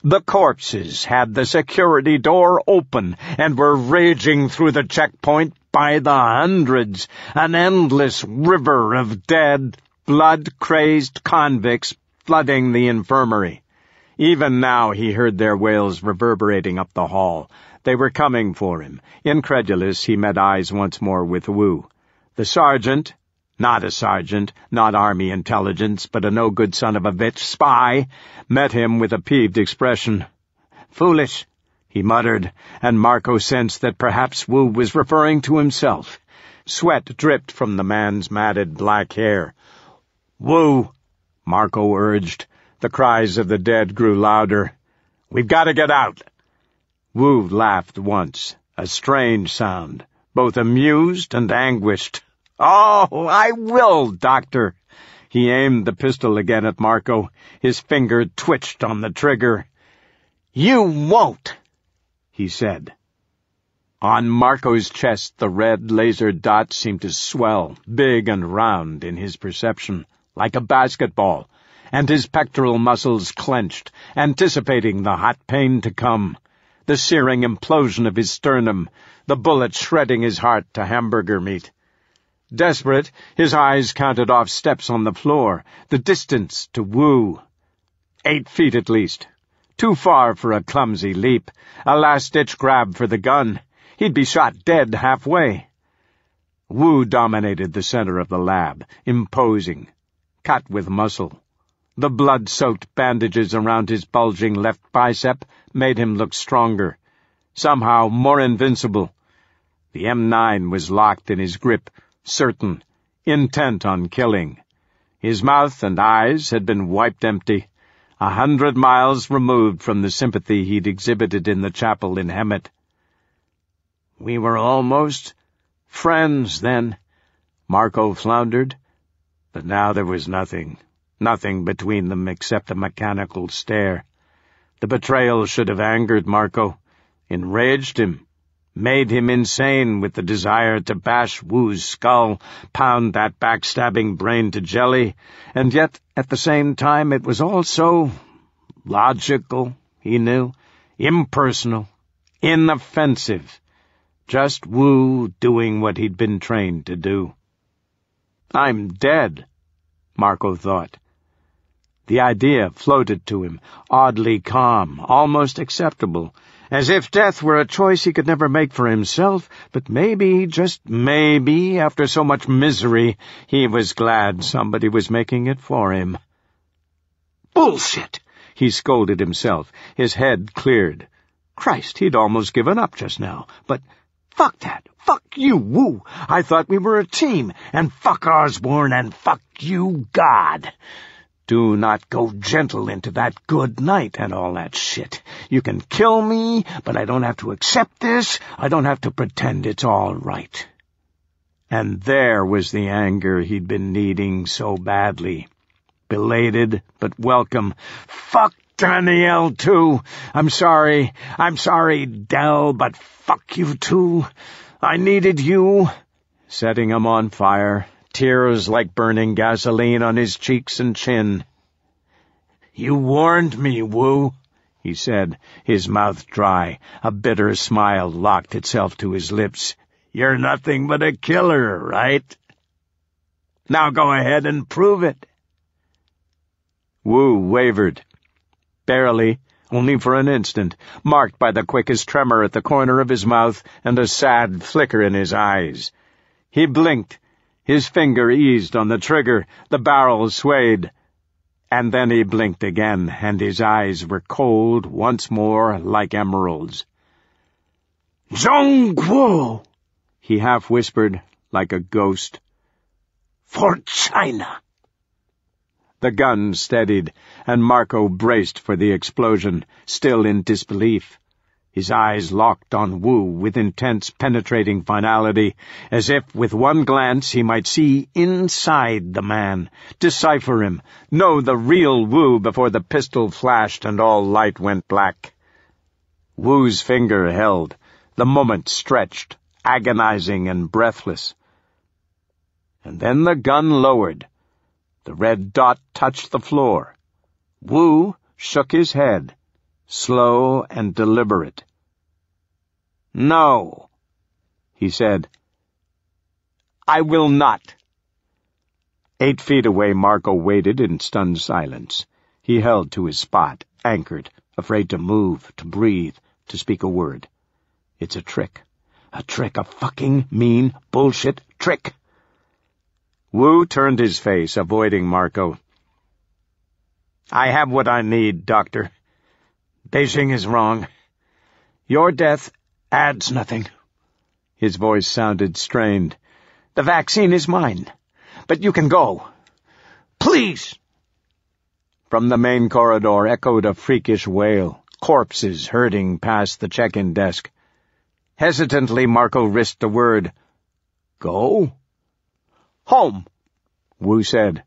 The corpses had the security door open and were raging through the checkpoint by the hundreds, an endless river of dead, blood-crazed convicts flooding the infirmary. Even now he heard their wails reverberating up the hall. They were coming for him. Incredulous, he met eyes once more with Wu. The sergeant, not a sergeant, not army intelligence, but a no-good son of a bitch spy, met him with a peeved expression. "Foolish," he muttered, and Marco sensed that perhaps Wu was referring to himself. Sweat dripped from the man's matted black hair. "Wu," Marco urged. The cries of the dead grew louder. "We've got to get out." Wu laughed once, a strange sound, both amused and anguished. "Oh, I will, Doctor." He aimed the pistol again at Marco. His finger twitched on the trigger. "You won't," he said. On Marco's chest, the red laser dot seemed to swell, big and round in his perception, like a basketball, and his pectoral muscles clenched, anticipating the hot pain to come, the searing implosion of his sternum, the bullet shredding his heart to hamburger meat. Desperate, his eyes counted off steps on the floor, the distance to Wu. 8 feet at least. Too far for a clumsy leap, a last-ditch grab for the gun. He'd be shot dead halfway. Wu dominated the center of the lab, imposing, cut with muscle. The blood-soaked bandages around his bulging left bicep made him look stronger, somehow more invincible. The M9 was locked in his grip, certain, intent on killing. His mouth and eyes had been wiped empty, 100 miles removed from the sympathy he'd exhibited in the chapel in Hemet. "We were almost friends then," Marco floundered. But now there was nothing between them except a mechanical stare. The betrayal should have angered Marco, enraged him, made him insane with the desire to bash Wu's skull, pound that backstabbing brain to jelly, and yet, at the same time, it was all so logical, he knew, impersonal, inoffensive, just Wu doing what he'd been trained to do. "I'm dead," Marco thought. The idea floated to him, oddly calm, almost acceptable, as if death were a choice he could never make for himself, but maybe, just maybe, after so much misery, he was glad somebody was making it for him. "Bullshit!" He scolded himself. His head cleared. Christ, he'd almost given up just now. But fuck that. Fuck you, Wu. I thought we were a team. And fuck Osborn and fuck you, God. Do not go gentle into that good night and all that shit. You can kill me, but I don't have to accept this. I don't have to pretend it's all right. And there was the anger he'd been needing so badly. Belated, but welcome. Fuck Danielle, too. I'm sorry, Dell, but fuck you, too. I needed you. Setting him on fire, tears like burning gasoline on his cheeks and chin. You warned me, Wu, he said, his mouth dry. A bitter smile locked itself to his lips. You're nothing but a killer, right? Now go ahead and prove it. Wu wavered. Barely, only for an instant, marked by the quickest tremor at the corner of his mouth and a sad flicker in his eyes. He blinked. His finger eased on the trigger. The barrel swayed. And then he blinked again, and his eyes were cold once more like emeralds. Zhongguo, he half-whispered, like a ghost. For China. The gun steadied, and Marco braced for the explosion, still in disbelief. His eyes locked on Wu with intense, penetrating finality, as if with one glance he might see inside the man, decipher him, know the real Wu before the pistol flashed and all light went black. Wu's finger held, the moment stretched, agonizing and breathless. And then the gun lowered. The red dot touched the floor. Wu shook his head, slow and deliberate. No, he said. I will not. 8 feet away, Marco waited in stunned silence. He held to his spot, anchored, afraid to move, to breathe, to speak a word. It's a trick, a fucking mean bullshit trick. Wu turned his face, avoiding Marco. I have what I need, Doctor. Beijing is wrong. Your death adds nothing. His voice sounded strained. The vaccine is mine, but you can go. Please! From the main corridor echoed a freakish wail, corpses herding past the check-in desk. Hesitantly, Marco risked a word. Go? Home, Wu said.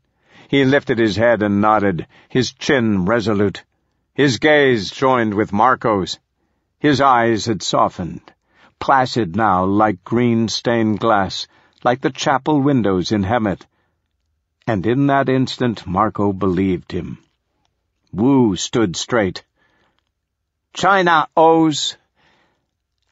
He lifted his head and nodded, his chin resolute. His gaze joined with Marco's. His eyes had softened, placid now like green stained glass, like the chapel windows in Hemet. And in that instant Marco believed him. Wu stood straight. China owes...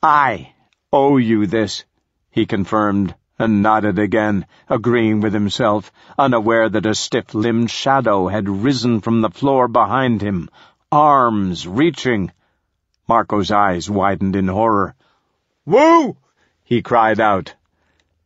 I owe you this, he confirmed, and nodded again, agreeing with himself, unaware that a stiff-limbed shadow had risen from the floor behind him, arms reaching. Marco's eyes widened in horror. Wu! He cried out.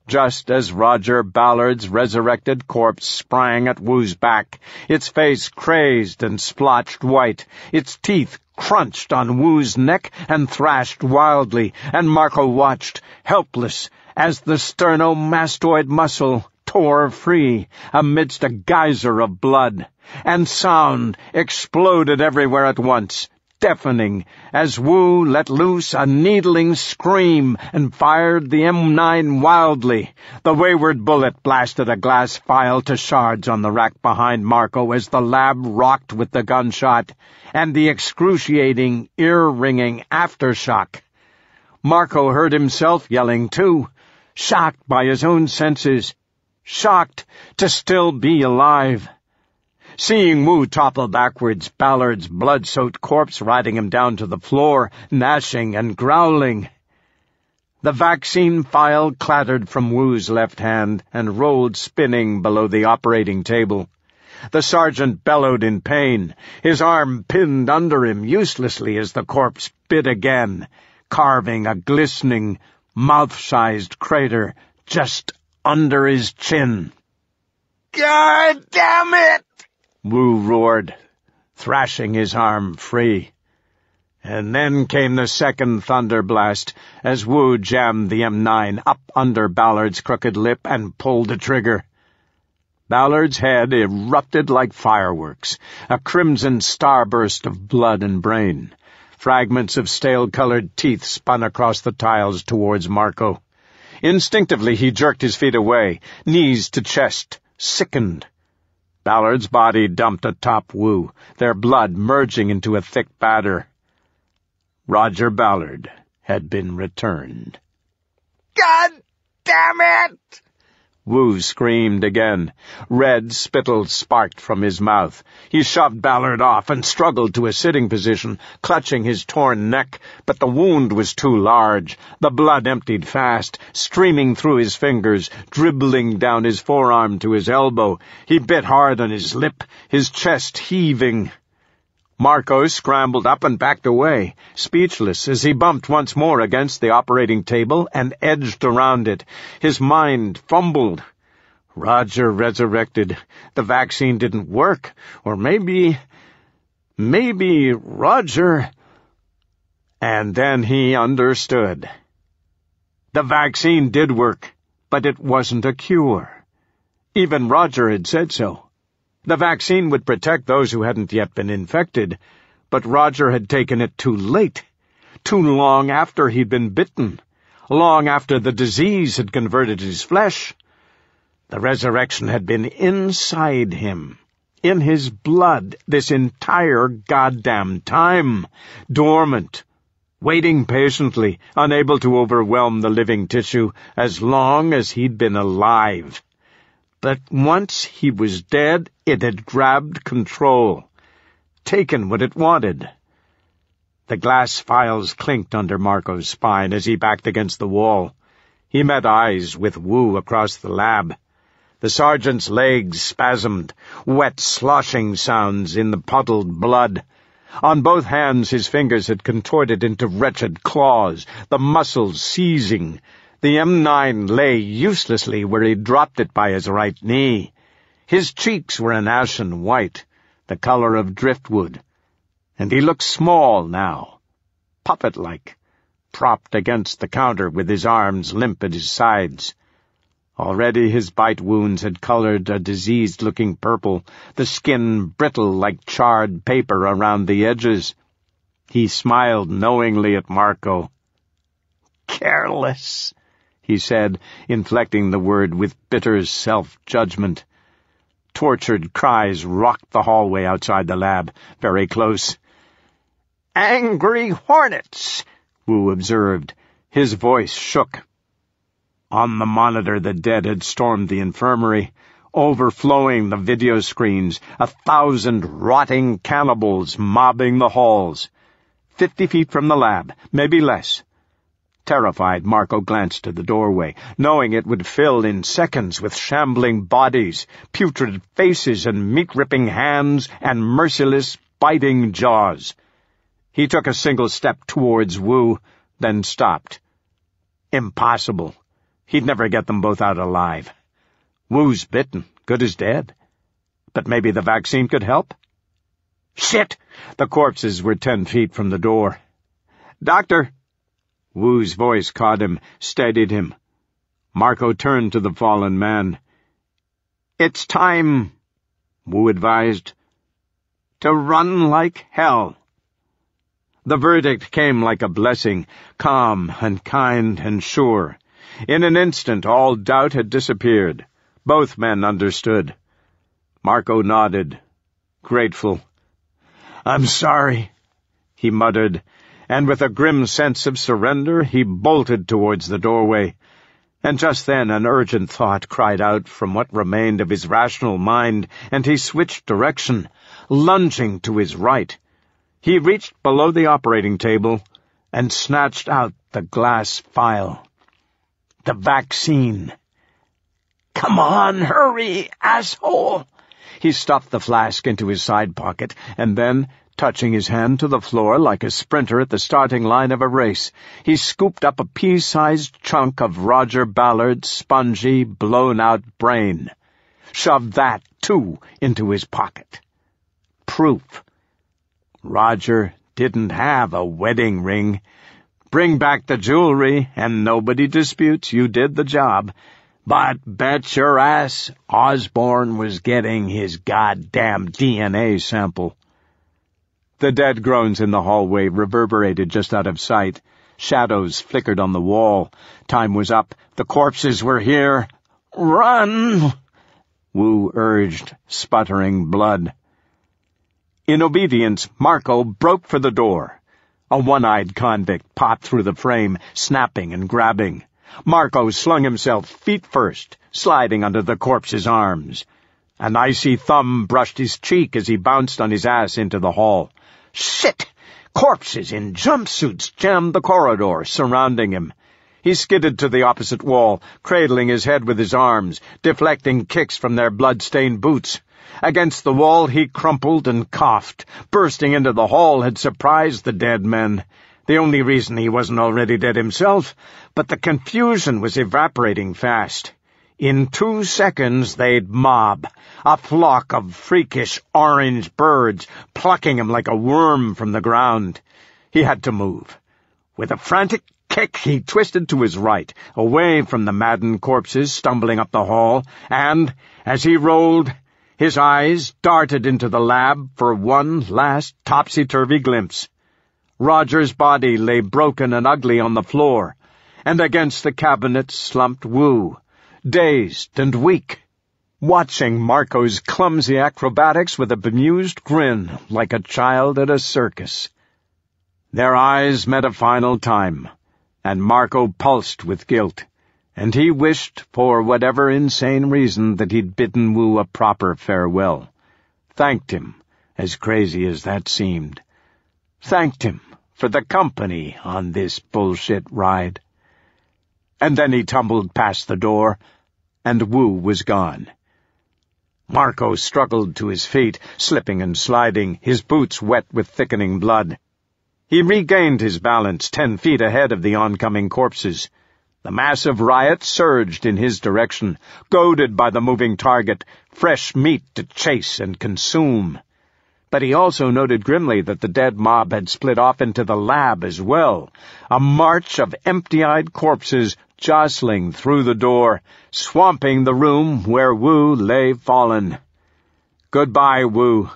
Just as Roger Ballard's resurrected corpse sprang at Wu's back, its face crazed and splotched white, its teeth crunched on Wu's neck and thrashed wildly, and Marco watched, helpless, as the sternomastoid muscle tore free amidst a geyser of blood, and sound exploded everywhere at once, deafening, as Wu let loose a needling scream and fired the M9 wildly. The wayward bullet blasted a glass phial to shards on the rack behind Marco as the lab rocked with the gunshot and the excruciating, ear-ringing aftershock. Marco heard himself yelling too, shocked by his own senses, shocked to still be alive. Seeing Wu topple backwards, Ballard's blood-soaked corpse riding him down to the floor, gnashing and growling. The vaccine phial clattered from Wu's left hand and rolled spinning below the operating table. The sergeant bellowed in pain, his arm pinned under him uselessly as the corpse bit again, carving a glistening, mouth-sized crater just under his chin. God damn it! Wu roared, thrashing his arm free. And then came the second thunder blast as Wu jammed the M9 up under Ballard's crooked lip and pulled the trigger. Ballard's head erupted like fireworks, a crimson starburst of blood and brain. Fragments of stale-colored teeth spun across the tiles towards Marco. Instinctively he jerked his feet away, knees to chest, sickened. Ballard's body dumped atop Wu, their blood merging into a thick batter. Roger Ballard had been returned. God damn it! Wu screamed again. Red spittle sparked from his mouth. He shoved Ballard off and struggled to a sitting position, clutching his torn neck, but the wound was too large. The blood emptied fast, streaming through his fingers, dribbling down his forearm to his elbow. He bit hard on his lip, his chest heaving. Marco scrambled up and backed away, speechless as he bumped once more against the operating table and edged around it. His mind fumbled. Roger resurrected. The vaccine didn't work. Or maybe Roger... And then he understood. The vaccine did work, but it wasn't a cure. Even Roger had said so. The vaccine would protect those who hadn't yet been infected, but Roger had taken it too late, too long after he'd been bitten, long after the disease had converted his flesh. The resurrection had been inside him, in his blood, this entire goddamn time, dormant, waiting patiently, unable to overwhelm the living tissue as long as he'd been alive. But once he was dead, it had grabbed control, taken what it wanted. The glass files clinked under Marco's spine as he backed against the wall. He met eyes with Wu across the lab. The sergeant's legs spasmed, wet sloshing sounds in the puddled blood. On both hands his fingers had contorted into wretched claws, the muscles seizing. The M9 lay uselessly where he'd dropped it by his right knee. His cheeks were an ashen white, the color of driftwood, and he looked small now, puppet-like, propped against the counter with his arms limp at his sides. Already his bite wounds had colored a diseased-looking purple, the skin brittle like charred paper around the edges. He smiled knowingly at Marco. "Careless," he said, inflecting the word with bitter self-judgment. Tortured cries rocked the hallway outside the lab, very close. "Angry hornets," Wu observed. His voice shook. On the monitor, the dead had stormed the infirmary, overflowing the video screens, 1,000 rotting cannibals mobbing the halls. 50 feet from the lab, maybe less. Terrified, Marco glanced to the doorway, knowing it would fill in seconds with shambling bodies, putrid faces and meat-ripping hands and merciless, biting jaws. He took a single step towards Wu, then stopped. Impossible. He'd never get them both out alive. Wu's bitten, good as dead. But maybe the vaccine could help? Shit! The corpses were 10 feet from the door. "Doctor!" Wu's voice caught him, steadied him. Marco turned to the fallen man. "It's time," Wu advised, "to run like hell." The verdict came like a blessing, calm and kind and sure. In an instant, all doubt had disappeared. Both men understood. Marco nodded, grateful. "I'm sorry," he muttered, and with a grim sense of surrender, he bolted towards the doorway. And just then an urgent thought cried out from what remained of his rational mind, and he switched direction, lunging to his right. He reached below the operating table and snatched out the glass file. The vaccine. "Come on, hurry, asshole!" He stuffed the flask into his side pocket, and then, touching his hand to the floor like a sprinter at the starting line of a race, he scooped up a pea-sized chunk of Roger Ballard's spongy, blown-out brain. Shoved that, too, into his pocket. Proof. Roger didn't have a wedding ring. Bring back the jewelry, and nobody disputes you did the job. But bet your ass Osborne was getting his goddamn DNA sample. The dead groans in the hallway reverberated just out of sight. Shadows flickered on the wall. Time was up. The corpses were here. "Run!" Wu urged, sputtering blood. In obedience, Marco broke for the door. A one-eyed convict popped through the frame, snapping and grabbing. Marco slung himself feet first, sliding under the corpse's arms. An icy thumb brushed his cheek as he bounced on his ass into the hall. Shit! Corpses in jumpsuits jammed the corridor, surrounding him. He skidded to the opposite wall, cradling his head with his arms, deflecting kicks from their blood-stained boots. Against the wall he crumpled and coughed. Bursting into the hall had surprised the dead men. The only reason he wasn't already dead himself, but the confusion was evaporating fast. In 2 seconds they'd mob, a flock of freakish orange birds, plucking him like a worm from the ground. He had to move. With a frantic kick, he twisted to his right, away from the maddened corpses stumbling up the hall, and, as he rolled, his eyes darted into the lab for one last topsy-turvy glimpse. Roger's body lay broken and ugly on the floor, and against the cabinet slumped Wu, dazed and weak, watching Marco's clumsy acrobatics with a bemused grin like a child at a circus. Their eyes met a final time, and Marco pulsed with guilt, and he wished, for whatever insane reason, that he'd bidden Wu a proper farewell. Thanked him, as crazy as that seemed. Thanked him for the company on this bullshit ride. And then he tumbled past the door, and Wu was gone. Marco struggled to his feet, slipping and sliding, his boots wet with thickening blood. He regained his balance 10 feet ahead of the oncoming corpses. The massive riot surged in his direction, goaded by the moving target, fresh meat to chase and consume. But he also noted grimly that the dead mob had split off into the lab as well, a march of empty-eyed corpses jostling through the door, swamping the room where Wu lay fallen. Goodbye, Wu.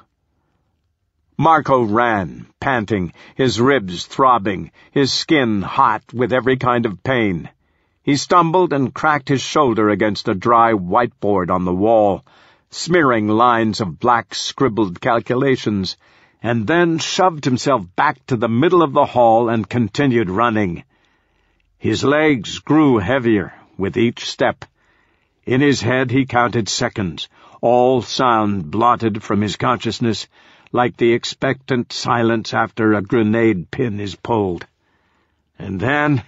Marco ran, panting, his ribs throbbing, his skin hot with every kind of pain. He stumbled and cracked his shoulder against a dry whiteboard on the wall, smearing lines of black scribbled calculations, and then shoved himself back to the middle of the hall and continued running. His legs grew heavier with each step. In his head he counted seconds, all sound blotted from his consciousness, like the expectant silence after a grenade pin is pulled. And then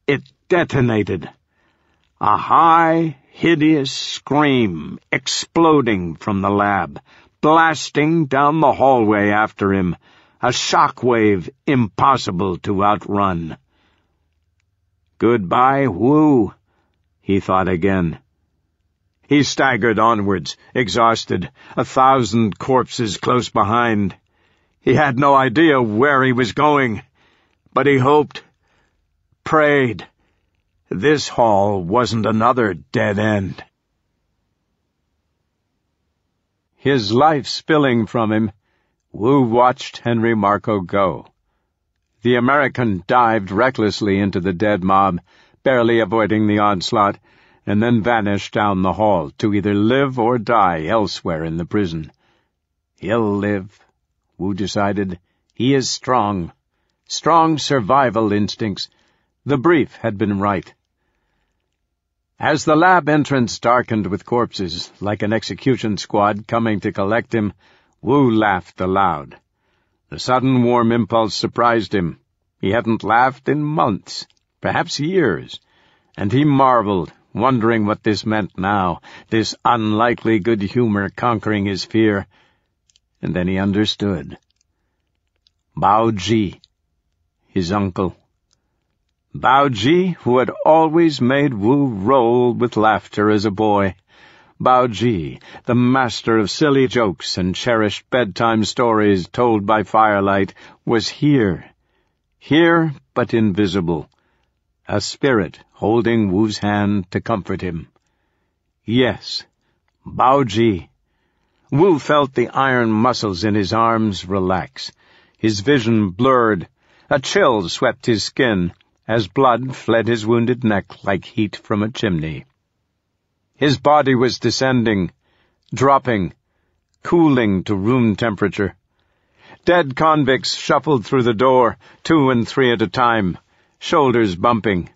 it detonated. A high, hideous scream exploding from the lab, blasting down the hallway after him, a shock wave impossible to outrun. Goodbye, Wu, he thought again. He staggered onwards, exhausted, 1,000 corpses close behind. He had no idea where he was going, but he hoped, prayed. This hall wasn't another dead end. His life spilling from him, Wu watched Henry Marco go. The American dived recklessly into the dead mob, barely avoiding the onslaught, and then vanished down the hall to either live or die elsewhere in the prison. He'll live, Wu decided. He is strong. Strong survival instincts. The brief had been right. As the lab entrance darkened with corpses, like an execution squad coming to collect him, Wu laughed aloud. The sudden warm impulse surprised him. He hadn't laughed in months, perhaps years, and he marveled, wondering what this meant now, this unlikely good humor conquering his fear. And then he understood. Bao Ji, his uncle. Bao Ji, who had always made Wu roll with laughter as a boy. Baoji, the master of silly jokes and cherished bedtime stories told by firelight, was here but invisible, a spirit holding Wu's hand to comfort him. Yes, Baoji. Wu felt the iron muscles in his arms relax. His vision blurred. A chill swept his skin as blood fled his wounded neck like heat from a chimney. His body was descending, dropping, cooling to room temperature. Dead convicts shuffled through the door, 2 and 3 at a time, shoulders bumping.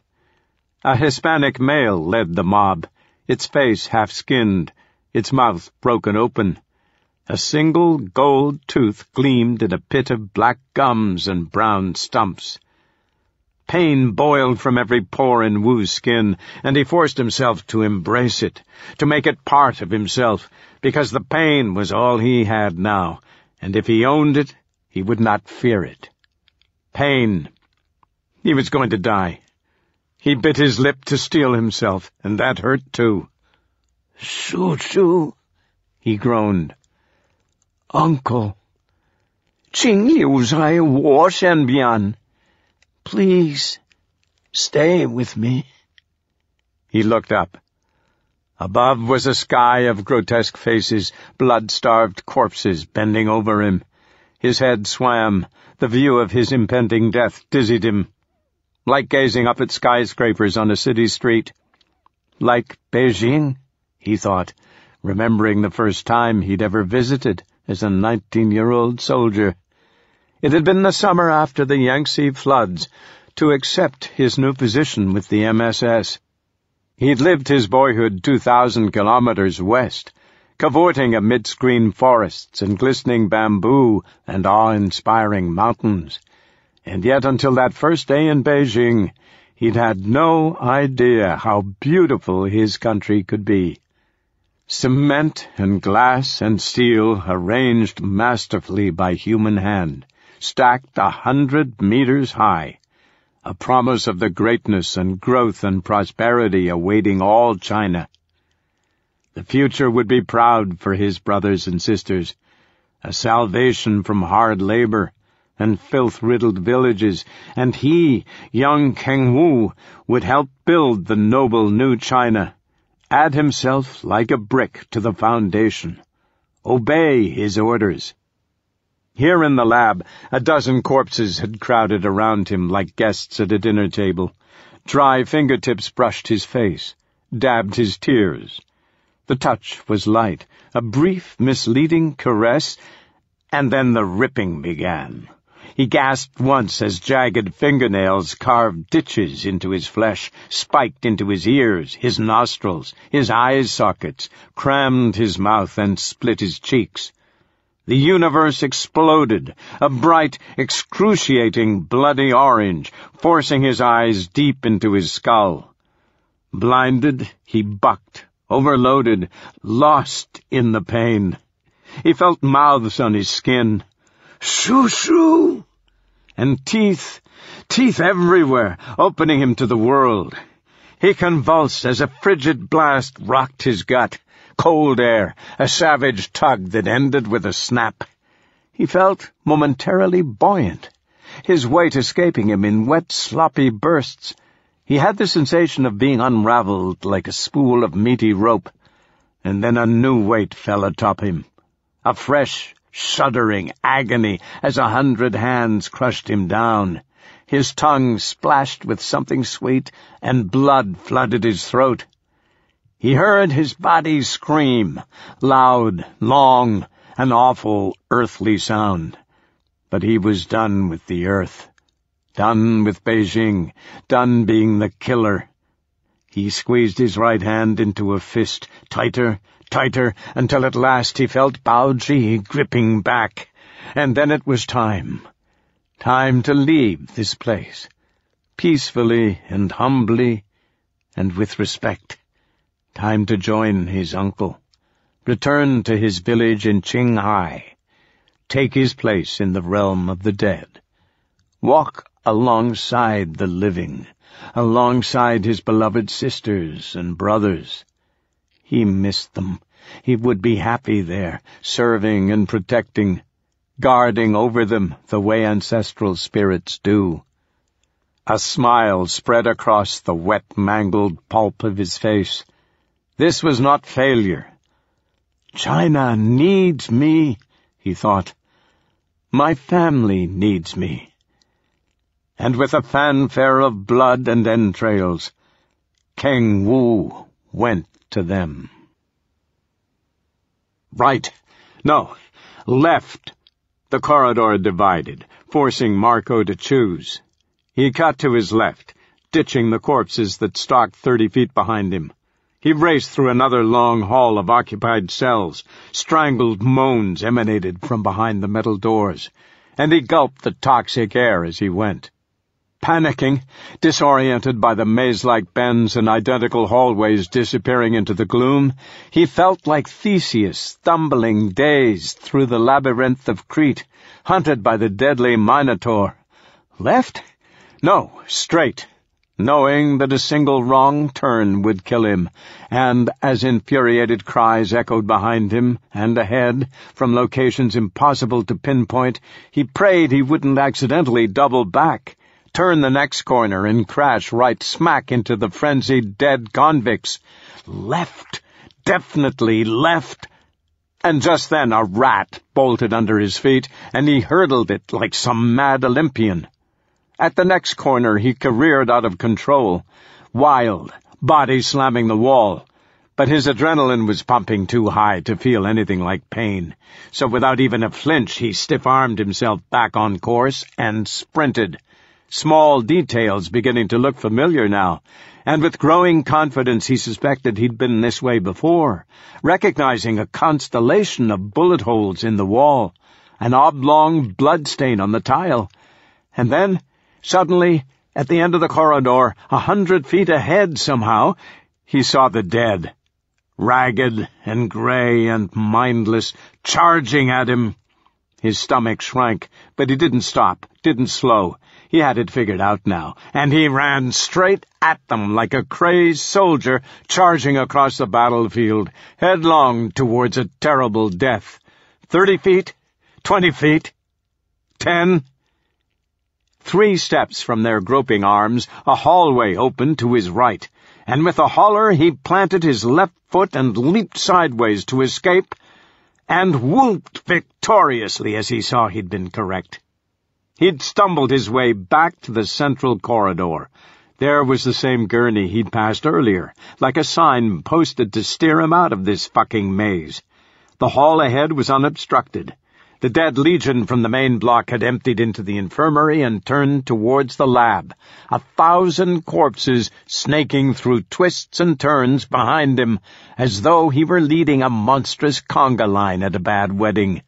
A Hispanic male led the mob, its face half-skinned, its mouth broken open. A single gold tooth gleamed in a pit of black gums and brown stumps. Pain boiled from every pore in Wu's skin, and he forced himself to embrace it, to make it part of himself, because the pain was all he had now, and if he owned it, he would not fear it. Pain. He was going to die. He bit his lip to steel himself, and that hurt too. "Shoo-shoo," he groaned. "Uncle. 请留在我身边. Please, stay with me." He looked up. Above was a sky of grotesque faces, blood-starved corpses bending over him. His head swam. The view of his impending death dizzied him. Like gazing up at skyscrapers on a city street. Like Beijing, he thought, remembering the first time he'd ever visited as a 19-year-old soldier. It had been the summer after the Yangtze floods, to accept his new position with the MSS. He'd lived his boyhood 2,000 kilometers west, cavorting amidst green forests and glistening bamboo and awe-inspiring mountains. And yet until that first day in Beijing, he'd had no idea how beautiful his country could be. Cement and glass and steel arranged masterfully by human hand, stacked 100 meters high, a promise of the greatness and growth and prosperity awaiting all China. The future would be proud for his brothers and sisters, a salvation from hard labor and filth-riddled villages, and he, young King Wu, would help build the noble new China, add himself like a brick to the foundation, obey his orders. Here in the lab, a dozen corpses had crowded around him like guests at a dinner table. Dry fingertips brushed his face, dabbed his tears. The touch was light, a brief, misleading caress, and then the ripping began. He gasped once as jagged fingernails carved ditches into his flesh, spiked into his ears, his nostrils, his eye sockets, crammed his mouth and split his cheeks. The universe exploded, a bright, excruciating, bloody orange, forcing his eyes deep into his skull. Blinded, he bucked, overloaded, lost in the pain. He felt mouths on his skin. Shoo-shoo! And teeth everywhere, opening him to the world. He convulsed as a frigid blast rocked his gut. Cold air, a savage tug that ended with a snap. He felt momentarily buoyant, his weight escaping him in wet, sloppy bursts. He had the sensation of being unraveled like a spool of meaty rope, and then a new weight fell atop him, a fresh, shuddering agony as 100 hands crushed him down. His tongue splashed with something sweet, and blood flooded his throat. He heard his body scream, loud, long, an awful, earthly sound. But he was done with the earth, done with Beijing, done being the killer. He squeezed his right hand into a fist, tighter, tighter, until at last he felt Baoji gripping back. And then it was time to leave this place, peacefully and humbly and with respect. Time to join his uncle, return to his village in Qinghai, take his place in the realm of the dead, walk alongside the living, alongside his beloved sisters and brothers. He missed them. He would be happy there, serving and protecting, guarding over them the way ancestral spirits do. A smile spread across the wet, mangled pulp of his face. This was not failure. China needs me, he thought. My family needs me. And with a fanfare of blood and entrails, Keng Wu went to them. Right. No. Left. The corridor divided, forcing Marco to choose. He cut to his left, ditching the corpses that stalked 30 feet behind him. He raced through another long hall of occupied cells. Strangled moans emanated from behind the metal doors, and he gulped the toxic air as he went. Panicking, disoriented by the maze-like bends and identical hallways disappearing into the gloom, he felt like Theseus stumbling dazed through the labyrinth of Crete, hunted by the deadly Minotaur. Left? No, straight, knowing that a single wrong turn would kill him, and as infuriated cries echoed behind him and ahead from locations impossible to pinpoint, he prayed he wouldn't accidentally double back, turn the next corner and crash right smack into the frenzied dead convicts. Left, definitely left. And just then a rat bolted under his feet, and he hurdled it like some mad Olympian. At the next corner he careered out of control, wild, body slamming the wall. But his adrenaline was pumping too high to feel anything like pain, so without even a flinch he stiff-armed himself back on course and sprinted. Small details beginning to look familiar now, and with growing confidence he suspected he'd been this way before, recognizing a constellation of bullet holes in the wall, an oblong bloodstain on the tile. And then, suddenly, at the end of the corridor, 100 feet ahead somehow, he saw the dead, ragged and gray and mindless, charging at him. His stomach shrank, but he didn't stop, didn't slow. He had it figured out now, and he ran straight at them like a crazed soldier charging across the battlefield, headlong towards a terrible death. 30 feet, 20 feet, 10. 3 steps from their groping arms, a hallway opened to his right, and with a holler he planted his left foot and leaped sideways to escape, and whooped victoriously as he saw he'd been correct. He'd stumbled his way back to the central corridor. There was the same gurney he'd passed earlier, like a sign posted to steer him out of this fucking maze. The hall ahead was unobstructed. The dead legion from the main block had emptied into the infirmary and turned towards the lab, 1,000 corpses snaking through twists and turns behind him, as though he were leading a monstrous conga line at a bad wedding.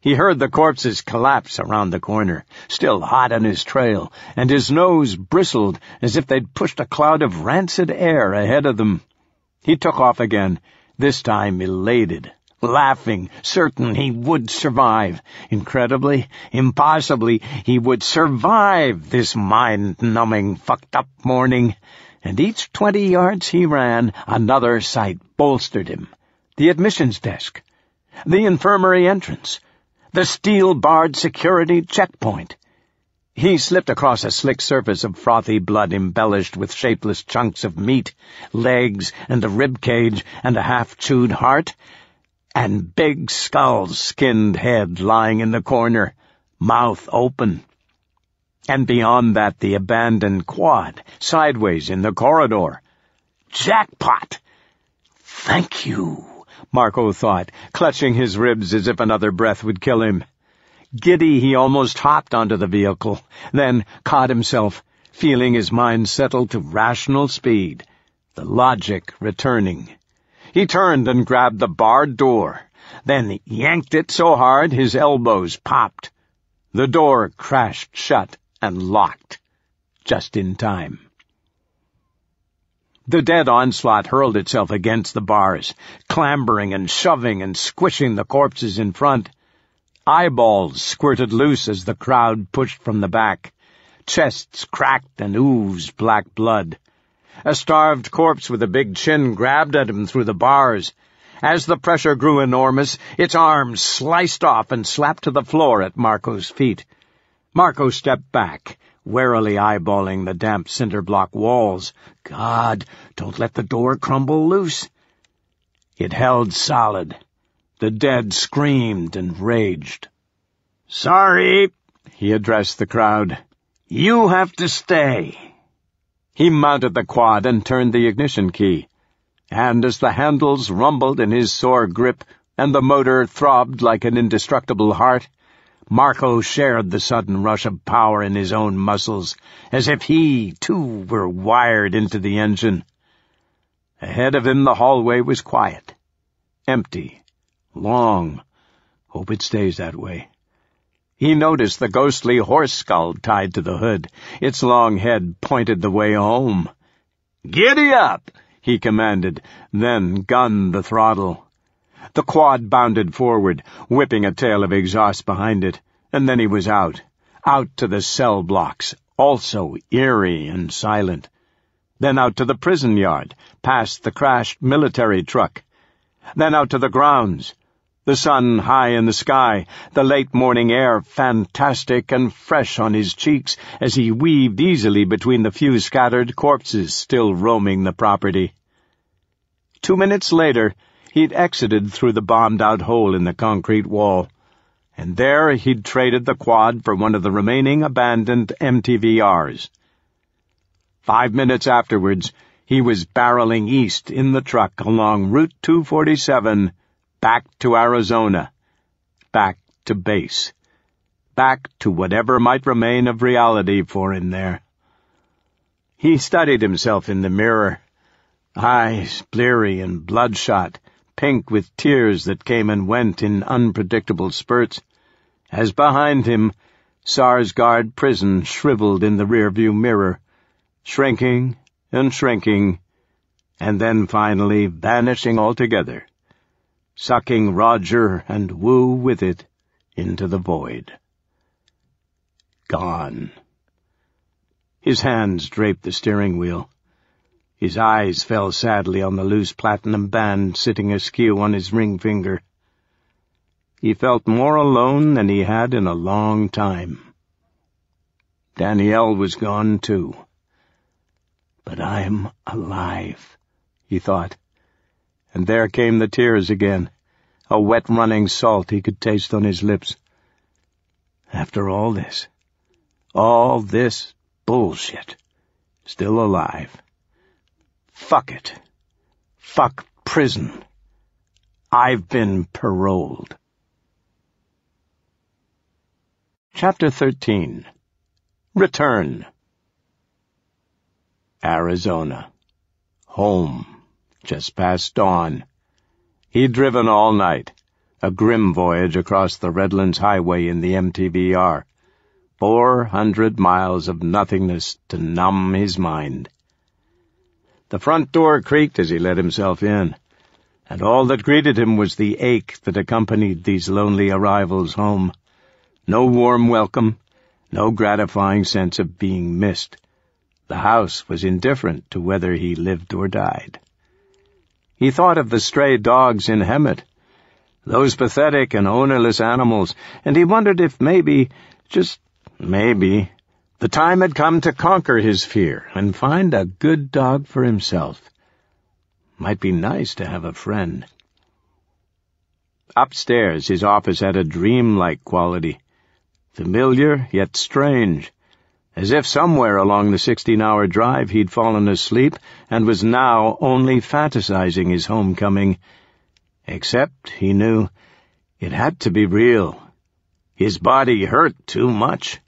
He heard the corpses collapse around the corner, still hot on his trail, and his nose bristled as if they'd pushed a cloud of rancid air ahead of them. He took off again, this time elated, laughing, certain he would survive. Incredibly, impossibly, he would survive this mind-numbing, fucked-up morning. And each 20 yards he ran, another sight bolstered him. The admissions desk, the infirmary entrance, the steel-barred security checkpoint. He slipped across a slick surface of frothy blood embellished with shapeless chunks of meat, legs and a rib cage and a half-chewed heart, and big Skull's skinned head lying in the corner, mouth open. And beyond that the abandoned quad, sideways in the corridor. Jackpot! Thank you, Marco thought, clutching his ribs as if another breath would kill him. Giddy, he almost hopped onto the vehicle, then caught himself, feeling his mind settle to rational speed, the logic returning. He turned and grabbed the barred door, then yanked it so hard his elbows popped. The door crashed shut and locked, just in time. The dead onslaught hurled itself against the bars, clambering and shoving and squishing the corpses in front. Eyeballs squirted loose as the crowd pushed from the back. Chests cracked and oozed black blood. A starved corpse with a big chin grabbed at him through the bars. As the pressure grew enormous, its arms sliced off and slapped to the floor at Marco's feet. Marco stepped back, warily eyeballing the damp cinder-block walls. God, don't let the door crumble loose. It held solid. The dead screamed and raged. "Sorry," he addressed the crowd. "You have to stay." He mounted the quad and turned the ignition key. And as the handles rumbled in his sore grip and the motor throbbed like an indestructible heart, Marco shared the sudden rush of power in his own muscles, as if he, too, were wired into the engine. Ahead of him the hallway was quiet, empty, long. Hope it stays that way. He noticed the ghostly horse skull tied to the hood. Its long head pointed the way home. "Giddy up!" he commanded, then gunned the throttle. The quad bounded forward, whipping a tail of exhaust behind it, and then he was out to the cell blocks, also eerie and silent. Then out to the prison yard, past the crashed military truck. Then out to the grounds. The sun high in the sky, the late morning air fantastic and fresh on his cheeks as he weaved easily between the few scattered corpses still roaming the property. 2 minutes later, he'd exited through the bombed-out hole in the concrete wall, and there he'd traded the quad for one of the remaining abandoned MTVRs. 5 minutes afterwards, he was barreling east in the truck along Route 247, back to Arizona, back to base, back to whatever might remain of reality for him there. He studied himself in the mirror, eyes bleary and bloodshot, pink with tears that came and went in unpredictable spurts, as behind him, Sarsgaard prison shriveled in the rearview mirror, shrinking and shrinking, and then finally vanishing altogether, sucking Roger and Wu with it into the void. Gone. His hands draped the steering wheel. His eyes fell sadly on the loose platinum band sitting askew on his ring finger. He felt more alone than he had in a long time. Danielle was gone, too. But I'm alive, he thought. And there came the tears again, a wet running salt he could taste on his lips. After all this bullshit, still alive. Fuck it. Fuck prison. I've been paroled. Chapter 13. Return. Arizona. Home. Just past dawn. He'd driven all night, a grim voyage across the Redlands Highway in the MTVR. 400 miles of nothingness to numb his mind. The front door creaked as he let himself in, and all that greeted him was the ache that accompanied these lonely arrivals home. No warm welcome, no gratifying sense of being missed. The house was indifferent to whether he lived or died. He thought of the stray dogs in Hemet, those pathetic and ownerless animals, and he wondered if maybe, just maybe, the time had come to conquer his fear and find a good dog for himself. Might be nice to have a friend. Upstairs, his office had a dreamlike quality, familiar yet strange, as if somewhere along the 16-hour drive he'd fallen asleep and was now only fantasizing his homecoming. Except, he knew, it had to be real. His body hurt too much.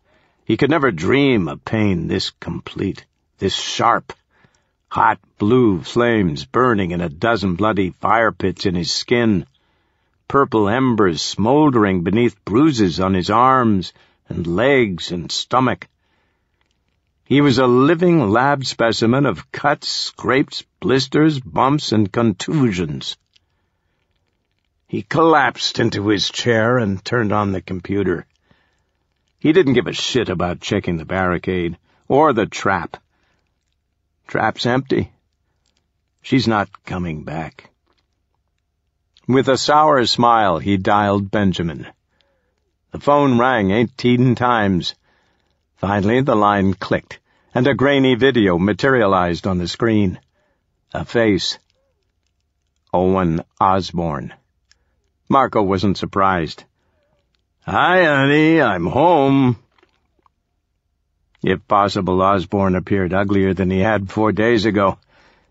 He could never dream of pain this complete, this sharp. Hot blue flames burning in a dozen bloody fire pits in his skin. Purple embers smoldering beneath bruises on his arms and legs and stomach. He was a living lab specimen of cuts, scrapes, blisters, bumps, and contusions. He collapsed into his chair and turned on the computer. He didn't give a shit about checking the barricade, or the trap. Trap's empty. She's not coming back. With a sour smile, he dialed Benjamin. The phone rang 18 times. Finally, the line clicked, and a grainy video materialized on the screen. A face. Owen Osborne. Marco wasn't surprised. "Hi, honey, I'm home." If possible, Osborne appeared uglier than he had 4 days ago,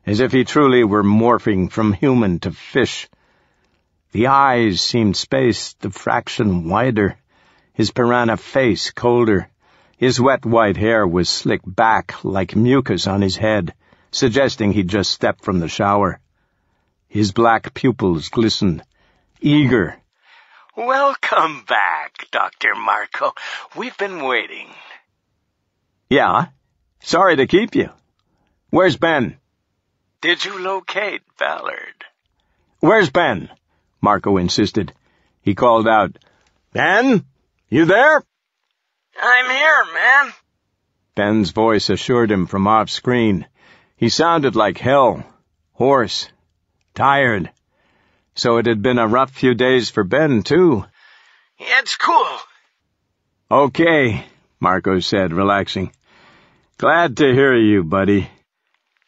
as if he truly were morphing from human to fish. The eyes seemed spaced a fraction wider, his piranha face colder. His wet white hair was slicked back like mucus on his head, suggesting he'd just stepped from the shower. His black pupils glistened, eager. "Welcome back, Dr. Marco. We've been waiting." "Yeah? Sorry to keep you. Where's Ben?" "Did you locate Ballard?" "Where's Ben?" Marco insisted. He called out, "Ben? You there?" "I'm here, man." Ben's voice assured him from off-screen. He sounded like hell, hoarse, tired. So it had been a rough few days for Ben, too. "It's cool." "Okay," Marco said, relaxing. "Glad to hear you, buddy."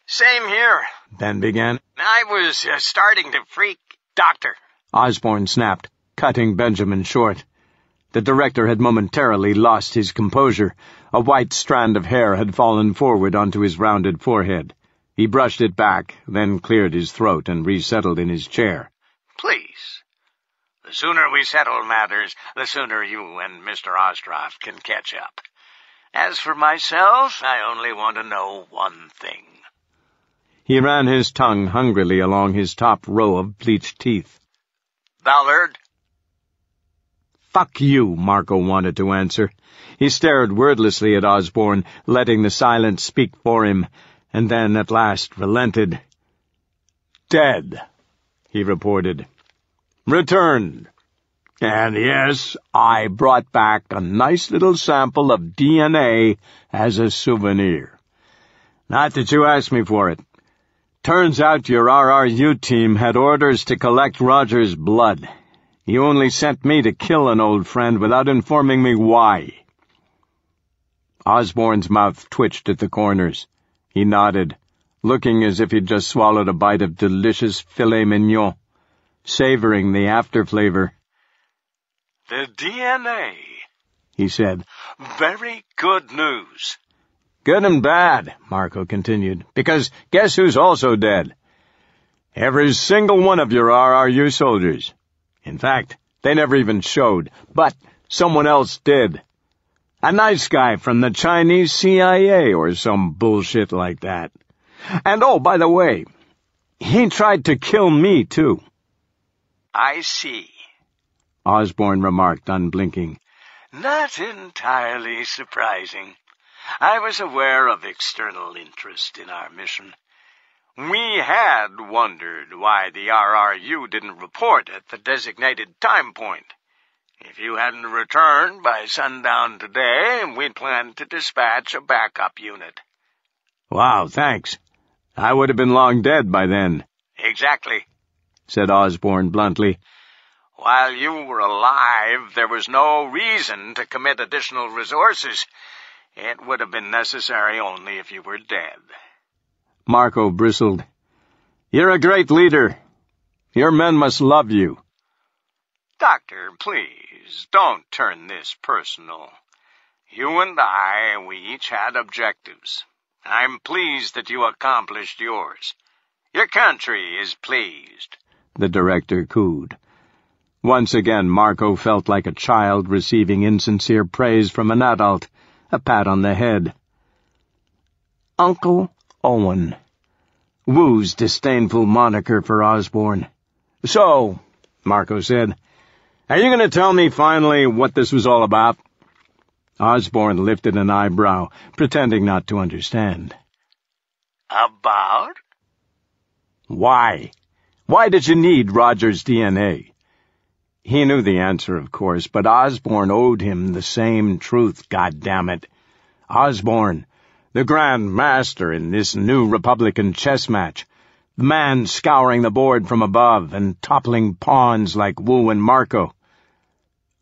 "Same here," Ben began. "I was starting to freak, Doctor." Osborne snapped, cutting Benjamin short. The director had momentarily lost his composure. A white strand of hair had fallen forward onto his rounded forehead. He brushed it back, then cleared his throat and resettled in his chair. "Please. The sooner we settle matters, the sooner you and Mr. Ostroff can catch up. As for myself, I only want to know one thing." He ran his tongue hungrily along his top row of bleached teeth. "Ballard?" "Fuck you," Marco wanted to answer. He stared wordlessly at Osborne, letting the silence speak for him, and then at last relented. "Dead," he reported. "Returned. And yes, I brought back a nice little sample of DNA as a souvenir. Not that you asked me for it. Turns out your RRU team had orders to collect Roger's blood. You only sent me to kill an old friend without informing me why." Osborne's mouth twitched at the corners. He nodded, looking as if he'd just swallowed a bite of delicious filet mignon, savoring the after-flavor. "The DNA," he said. "Very good news." "Good and bad," Marco continued, "because guess who's also dead? Every single one of your RRU soldiers. In fact, they never even showed, but someone else did. A nice guy from the Chinese CIA or some bullshit like that. And oh, by the way, he tried to kill me, too." "I see," Osborne remarked, unblinking. "Not entirely surprising. I was aware of external interest in our mission. We had wondered why the RRU didn't report at the designated time point. If you hadn't returned by sundown today, we'd planned to dispatch a backup unit." "Wow, thanks. I would have been long dead by then." "Exactly," said Osborne bluntly. "While you were alive, there was no reason to commit additional resources. It would have been necessary only if you were dead." Marco bristled. "You're a great leader. Your men must love you." "Doctor, please, don't turn this personal. You and I, we each had objectives. I'm pleased that you accomplished yours. Your country is pleased," the director cooed. Once again, Marco felt like a child receiving insincere praise from an adult, a pat on the head. Uncle Owen. Wu's disdainful moniker for Osborne. "So," Marco said, "are you going to tell me finally what this was all about?" Osborne lifted an eyebrow, pretending not to understand. "About?" "Why? Why did you need Roger's DNA?" He knew the answer, of course, but Osborne owed him the same truth, goddammit. Osborne, the Grand Master in this new Republican chess match, the man scouring the board from above and toppling pawns like Wu and Marco.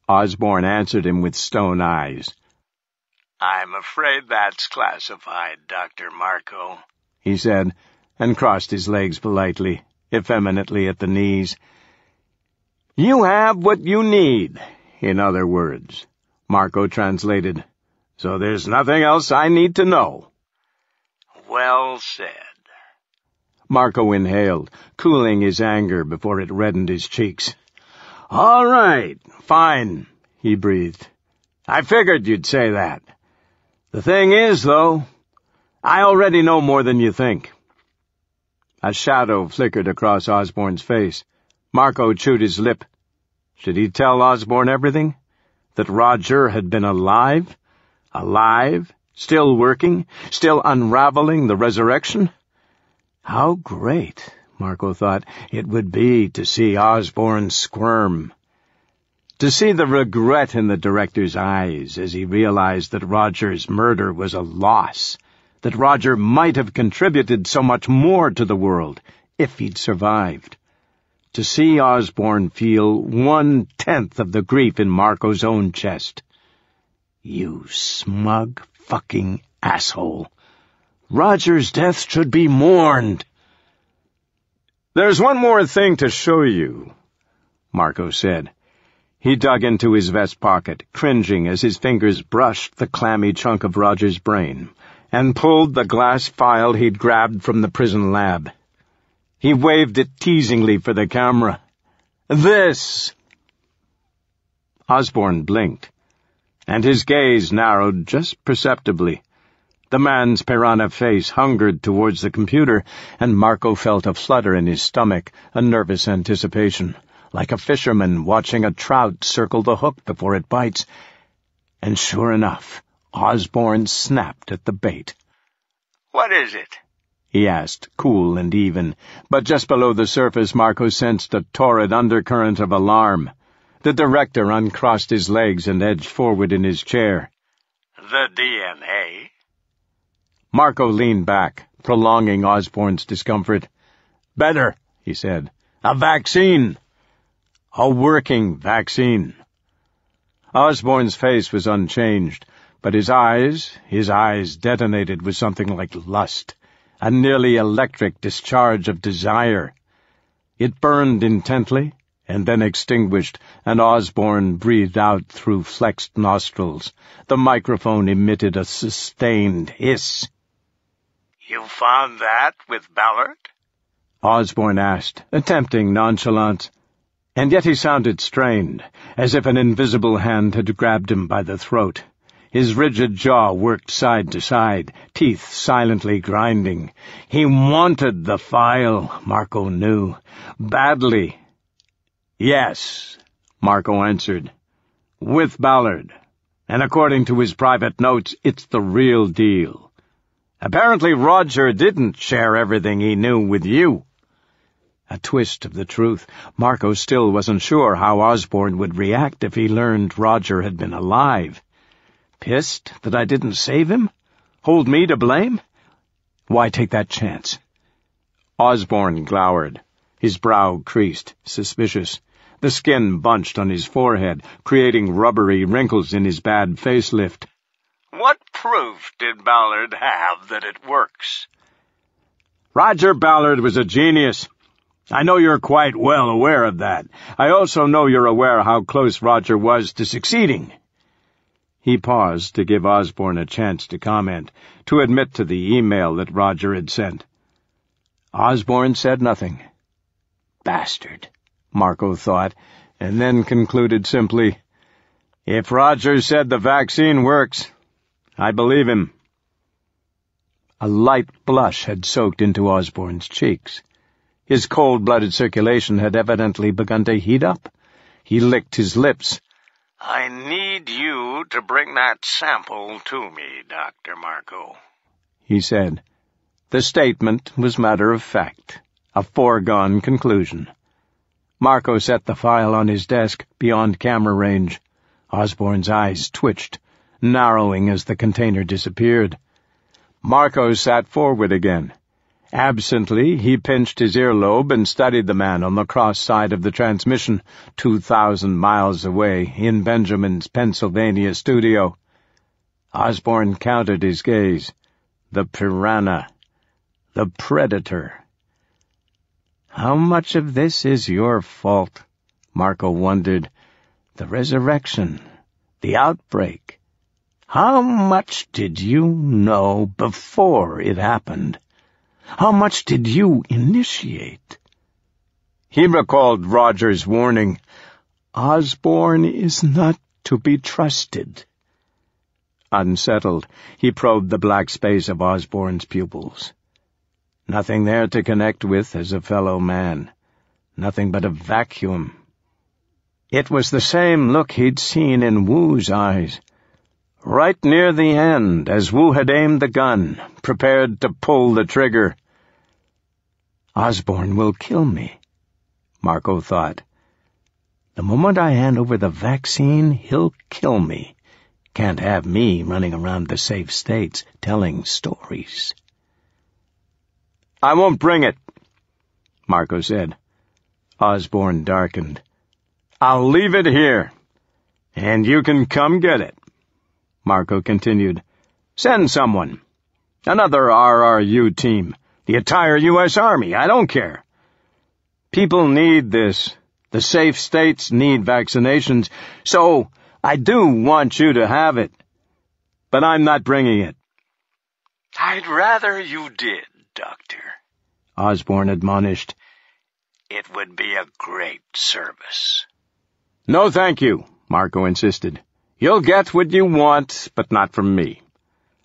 Osborne answered him with stone eyes. "I'm afraid that's classified, Dr. Marco," he said, and crossed his legs politely, effeminately at the knees. "You have what you need, in other words," Marco translated. "So there's nothing else I need to know." "Well said." Marco inhaled, cooling his anger before it reddened his cheeks. "All right, fine," he breathed. "I figured you'd say that. The thing is, though, I already know more than you think." A shadow flickered across Osborne's face. Marco chewed his lip. Should he tell Osborne everything? That Roger had been alive? Alive? Still working? Still unraveling the resurrection? How great, Marco thought, it would be to see Osborne squirm. To see the regret in the director's eyes as he realized that Roger's murder was a loss, that Roger might have contributed so much more to the world if he'd survived. To see Osborne feel 1/10 of the grief in Marco's own chest. You smug fucking asshole. Roger's death should be mourned. "There's one more thing to show you," Marco said. He dug into his vest pocket, cringing as his fingers brushed the clammy chunk of Roger's brain, and pulled the glass file he'd grabbed from the prison lab. He waved it teasingly for the camera. "This!" Osborne blinked, and his gaze narrowed just perceptibly. The man's piranha face hungered towards the computer, and Marco felt a flutter in his stomach, a nervous anticipation, like a fisherman watching a trout circle the hook before it bites. And sure enough, Osborne snapped at the bait. "What is it?" he asked, cool and even, but just below the surface Marco sensed a torrid undercurrent of alarm. The director uncrossed his legs and edged forward in his chair. "The DNA?" Marco leaned back, prolonging Osborne's discomfort. "Better," he said. "A vaccine. A working vaccine." Osborne's face was unchanged, but his eyes detonated with something like lust, a nearly electric discharge of desire. It burned intently, and then extinguished, and Osborne breathed out through flexed nostrils. The microphone emitted a sustained hiss. "You found that with Ballard?" Osborne asked, attempting nonchalance. And yet he sounded strained, as if an invisible hand had grabbed him by the throat. His rigid jaw worked side to side, teeth silently grinding. He wanted the file, Marco knew. Badly. "Yes," Marco answered. "With Ballard. And according to his private notes, it's the real deal. Apparently Roger didn't share everything he knew with you." A twist of the truth. Marco still wasn't sure how Osborne would react if he learned Roger had been alive. Pissed that I didn't save him? Hold me to blame? Why take that chance? Osborne glowered. His brow creased, suspicious. The skin bunched on his forehead, creating rubbery wrinkles in his bad facelift. "What proof did Ballard have that it works?" "Roger Ballard was a genius. I know you're quite well aware of that. I also know you're aware how close Roger was to succeeding." He paused to give Osborne a chance to comment, to admit to the email that Roger had sent. Osborne said nothing. Bastard, Marco thought, and then concluded simply, "If Roger said the vaccine works, I believe him." A light blush had soaked into Osborne's cheeks. His cold-blooded circulation had evidently begun to heat up. He licked his lips. "I need you to bring that sample to me, Dr. Marco," he said. The statement was matter-of-fact, a foregone conclusion. Marco set the file on his desk, beyond camera range. Osborne's eyes twitched, narrowing as the container disappeared. Marco sat forward again. Absently, he pinched his earlobe and studied the man on the cross side of the transmission, 2,000 miles away, in Benjamin's Pennsylvania studio. Osborne countered his gaze. The piranha. The predator. How much of this is your fault? Marco wondered. The resurrection. The outbreak. How much did you know before it happened? How much did you initiate? He recalled Roger's warning. Osborne is not to be trusted. Unsettled, he probed the black space of Osborne's pupils. Nothing there to connect with as a fellow man. Nothing but a vacuum. It was the same look he'd seen in Wu's eyes. Right near the end, as Wu had aimed the gun, prepared to pull the trigger. Osborne will kill me, Marco thought. The moment I hand over the vaccine, he'll kill me. Can't have me running around the safe states telling stories. I won't bring it, Marco said. Osborne darkened. I'll leave it here, and you can come get it. Marco continued. Send someone. Another RRU team. The entire U.S. Army. I don't care. People need this. The safe states need vaccinations. So I do want you to have it. But I'm not bringing it. I'd rather you did, Doctor, Osborne admonished. It would be a great service. No, thank you, Marco insisted. You'll get what you want, but not from me.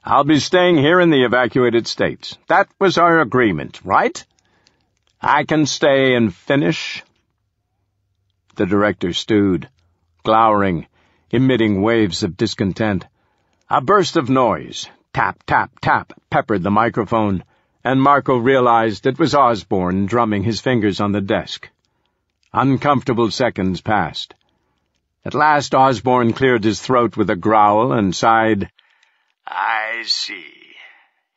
I'll be staying here in the evacuated states. That was our agreement, right? I can stay and finish. The director stewed, glowering, emitting waves of discontent. A burst of noise, tap, tap, tap, peppered the microphone, and Marco realized it was Osborne drumming his fingers on the desk. Uncomfortable seconds passed. At last Osborne cleared his throat with a growl and sighed. I see.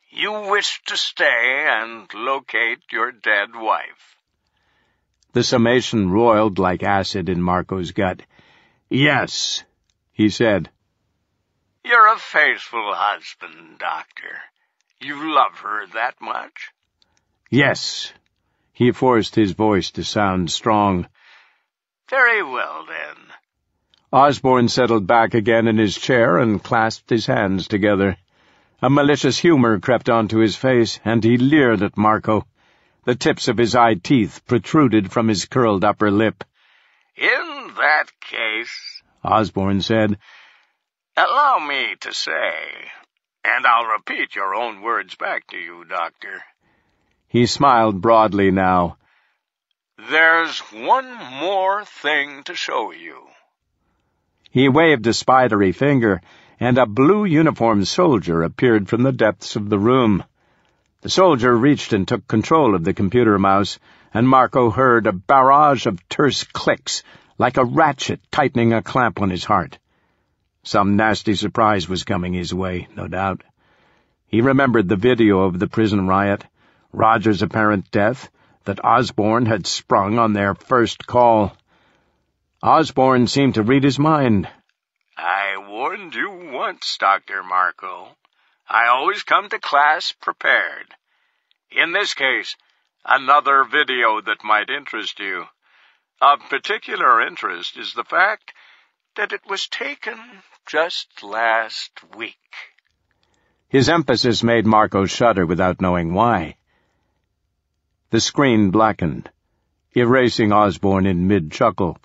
You wish to stay and locate your dead wife. The summation roiled like acid in Marco's gut. Yes, he said. You're a faithful husband, Doctor. You love her that much? Yes. He forced his voice to sound strong. Very well, then. Osborne settled back again in his chair and clasped his hands together. A malicious humor crept onto his face, and he leered at Marco. The tips of his eye teeth protruded from his curled upper lip. In that case, Osborne said, allow me to say, and I'll repeat your own words back to you, Doctor. He smiled broadly now. There's one more thing to show you. He waved a spidery finger, and a blue-uniformed soldier appeared from the depths of the room. The soldier reached and took control of the computer mouse, and Marco heard a barrage of terse clicks, like a ratchet tightening a clamp on his heart. Some nasty surprise was coming his way, no doubt. He remembered the video of the prison riot, Roger's apparent death, that Osborne had sprung on their first call. Osborne seemed to read his mind. I warned you once, Dr. Marco. I always come to class prepared. In this case, another video that might interest you. Of particular interest is the fact that it was taken just last week. His emphasis made Marco shudder without knowing why. The screen blackened, erasing Osborne in mid-chuckle,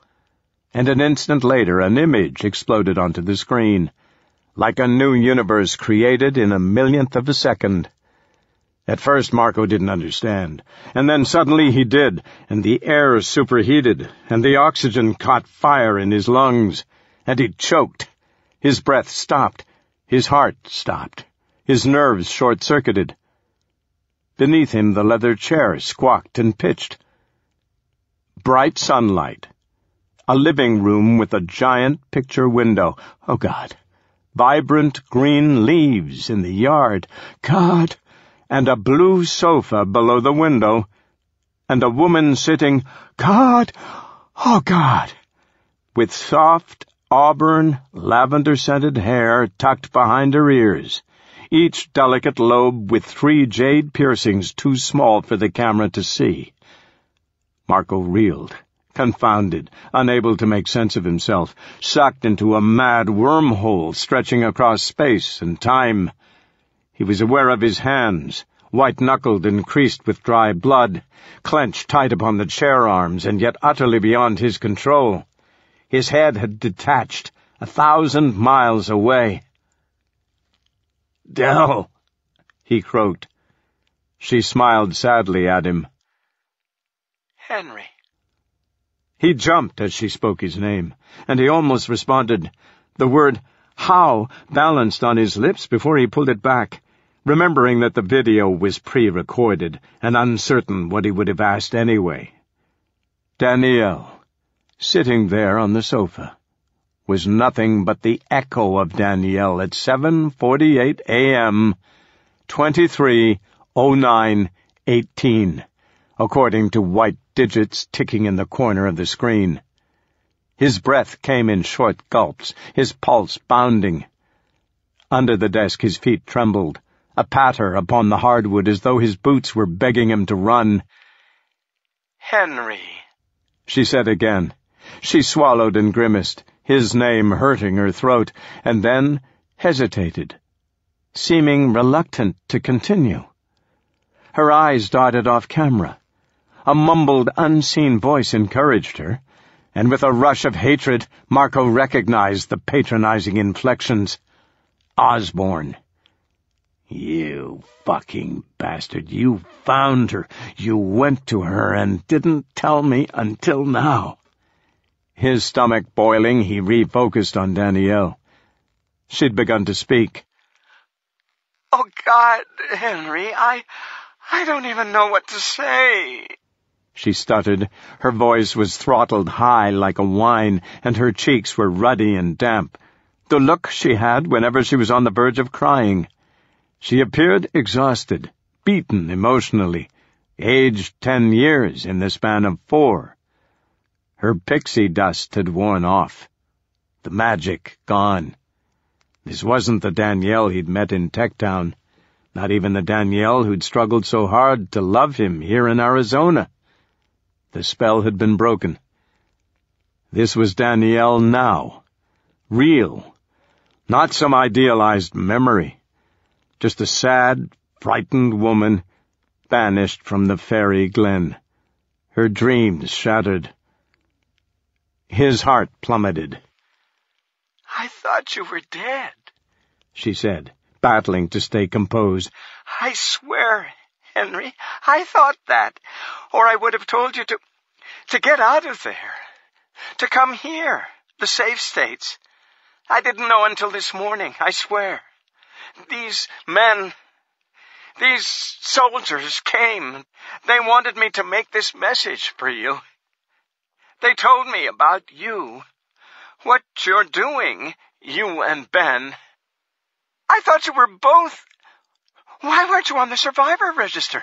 and an instant later an image exploded onto the screen, like a new universe created in a millionth of a second. At first Marco didn't understand, and then suddenly he did, and the air superheated, and the oxygen caught fire in his lungs, and he choked. His breath stopped, his heart stopped, his nerves short-circuited. Beneath him the leather chair squawked and pitched. Bright sunlight. A living room with a giant picture window. Oh, God! vibrant green leaves in the yard. God! And a blue sofa below the window, and a woman sitting, God! Oh, God! With soft, auburn, lavender-scented hair tucked behind her ears, each delicate lobe with 3 jade piercings too small for the camera to see. Marco reeled, confounded, unable to make sense of himself, sucked into a mad wormhole stretching across space and time. He was aware of his hands, white-knuckled and creased with dry blood, clenched tight upon the chair arms and yet utterly beyond his control. His head had detached 1,000 miles away. "Dell," he croaked. She smiled sadly at him. "Henry." He jumped as she spoke his name, and he almost responded. The word "how" balanced on his lips before he pulled it back, remembering that the video was pre-recorded and uncertain what he would have asked anyway. Danielle, sitting there on the sofa, was nothing but the echo of Danielle at 7:48 a.m., 23:09:18, according to white digits ticking in the corner of the screen. His breath came in short gulps, his pulse bounding. Under the desk his feet trembled, a patter upon the hardwood as though his boots were begging him to run. "Henry," she said again. She swallowed and grimaced, his name hurting her throat, and then hesitated, seeming reluctant to continue. Her eyes darted off camera. A mumbled, unseen voice encouraged her, and with a rush of hatred, Marco recognized the patronizing inflections. Osborne. "You fucking bastard, you found her. You went to her and didn't tell me until now." His stomach boiling, he refocused on Danielle. She'd begun to speak. "Oh, God, Henry, I don't even know what to say." She stuttered. Her voice was throttled high like a whine, and her cheeks were ruddy and damp, the look she had whenever she was on the verge of crying. She appeared exhausted, beaten emotionally, aged 10 years in the span of 4. Her pixie dust had worn off, the magic gone. This wasn't the Danielle he'd met in Techtown, not even the Danielle who'd struggled so hard to love him here in Arizona. The spell had been broken. This was Danielle now, real, not some idealized memory, just a sad, frightened woman banished from the fairy glen, her dreams shattered. His heart plummeted. "I thought you were dead," she said, battling to stay composed. "I swear, Henry, I thought that, or I would have told you to get out of there, to come here, the safe states. I didn't know until this morning, I swear. These men, these soldiers came. They wanted me to make this message for you. They told me about you, what you're doing, you and Ben. I thought you were both. Why weren't you on the survivor register?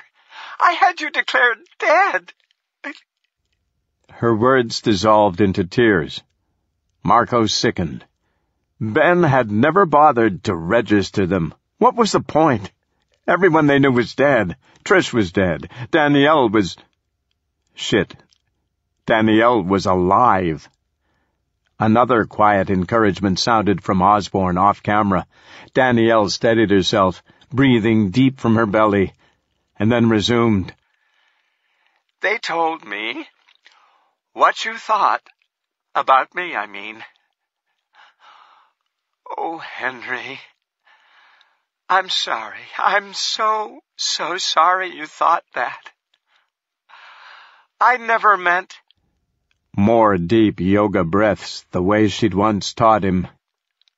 I had you declared dead." Her words dissolved into tears. Marco sickened. Ben had never bothered to register them. What was the point? Everyone they knew was dead. Trish was dead. Danielle was... Shit. Danielle was alive. Another quiet encouragement sounded from Osborne off camera. Danielle steadied herself, breathing deep from her belly, and then resumed. "They told me what you thought about me, I mean. Oh, Henry, I'm sorry. I'm so sorry you thought that. I never meant..." More deep yoga breaths, the way she'd once taught him.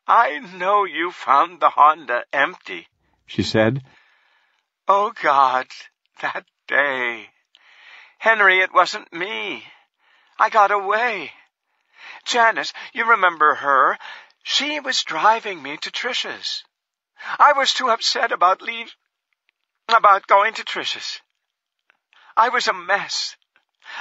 "I know you found the Honda empty," she said. "Oh, God, that day. Henry, it wasn't me. I got away. Janice, you remember her? She was driving me to Trish's. I was too upset about going to Trish's. I was a mess.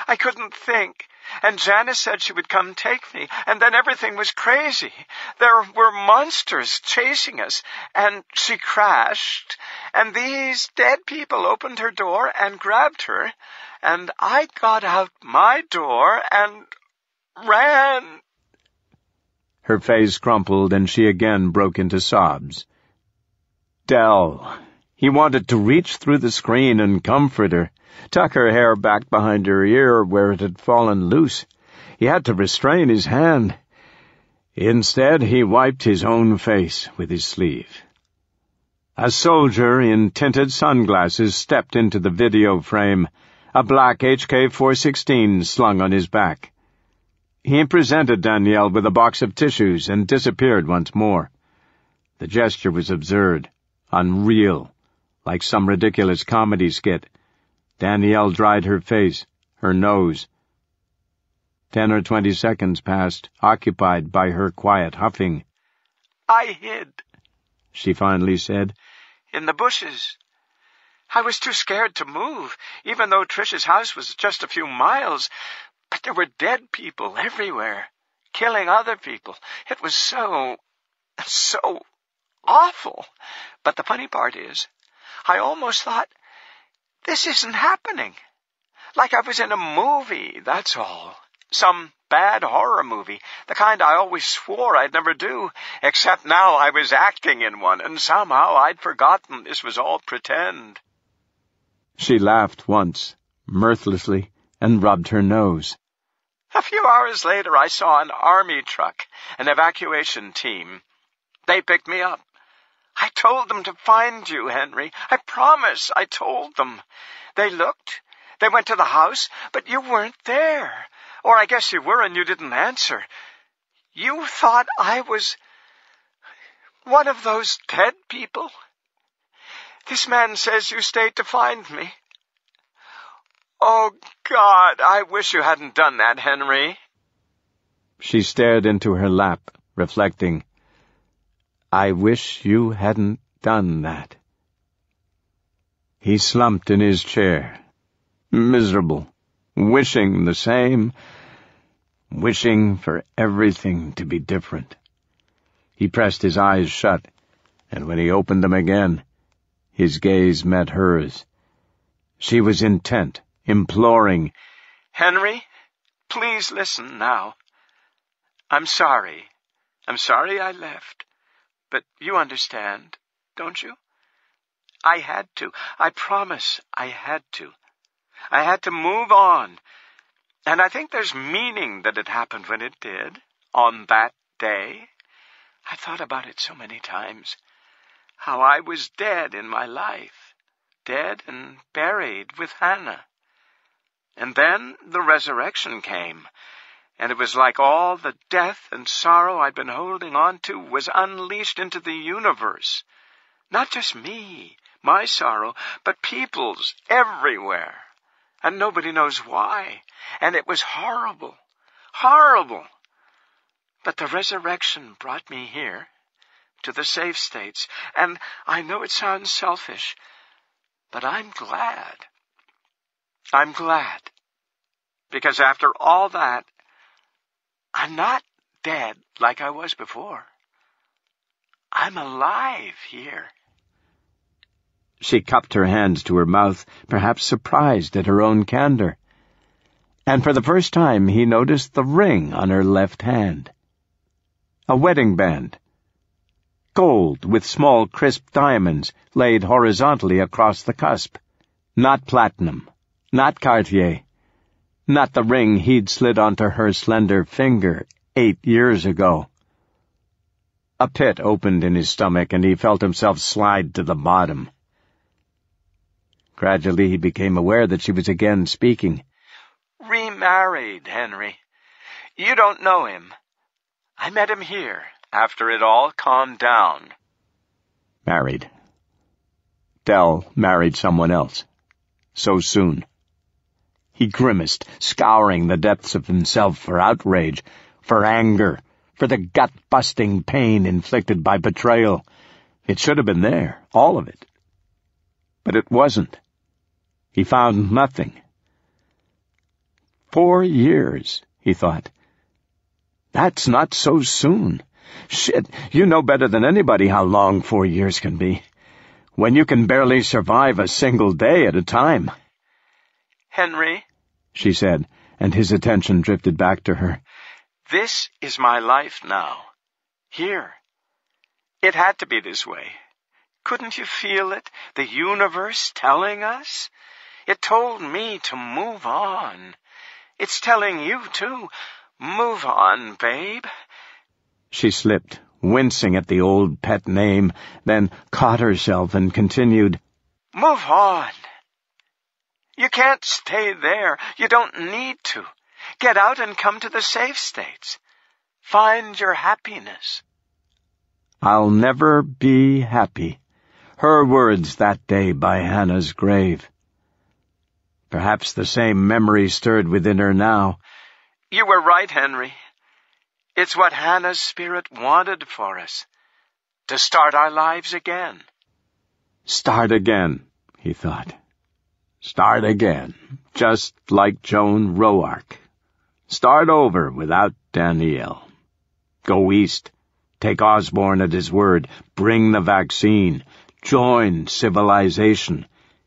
I couldn't think, and Janice said she would come take me, and then everything was crazy. There were monsters chasing us, and she crashed, and these dead people opened her door and grabbed her, and I got out my door and ran. Her face crumpled, and she again broke into sobs. Dell. He wanted to reach through the screen and comfort her, tuck her hair back behind her ear where it had fallen loose. He had to restrain his hand. Instead, he wiped his own face with his sleeve. A soldier in tinted sunglasses stepped into the video frame, a black HK-416 slung on his back. He presented Danielle with a box of tissues and disappeared once more. The gesture was absurd, unreal, like some ridiculous comedy skit. Danielle dried her face, her nose. 10 or 20 seconds passed, occupied by her quiet huffing. I hid, she finally said. In the bushes. I was too scared to move, even though Trish's house was just a few miles. But there were dead people everywhere, killing other people. It was so awful. But the funny part is, I almost thought, this isn't happening. Like I was in a movie, that's all. Some bad horror movie, the kind I always swore I'd never do, except now I was acting in one, and somehow I'd forgotten this was all pretend. She laughed once, mirthlessly, and rubbed her nose. A few hours later, I saw an army truck, an evacuation team. They picked me up. I told them to find you, Henry. I promise I told them. They looked. They went to the house, but you weren't there. Or I guess you were and you didn't answer. You thought I was one of those dead people? This man says you stayed to find me. Oh, God, I wish you hadn't done that, Henry. She stared into her lap, reflecting, I wish you hadn't done that. He slumped in his chair, miserable, wishing the same, wishing for everything to be different. He pressed his eyes shut, and when he opened them again, his gaze met hers. She was intent, imploring, Henry, please listen now. I'm sorry. I'm sorry I left. But you understand, don't you? I had to. I promise I had to. I had to move on. And I think there's meaning that it happened when it did, on that day. I thought about it so many times. How I was dead in my life. Dead and buried with Hannah. And then the resurrection came. And it was like all the death and sorrow I'd been holding on to was unleashed into the universe. Not just me, my sorrow, but people's everywhere. And nobody knows why. And it was horrible, horrible. But the resurrection brought me here, to the safe states. And I know it sounds selfish, but I'm glad. I'm glad. Because after all that, I'm not dead like I was before. I'm alive here. She cupped her hands to her mouth, perhaps surprised at her own candor. And for the first time he noticed the ring on her left hand. A wedding band. Gold with small crisp diamonds laid horizontally across the cusp. Not platinum. Not Cartier. Not the ring he'd slid onto her slender finger 8 years ago. A pit opened in his stomach, and he felt himself slide to the bottom. Gradually he became aware that she was again speaking. Remarried, Henry. You don't know him. I met him here, after it all calmed down. Married. Dell married someone else. So soon. He grimaced, scouring the depths of himself for outrage, for anger, for the gut-busting pain inflicted by betrayal. It should have been there, all of it. But it wasn't. He found nothing. 4 years, he thought. That's not so soon. Shit, you know better than anybody how long 4 years can be, when you can barely survive a single day at a time. Henry, she said, and his attention drifted back to her. This is my life now. Here. It had to be this way. Couldn't you feel it? The universe telling us? It told me to move on. It's telling you, too. Move on, babe. She slipped, wincing at the old pet name, then caught herself and continued, Move on. You can't stay there. You don't need to. Get out and come to the safe states. Find your happiness. I'll never be happy. Her words that day by Hannah's grave. Perhaps the same memory stirred within her now. You were right, Henry. It's what Hannah's spirit wanted for us. To start our lives again. Start again, he thought. Start again, just like Joan Roark. Start over without Danielle. Go east. Take Osborne at his word. Bring the vaccine. Join civilization.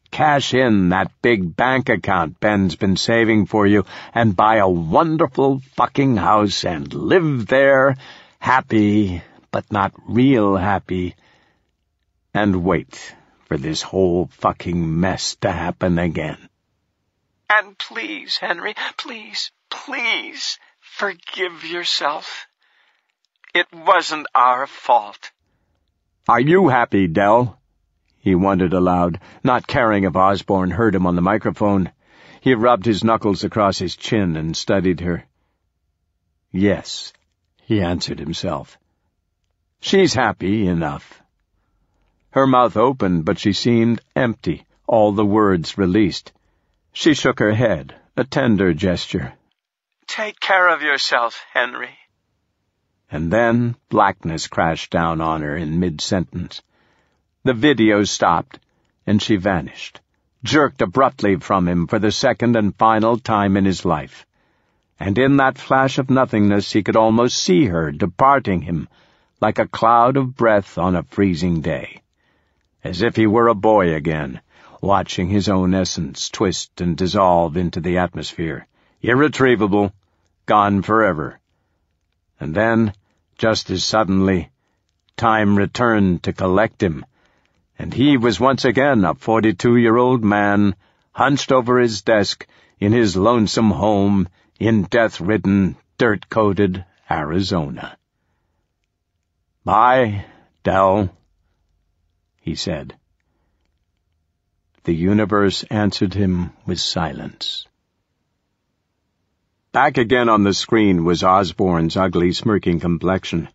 Cash in that big bank account Ben's been saving for you and buy a wonderful fucking house and live there, happy, but not real happy, and wait for this whole fucking mess to happen again. And please, Henry, please, please, forgive yourself. It wasn't our fault. Are you happy, Dell? He wondered aloud, not caring if Osborne heard him on the microphone. He rubbed his knuckles across his chin and studied her. Yes, he answered himself. She's happy enough. Her mouth opened, but she seemed empty, all the words released. She shook her head, a tender gesture. Take care of yourself, Henry. And then blackness crashed down on her in mid-sentence. The video stopped, and she vanished, jerked abruptly from him for the second and final time in his life. And in that flash of nothingness he could almost see her departing him, like a cloud of breath on a freezing day. As if he were a boy again, watching his own essence twist and dissolve into the atmosphere, irretrievable, gone forever. And then, just as suddenly, time returned to collect him, and he was once again a 42-year-old man, hunched over his desk in his lonesome home in death-ridden, dirt-coated Arizona. "Bye, Dell," he said. The universe answered him with silence. Back again on the screen was Osborne's ugly, smirking complexion.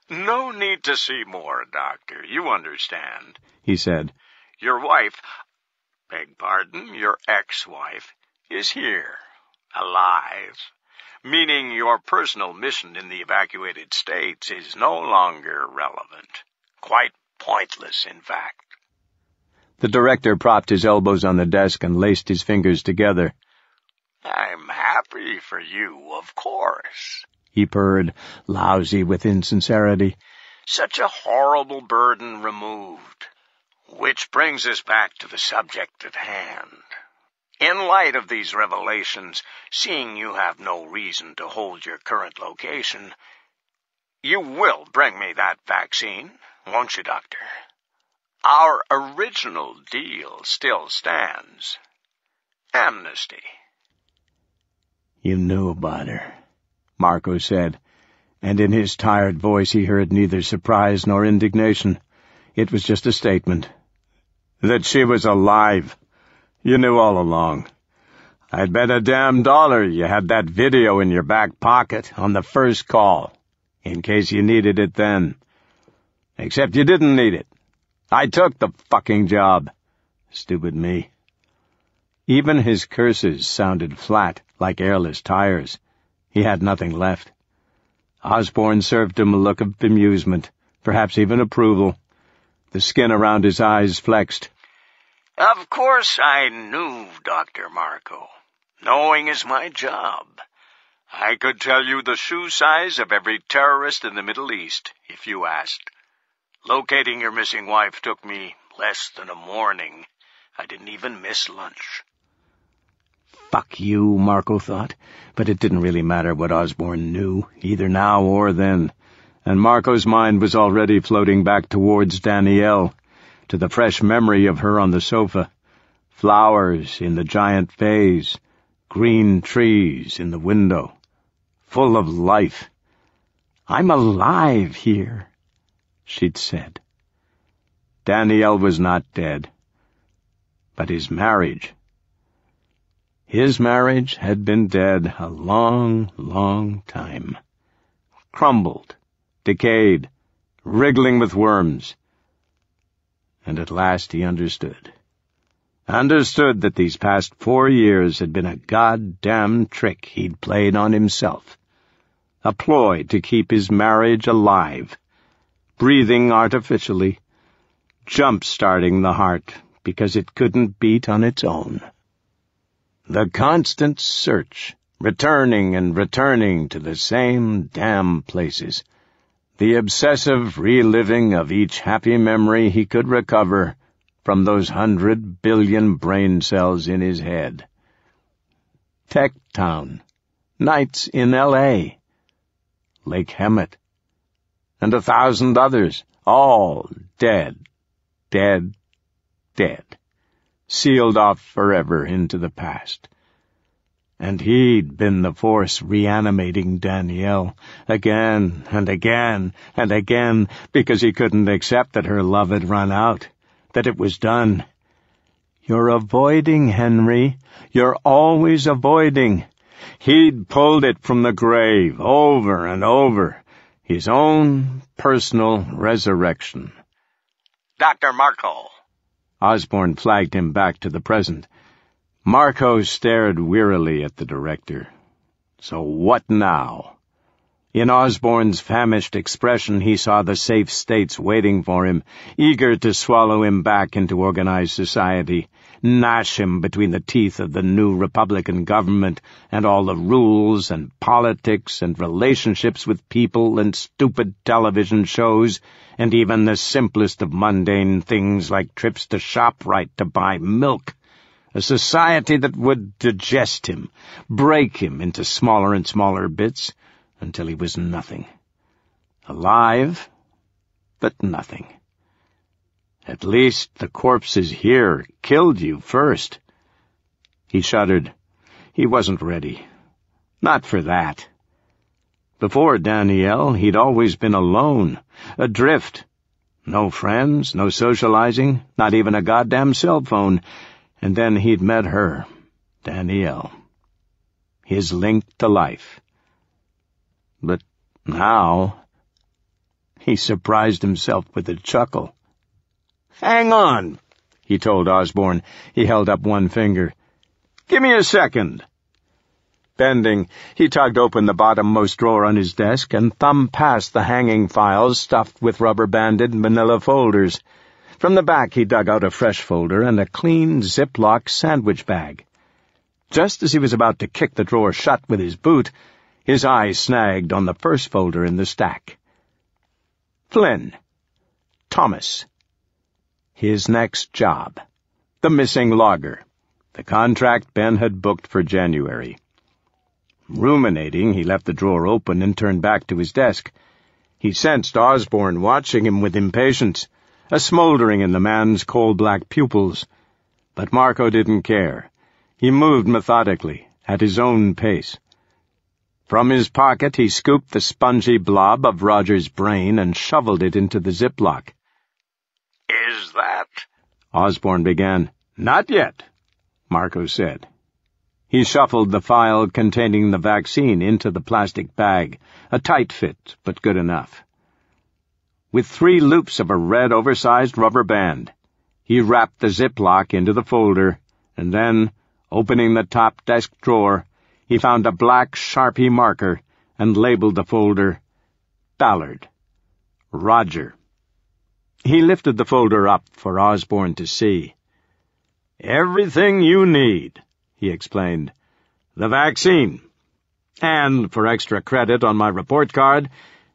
No need to see more, Doctor. You understand, he said. Your wife, beg pardon, your ex-wife, is here, alive, meaning your personal mission in the evacuated states is no longer relevant. Quite pointless, in fact. The director propped his elbows on the desk and laced his fingers together. I'm happy for you, of course, he purred, lousy with insincerity. Such a horrible burden removed. Which brings us back to the subject at hand. In light of these revelations, seeing you have no reason to hold your current location, you will bring me that vaccine, won't you, Doctor? Our original deal still stands. Amnesty. You knew about her, Marco said, and in his tired voice he heard neither surprise nor indignation. It was just a statement. That she was alive. You knew all along. I'd bet a damn dollar you had that video in your back pocket on the first call, in case you needed it then. Except you didn't need it. I took the fucking job. Stupid me. Even his curses sounded flat, like airless tires. He had nothing left. Osborne served him a look of bemusement, perhaps even approval. The skin around his eyes flexed. Of course I knew, Dr. Marco. Knowing is my job. I could tell you the shoe size of every terrorist in the Middle East, if you asked. Locating your missing wife took me less than a morning. I didn't even miss lunch. Fuck you, Marco thought, but it didn't really matter what Osborne knew, either now or then, and Marco's mind was already floating back towards Danielle, to the fresh memory of her on the sofa, flowers in the giant vase, green trees in the window, full of life. "I'm alive here," she'd said. Danielle was not dead, but his marriage. His marriage had been dead a long, long time. Crumbled, decayed, wriggling with worms. And at last he understood. Understood that these past 4 years had been a goddamn trick he'd played on himself. A ploy to keep his marriage alive, breathing artificially, jump-starting the heart because it couldn't beat on its own. The constant search, returning and returning to the same damn places. The obsessive reliving of each happy memory he could recover from those 100 billion brain cells in his head. Tech Town, nights in L.A., Lake Hemet, and 1,000 others, all dead, dead, dead. Sealed off forever into the past. And he'd been the force reanimating Danielle again and again and again because he couldn't accept that her love had run out, that it was done. "You're avoiding, Henry. You're always avoiding." He'd pulled it from the grave over and over, his own personal resurrection. Dr. Marco. Osborne flagged him back to the present. Marco stared wearily at the director. So what now? In Osborne's famished expression he saw the safe states waiting for him, eager to swallow him back into organized society, gnash him between the teeth of the new Republican government and all the rules and politics and relationships with people and stupid television shows and even the simplest of mundane things like trips to ShopRite to buy milk. A society that would digest him, break him into smaller and smaller bits, until he was nothing. Alive, but nothing. At least the corpses here killed you first. He shuddered. He wasn't ready. Not for that. Before Danielle, he'd always been alone, adrift. No friends, no socializing, not even a goddamn cell phone. And then he'd met her, Danielle. His link to life. But now, he surprised himself with a chuckle. "Hang on," he told Osborne. He held up one finger. "Give me a second." Bending, he tugged open the bottommost drawer on his desk and thumbed past the hanging files stuffed with rubber-banded manila folders. From the back he dug out a fresh folder and a clean Ziploc sandwich bag. Just as he was about to kick the drawer shut with his boot, his eye snagged on the first folder in the stack. Flynn. Thomas. His next job. The missing logger. The contract Ben had booked for January. Ruminating, he left the drawer open and turned back to his desk. He sensed Osborne watching him with impatience, a smoldering in the man's coal-black pupils. But Marco didn't care. He moved methodically, at his own pace. From his pocket he scooped the spongy blob of Roger's brain and shoveled it into the Ziploc. "Is that—" Osborne began. "Not yet," Marco said. He shuffled the file containing the vaccine into the plastic bag, a tight fit, but good enough. With 3 loops of a red oversized rubber band, he wrapped the Ziploc into the folder, and then, opening the top desk drawer, he found a black Sharpie marker and labeled the folder Ballard. Roger. He lifted the folder up for Osborne to see. "Everything you need," he explained. "The vaccine. And, for extra credit on my report card,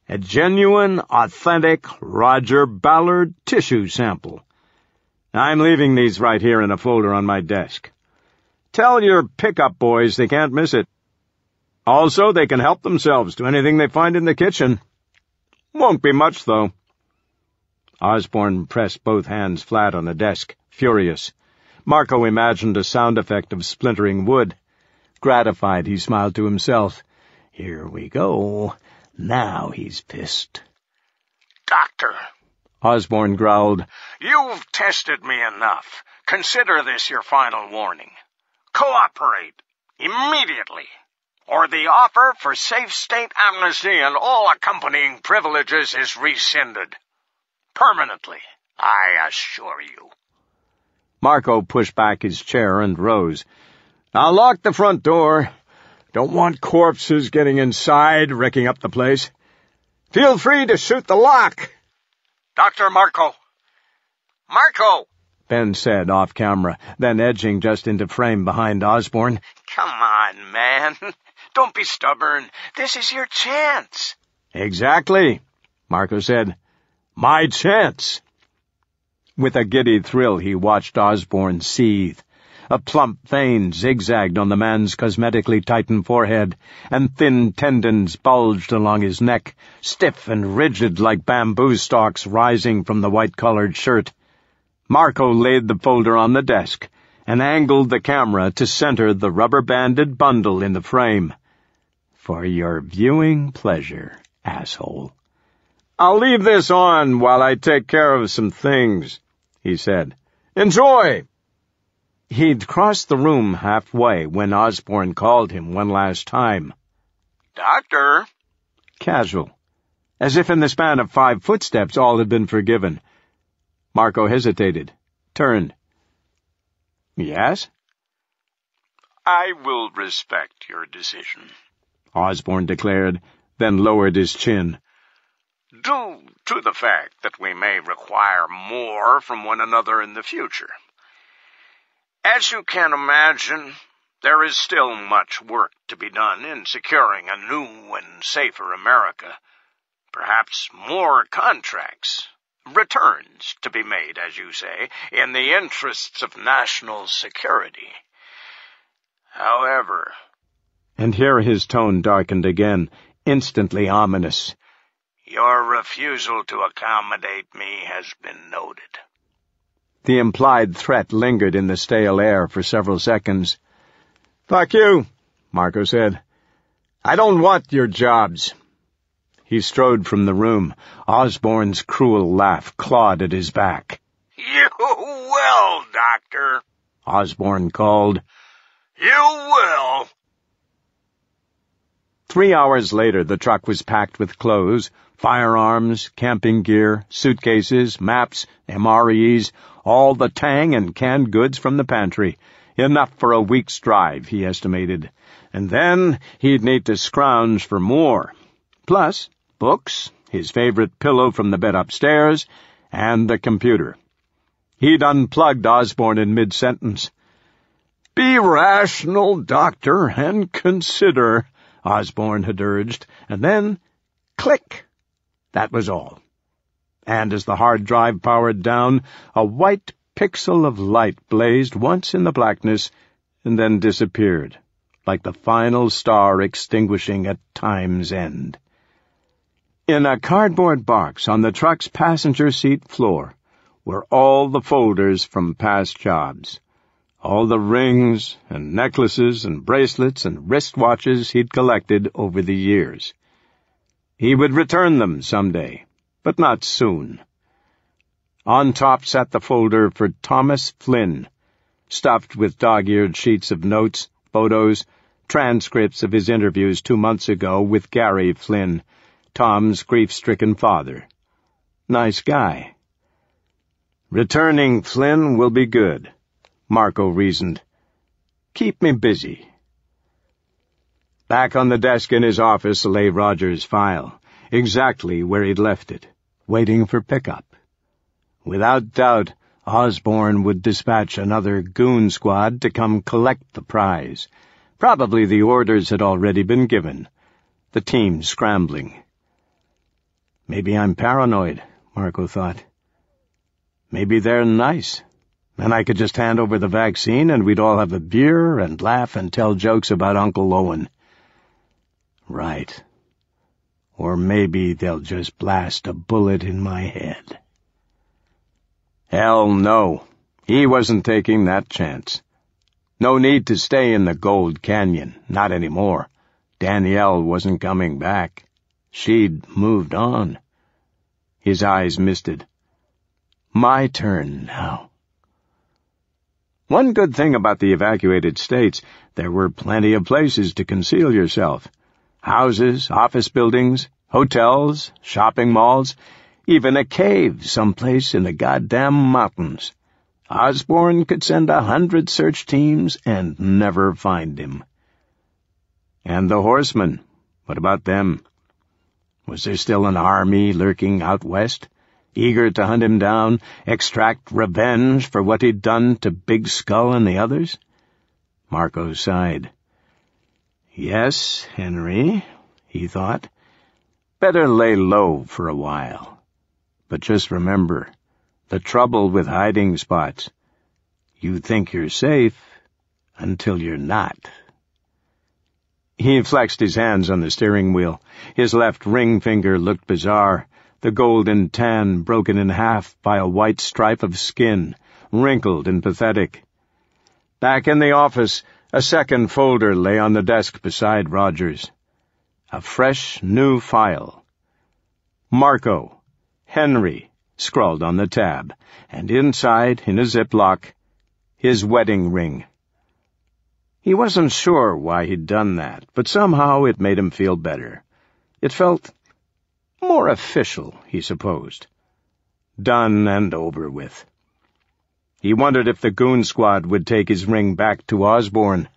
a genuine, authentic Roger Ballard tissue sample. I'm leaving these right here in a folder on my desk. Tell your pickup boys they can't miss it. Also, they can help themselves to anything they find in the kitchen. Won't be much, though." Osborne pressed both hands flat on the desk, furious. Marco imagined a sound effect of splintering wood. Gratified, he smiled to himself. Here we go. Now he's pissed. "Doctor," Osborne growled, "you've tested me enough. Consider this your final warning. Cooperate immediately, or the offer for safe state amnesty and all accompanying privileges is rescinded. Permanently, I assure you." Marco pushed back his chair and rose. "I'll lock the front door. Don't want corpses getting inside, wrecking up the place. Feel free to shoot the lock." "Dr. Marco! Marco!" Ben said off camera, then edging just into frame behind Osborne. "Come on, man. Don't be stubborn. This is your chance." "Exactly," Marco said. "My chance." With a giddy thrill, he watched Osborne seethe. A plump vein zigzagged on the man's cosmetically tightened forehead, and thin tendons bulged along his neck, stiff and rigid like bamboo stalks rising from the white-collared shirt. Marco laid the folder on the desk and angled the camera to center the rubber-banded bundle in the frame. "For your viewing pleasure, asshole." "I'll leave this on while I take care of some things," he said. "Enjoy!" He'd crossed the room halfway when Osborne called him one last time. "Doctor?" Casual. As if in the span of 5 footsteps all had been forgiven. Marco hesitated, turned. "Yes?" "I will respect your decision," Osborne declared, then lowered his chin. "Due to the fact that we may require more from one another in the future. As you can imagine, there is still much work to be done in securing a new and safer America. Perhaps more contracts, returns to be made, as you say, in the interests of national security. However—" And here his tone darkened again, instantly ominous. "Your refusal to accommodate me has been noted." The implied threat lingered in the stale air for several seconds. "Fuck you," Marco said. "I don't want your jobs." He strode from the room. Osborne's cruel laugh clawed at his back. "You will, Doctor," Osborne called. "You will." 3 hours later, the truck was packed with clothes, firearms, camping gear, suitcases, maps, MREs, all the tang and canned goods from the pantry. Enough for a week's drive, he estimated. And then he'd need to scrounge for more. Plus, books, his favorite pillow from the bed upstairs, and the computer. He'd unplugged Osborne in mid-sentence. "Be rational, Doctor, and consider," Osborne had urged, and then, click. That was all. And as the hard drive powered down, a white pixel of light blazed once in the blackness and then disappeared, like the final star extinguishing at time's end. In a cardboard box on the truck's passenger seat floor were all the folders from past jobs. All the rings and necklaces and bracelets and wristwatches he'd collected over the years. He would return them someday, but not soon. On top sat the folder for Thomas Flynn, stuffed with dog-eared sheets of notes, photos, transcripts of his interviews 2 months ago with Gary Flynn, Tom's grief-stricken father. Nice guy. Returning Flynn will be good, Marco reasoned. Keep me busy. Back on the desk in his office lay Roger's file. exactly where he'd left it, waiting for pickup. Without doubt, Osborne would dispatch another goon squad to come collect the prize. Probably the orders had already been given. The team scrambling. Maybe I'm paranoid, Marco thought. Maybe they're nice. Then I could just hand over the vaccine and we'd all have a beer and laugh and tell jokes about Uncle Owen. Right. Or maybe they'll just blast a bullet in my head. Hell no. He wasn't taking that chance. No need to stay in the Gold Canyon. Not anymore. Danielle wasn't coming back. She'd moved on. His eyes misted. My turn now. One good thing about the evacuated states, there were plenty of places to conceal yourself. Houses, office buildings, hotels, shopping malls, even a cave someplace in the goddamn mountains. Osborne could send 100 search teams and never find him. And the horsemen, what about them? Was there still an army lurking out west, eager to hunt him down, extract revenge for what he'd done to Big Skull and the others? Marco sighed. Yes, Henry, he thought. Better lay low for a while. But just remember, the trouble with hiding spots. You think you're safe until you're not. He flexed his hands on the steering wheel. His left ring finger looked bizarre, the golden tan broken in half by a white stripe of skin, wrinkled and pathetic. Back in the office, a second folder lay on the desk beside Rogers. A fresh, new file. Marco, Henry, scrawled on the tab, and inside, in a ziplock, his wedding ring. He wasn't sure why he'd done that, but somehow it made him feel better. It felt more official, he supposed. Done and over with. He wondered if the goon squad would take his ring back to Osborne.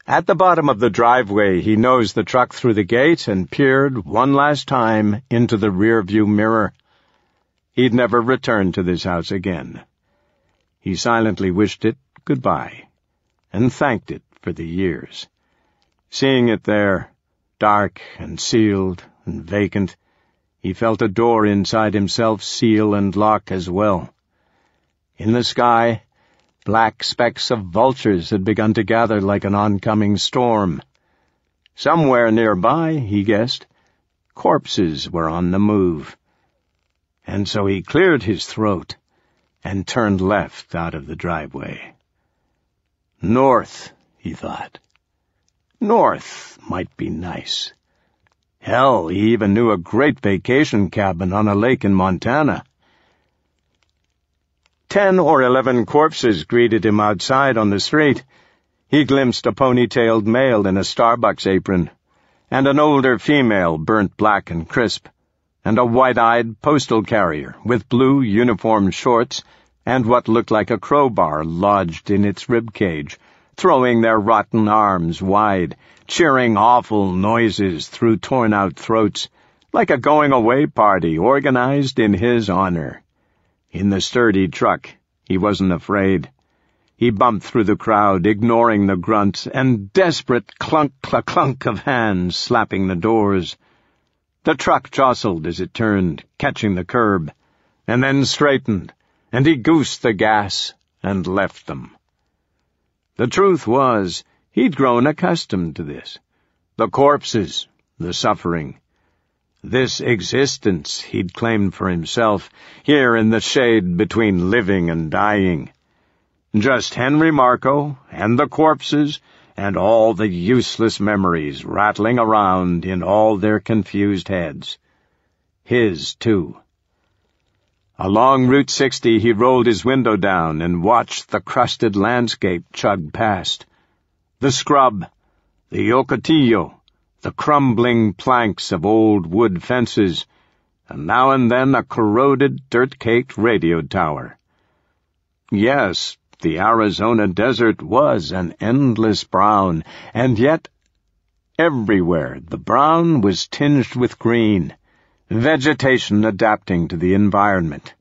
At the bottom of the driveway, he nosed the truck through the gate and peered one last time into the rearview mirror. He'd never return to this house again. He silently wished it goodbye, and thanked it for the years. Seeing it there, dark and sealed and vacant, he felt a door inside himself seal and lock as well. In the sky, black specks of vultures had begun to gather like an oncoming storm. Somewhere nearby, he guessed, corpses were on the move. And so he cleared his throat and turned left out of the driveway. North, he thought. North might be nice. Hell, he even knew a great vacation cabin on a lake in Montana. 10 or 11 corpses greeted him outside on the street. He glimpsed a ponytailed male in a Starbucks apron, and an older female burnt black and crisp, and a white-eyed postal carrier with blue uniform shorts and what looked like a crowbar lodged in its rib cage, throwing their rotten arms wide, cheering awful noises through torn-out throats, like a going-away party organized in his honor. In the sturdy truck, he wasn't afraid. He bumped through the crowd, ignoring the grunts and desperate clunk-clunk of hands slapping the doors. The truck jostled as it turned, catching the curb, and then straightened, and he goosed the gas and left them. The truth was, he'd grown accustomed to this. The corpses, the suffering. This existence he'd claimed for himself, here in the shade between living and dying. Just Henry Marco and the corpses and all the useless memories rattling around in all their confused heads. His, too. Along Route 60 he rolled his window down and watched the crusted landscape chug past. The scrub, the ocotillo, the crumbling planks of old wood fences, and now and then a corroded, dirt-caked radio tower. Yes, the Arizona desert was an endless brown, and yet Everywhere the brown was tinged with green, vegetation adapting to the environment.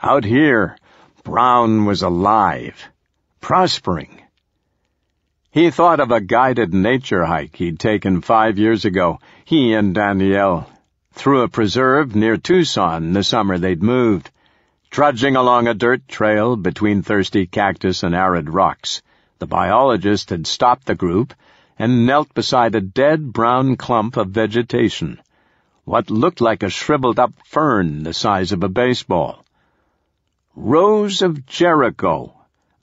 Out here, brown was alive, prospering. He thought of a guided nature hike he'd taken 5 years ago, he and Danielle, through a preserve near Tucson the summer they'd moved, trudging along a dirt trail between thirsty cactus and arid rocks. The biologist had stopped the group and knelt beside a dead brown clump of vegetation, what looked like a shriveled-up fern the size of a baseball. Rose of Jericho,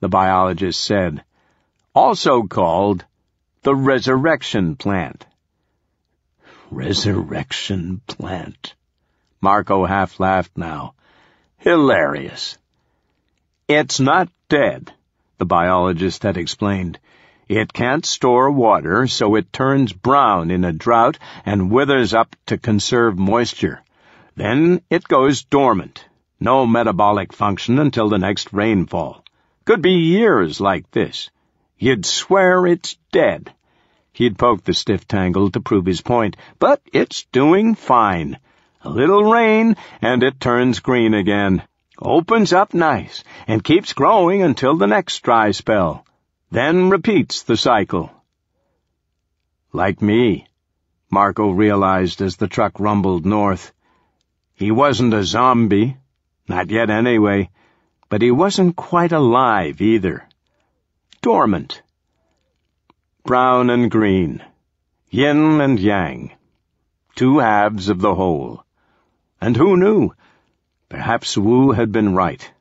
the biologist said, also called the resurrection plant. Resurrection plant. Marco half laughed now. Hilarious. It's not dead, the biologist had explained. It can't store water, so it turns brown in a drought and withers up to conserve moisture. Then it goes dormant. No metabolic function until the next rainfall. Could be years like this. You'd swear it's dead. He'd poked the stiff tangle to prove his point, but it's doing fine. A little rain, and it turns green again. Opens up nice, and keeps growing until the next dry spell. Then repeats the cycle. Like me, Marco realized as the truck rumbled north. He wasn't a zombie, not yet anyway, but he wasn't quite alive either. Dormant. Brown and green, yin and yang, two halves of the whole. And who knew? Perhaps Wu had been right.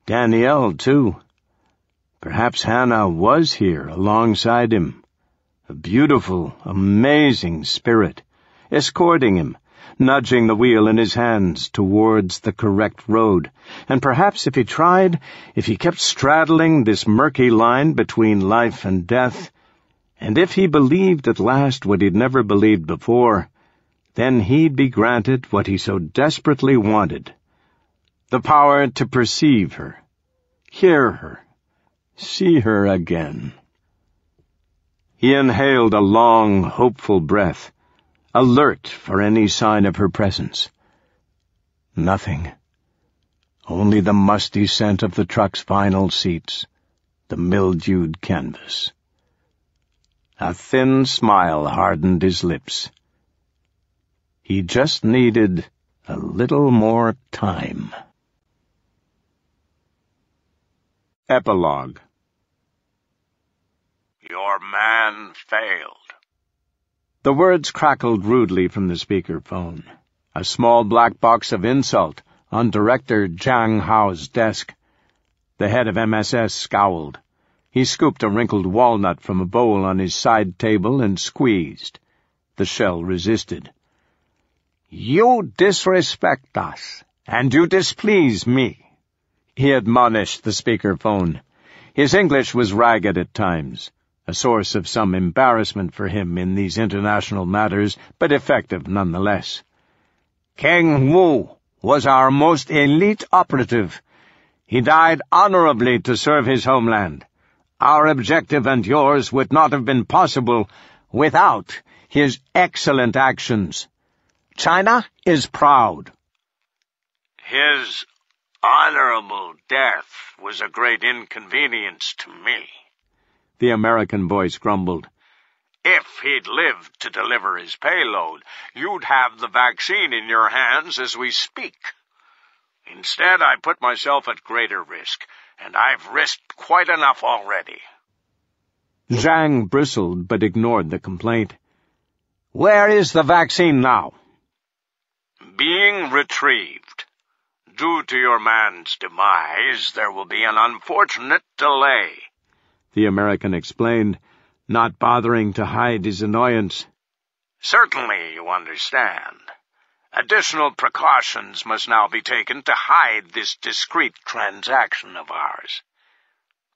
Danielle, too. Perhaps Hannah was here alongside him, a beautiful, amazing spirit, escorting him, nudging the wheel in his hands towards the correct road. And perhaps if he tried, if he kept straddling this murky line between life and death, and if he believed at last what he'd never believed before, then he'd be granted what he so desperately wanted, the power to perceive her, hear her, see her again. He inhaled a long, hopeful breath, alert for any sign of her presence. Nothing. Only the musty scent of the truck's vinyl seats, the mildewed canvas. A thin smile hardened his lips. He just needed a little more time. Epilogue. Your man failed. The words crackled rudely from the speakerphone, a small black box of insult on Director Zhang Hao's desk. The head of MSS scowled. He scooped a wrinkled walnut from a bowl on his side table and squeezed. The shell resisted. You disrespect us, and you displease me, he admonished the speakerphone. His English was ragged at times, a source of some embarrassment for him in these international matters, but effective nonetheless. King Wu was our most elite operative. He died honorably to serve his homeland. Our objective and yours would not have been possible without his excellent actions. China is proud. His honorable death was a great inconvenience to me, the American voice grumbled. If he'd lived to deliver his payload, you'd have the vaccine in your hands as we speak. Instead, I put myself at greater risk, and I've risked quite enough already. Zhang bristled but ignored the complaint. Where is the vaccine now? Being retrieved. Due to your man's demise, there will be an unfortunate delay, the American explained, not bothering to hide his annoyance. Certainly, you understand. Additional precautions must now be taken to hide this discreet transaction of ours.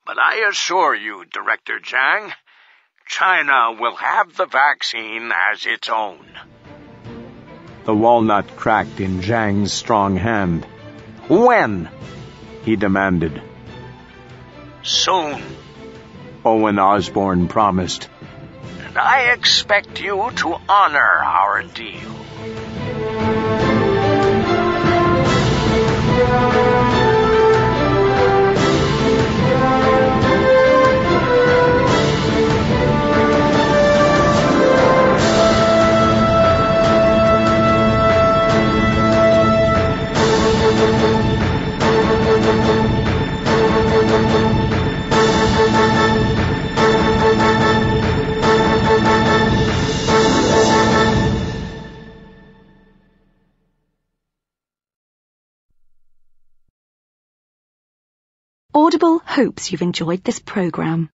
But I assure you, Director Zhang, China will have the vaccine as its own. The walnut cracked in Zhang's strong hand. When? He demanded. Soon, Owen Osborne promised. And and I expect you to honor our deal. Audible hopes you've enjoyed this programme.